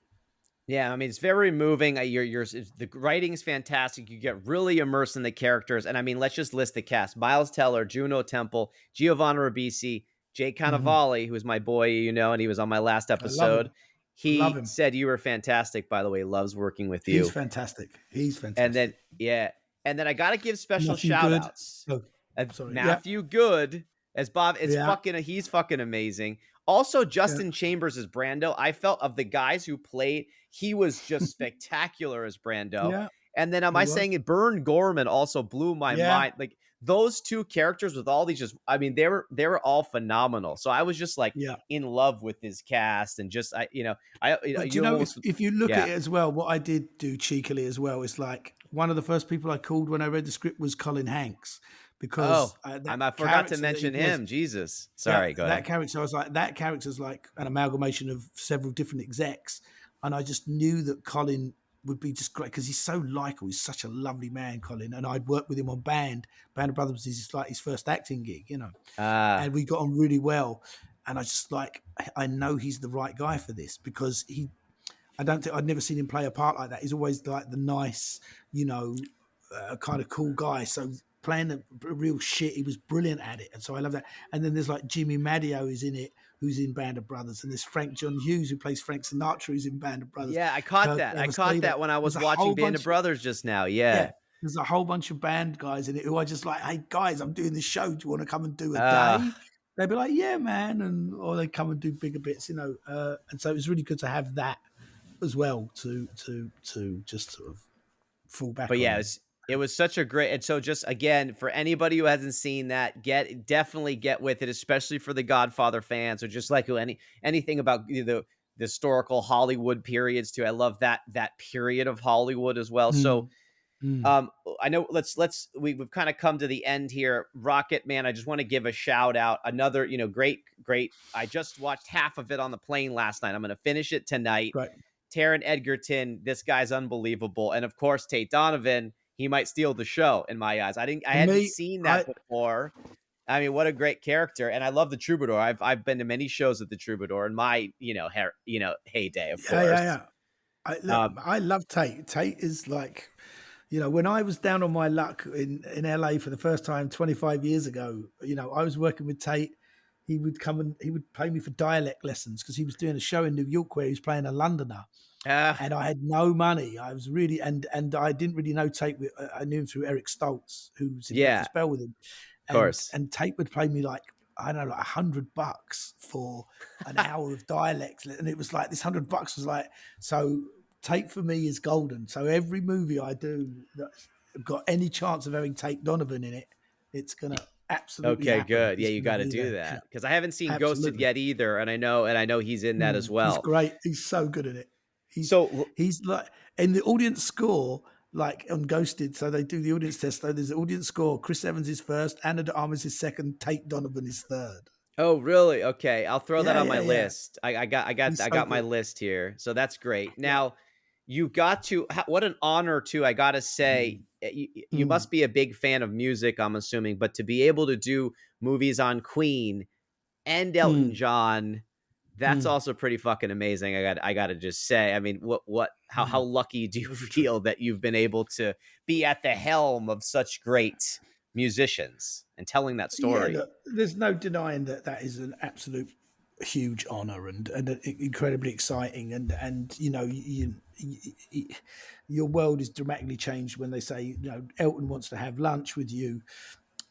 Speaker 2: Yeah, I mean, it's very moving. The writing is fantastic. You get really immersed in the characters, and I mean, let's just list the cast: Miles Teller, Juno Temple, Giovanna Ribisi, Jay
Speaker 1: Mhm.
Speaker 2: Cannavale, who's my boy, and he was on my last
Speaker 1: I love
Speaker 2: episode.
Speaker 1: him. Love
Speaker 2: He
Speaker 1: him.
Speaker 2: said you were fantastic. By the way, loves working with
Speaker 1: He's
Speaker 2: you.
Speaker 1: fantastic. He's
Speaker 2: And then,
Speaker 1: fantastic.
Speaker 2: yeah, and then I got to give special
Speaker 1: Matthew
Speaker 2: shout
Speaker 1: Good.
Speaker 2: outs.
Speaker 1: Oh, sorry. Yeah.
Speaker 2: Matthew Good as Bob is
Speaker 1: Yeah.
Speaker 2: he's fucking amazing. Also,
Speaker 1: Yeah.
Speaker 2: Justin Chambers as Brando. I felt of the guys who played, he was just spectacular as Brando.
Speaker 1: Yeah.
Speaker 2: And then, am
Speaker 1: He
Speaker 2: I
Speaker 1: was.
Speaker 2: saying it? Bern Gorman also blew my
Speaker 1: Yeah.
Speaker 2: mind. Like those two characters with all these, I mean, they were all phenomenal. So I was just like
Speaker 1: Yeah.
Speaker 2: in love with his cast, and just
Speaker 1: But do you
Speaker 2: you
Speaker 1: know,
Speaker 2: almost,
Speaker 1: if you look at
Speaker 2: yeah.
Speaker 1: it as well, what I did do cheekily as well is, like, one of the first people I called when I read the script was Colin Hanks, because
Speaker 2: Oh,
Speaker 1: that
Speaker 2: I forgot to
Speaker 1: character that he
Speaker 2: mention
Speaker 1: plays,
Speaker 2: him. Jesus,
Speaker 1: yeah,
Speaker 2: sorry. Go
Speaker 1: that
Speaker 2: ahead.
Speaker 1: character, I was like, that character's like an amalgamation of several different execs, and I just knew that Colin would be just great because he's so likable. He's such a lovely man, Colin, and I'd worked with him on Band of Brothers. Is like his first acting gig.
Speaker 2: Ah,
Speaker 1: And we got on really well. And I just like, I know he's the right guy for this, because I don't think I'd never seen him play a part like that. He's always like the nice, kind of cool guy. So playing a real shit, he was brilliant at it, and so I love that. And then there's like Jimmy Madio who's in it, who's in Band of Brothers, and there's Frank John Hughes who plays Frank Sinatra, who's in Band of Brothers.
Speaker 2: yeah, I caught
Speaker 1: Kirk
Speaker 2: that. I caught
Speaker 1: Evanston.
Speaker 2: that when I
Speaker 1: There's
Speaker 2: was
Speaker 1: a
Speaker 2: watching
Speaker 1: whole
Speaker 2: Band of
Speaker 1: bunch.
Speaker 2: Brothers just now.
Speaker 1: Yeah,
Speaker 2: Yeah.
Speaker 1: there's a whole bunch of band guys in it who are just like, hey guys, I'm doing this show. Do you want to come and do a
Speaker 2: Uh,
Speaker 1: day? They'd be like, yeah, man, or they come and do bigger bits. And so it was really good to have that as well to just sort of fall
Speaker 2: but
Speaker 1: back on.
Speaker 2: yeah, it was such a great, and so just again, for anybody who hasn't seen that, definitely get with it, especially for the Godfather fans, or just like anything about the historical Hollywood periods too. I love that period of Hollywood as well. So
Speaker 1: Mm, mm,
Speaker 2: Um, I know. We've kind of come to the end here. Rocketman, I just want to give a shout out. Another, great. I just watched half of it on the plane last night. I'm going to finish it tonight.
Speaker 1: great.
Speaker 2: Taron Egerton, this guy's unbelievable, and of course Tate Donovan. He might steal the show in my eyes. I
Speaker 1: For
Speaker 2: hadn't
Speaker 1: me,
Speaker 2: seen that
Speaker 1: I
Speaker 2: before. I mean, what a great character, and I love the Troubadour. I've been to many shows at the Troubadour in my heyday, of
Speaker 1: yeah, yeah,
Speaker 2: course.
Speaker 1: yeah. Look,
Speaker 2: Um,
Speaker 1: I love Tate. Tate is like, when I was down on my luck in LA for the first time 25 years ago, I was working with Tate. He would come and he would pay me for dialect lessons because he was doing a show in New York where he was playing a Londoner,
Speaker 2: uh,
Speaker 1: and I had no money. I was really, and I didn't really know Tate. I knew him through Eric Stoltz, who's in
Speaker 2: yeah,
Speaker 1: Breakfast Bell with him.
Speaker 2: Of course.
Speaker 1: and Tate would pay me like, I don't know, like $100 for an hour of dialect, and it was like this $100 was like, so Tate for me is golden. So every movie I do that's got any chance of having Tate Donovan in it, it's gonna absolutely
Speaker 2: Okay,
Speaker 1: happen.
Speaker 2: good. Yeah,
Speaker 1: He's
Speaker 2: you
Speaker 1: gonna
Speaker 2: got to
Speaker 1: be
Speaker 2: do
Speaker 1: there. Yeah,
Speaker 2: that because I haven't seen Ghosted
Speaker 1: absolutely.
Speaker 2: yet either, and I know he's in that as
Speaker 1: He's
Speaker 2: well.
Speaker 1: great. He's so good at it. He's
Speaker 2: So
Speaker 1: he's like in the audience score, like on Ghosted. So they do the audience test. So there's the audience score. Chris Evans is first, Anna de Armas is second, Tate Donovan is third.
Speaker 2: oh, really? Okay, I'll throw that
Speaker 1: Yeah,
Speaker 2: on
Speaker 1: yeah,
Speaker 2: my
Speaker 1: yeah.
Speaker 2: list.
Speaker 1: He's
Speaker 2: I
Speaker 1: so
Speaker 2: got my
Speaker 1: good.
Speaker 2: list here, so that's great.
Speaker 1: Yeah.
Speaker 2: Now, you got to what an honor too. I gotta say,
Speaker 1: Mm,
Speaker 2: you
Speaker 1: mm,
Speaker 2: must be a big fan of music, I'm assuming, but to be able to do movies on Queen and Elton
Speaker 1: mm,
Speaker 2: John, that's
Speaker 1: mm,
Speaker 2: also pretty fucking amazing. I gotta just say, I mean, how
Speaker 1: mm.
Speaker 2: lucky do you
Speaker 1: It was a treat.
Speaker 2: feel that you've been able to be at the helm of such great musicians and telling that
Speaker 1: Yeah,
Speaker 2: story?
Speaker 1: look, there's no denying that that is an absolute huge honor and incredibly exciting and you know your world is dramatically changed when they say, you know, Elton wants to have lunch with you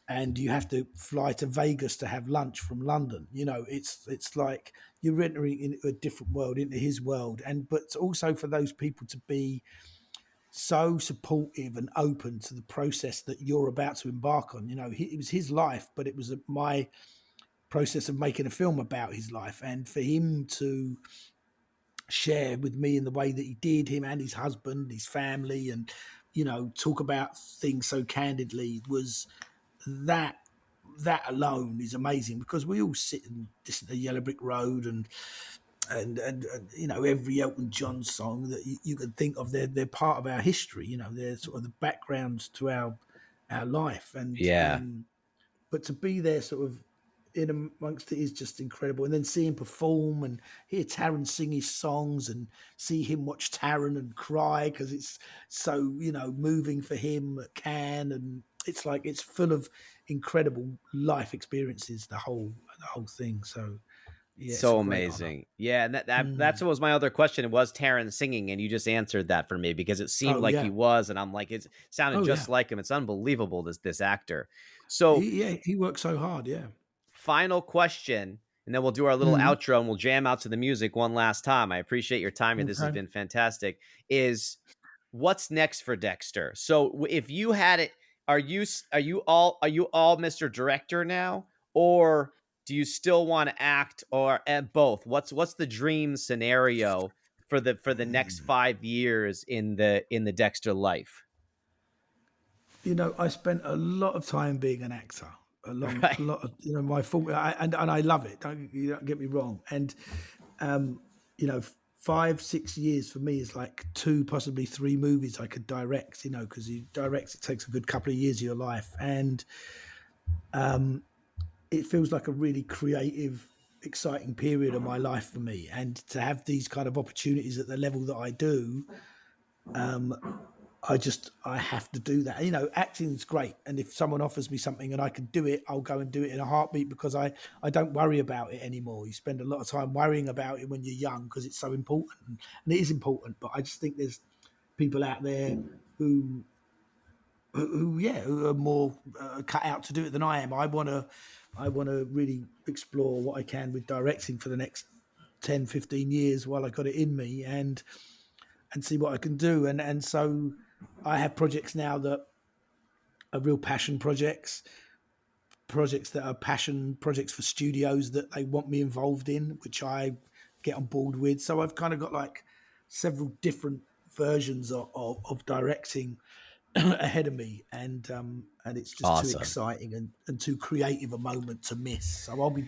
Speaker 1: and you have to fly to Vegas to have lunch from London. You know, it's like you're entering into a different world, into his world, and but also for those people to be so supportive and open to the process that you're about to embark on. You know, it was his life, but it was my process of making a film about his life, and for him to share with me in the way that he did, him and his husband, his family, and you know, talk about things so candidly was that that alone is amazing because we all sit and listen to Yellow Brick Road and you know every Elton John song that you can think of. They're part of our history. You know, they're sort of the backgrounds to our life. And
Speaker 2: Yeah.
Speaker 1: but to be there, sort of in amongst it, is just incredible. And then see him perform and hear Taron sing his songs and see him watch Taron and cry because it's so, you know, moving for him at Cannes, and it's like it's full of incredible life experiences. The whole thing. So yeah, it's a
Speaker 2: So
Speaker 1: great honor.
Speaker 2: amazing. Yeah, and that's
Speaker 1: Mm.
Speaker 2: what was my other question. It was Taron singing, and you just answered that for me because it seemed
Speaker 1: Oh
Speaker 2: like he
Speaker 1: yeah.
Speaker 2: was, and I'm like, it sounded
Speaker 1: Oh
Speaker 2: just
Speaker 1: yeah.
Speaker 2: like him. It's unbelievable, this actor. So,
Speaker 1: He works so hard. Yeah.
Speaker 2: final question, and then we'll do our little
Speaker 1: Mm.
Speaker 2: outro and we'll jam out to the music one last time. I appreciate your time here. This has
Speaker 1: Okay.
Speaker 2: been fantastic. Is what's next for Dexter? So if you had it, are you all Mr. Director now, or do you still want to act, or at both? What's the dream scenario for the next
Speaker 1: Mm.
Speaker 2: 5 years in the Dexter life?
Speaker 1: You know, I spent a lot of time being an actor. A
Speaker 2: Right.
Speaker 1: lot of, you know, my full, and I love it. Don't get me wrong. And you know, 5 6 years for me is like two, possibly three movies I could direct. You know, because you direct, it takes a good couple of years of your life, and it feels like a really creative, exciting period of my life for me. And to have these kind of opportunities at the level that I do, I have to do that. You know, acting's great, and if someone offers me something and I can do it, I'll go and do it in a heartbeat because I don't worry about it anymore. You spend a lot of time worrying about it when you're young because it's so important, and it is important. But I just think there's people out there who who are more cut out to do it than I am. I want to really explore what I can with directing for the next 10, 15 years while I got it in me, and see what I can do. And so I have projects now that are real passion projects that are passion projects for studios that they want me involved in, which I get on board with. So I've kind of got like several different versions of directing ahead of me, and it's just too
Speaker 2: Awesome.
Speaker 1: exciting and too creative a moment to miss. So I'll be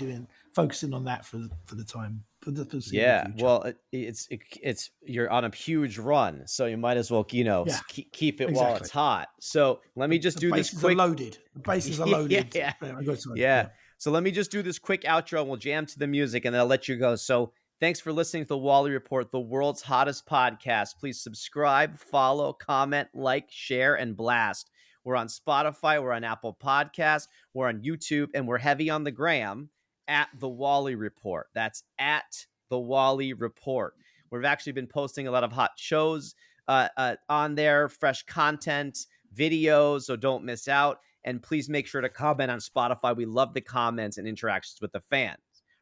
Speaker 1: focusing on that for the time for the foreseeable
Speaker 2: Yeah,
Speaker 1: future.
Speaker 2: well, it's you're on a huge run, so you might as well,
Speaker 1: Yeah,
Speaker 2: keep it while
Speaker 1: exactly.
Speaker 2: it's hot. So let me just
Speaker 1: The
Speaker 2: do this
Speaker 1: bases are
Speaker 2: quick.
Speaker 1: loaded. The bases are
Speaker 2: Yeah,
Speaker 1: loaded.
Speaker 2: yeah,
Speaker 1: I go to
Speaker 2: yeah.
Speaker 1: yeah.
Speaker 2: So let me just do this quick outro, and we'll jam to the music, and then I'll let you go. So thanks for listening to the Wally Report, the world's hottest podcast. Please subscribe, follow, comment, like, share, and blast. We're on Spotify, we're on Apple Podcasts, we're on YouTube, and we're heavy on the gram at the Wally Report. That's at the Wally Report. We've actually been posting a lot of hot shows on there, fresh content, videos, so don't miss out. And please make sure to comment on Spotify. We love the comments and interactions with the fans,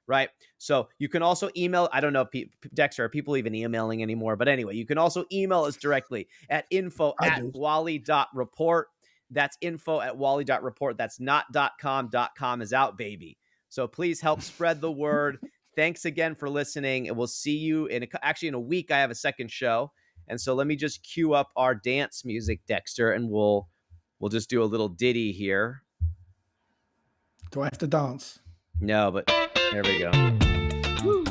Speaker 2: right? So you can also email. I don't know if Dexter, are people even emailing anymore? But anyway, you can also email us directly at
Speaker 1: I do.
Speaker 2: info@wally.report. That's info@wally.report. That's not .com. .com is out, baby. So please help spread the word. Thanks again for listening. And we'll see you in a week. I have a second show. And so let me just cue up our dance music, Dexter, and we'll just do a little ditty here.
Speaker 1: Do I have to dance?
Speaker 2: No, but there we go. Woo.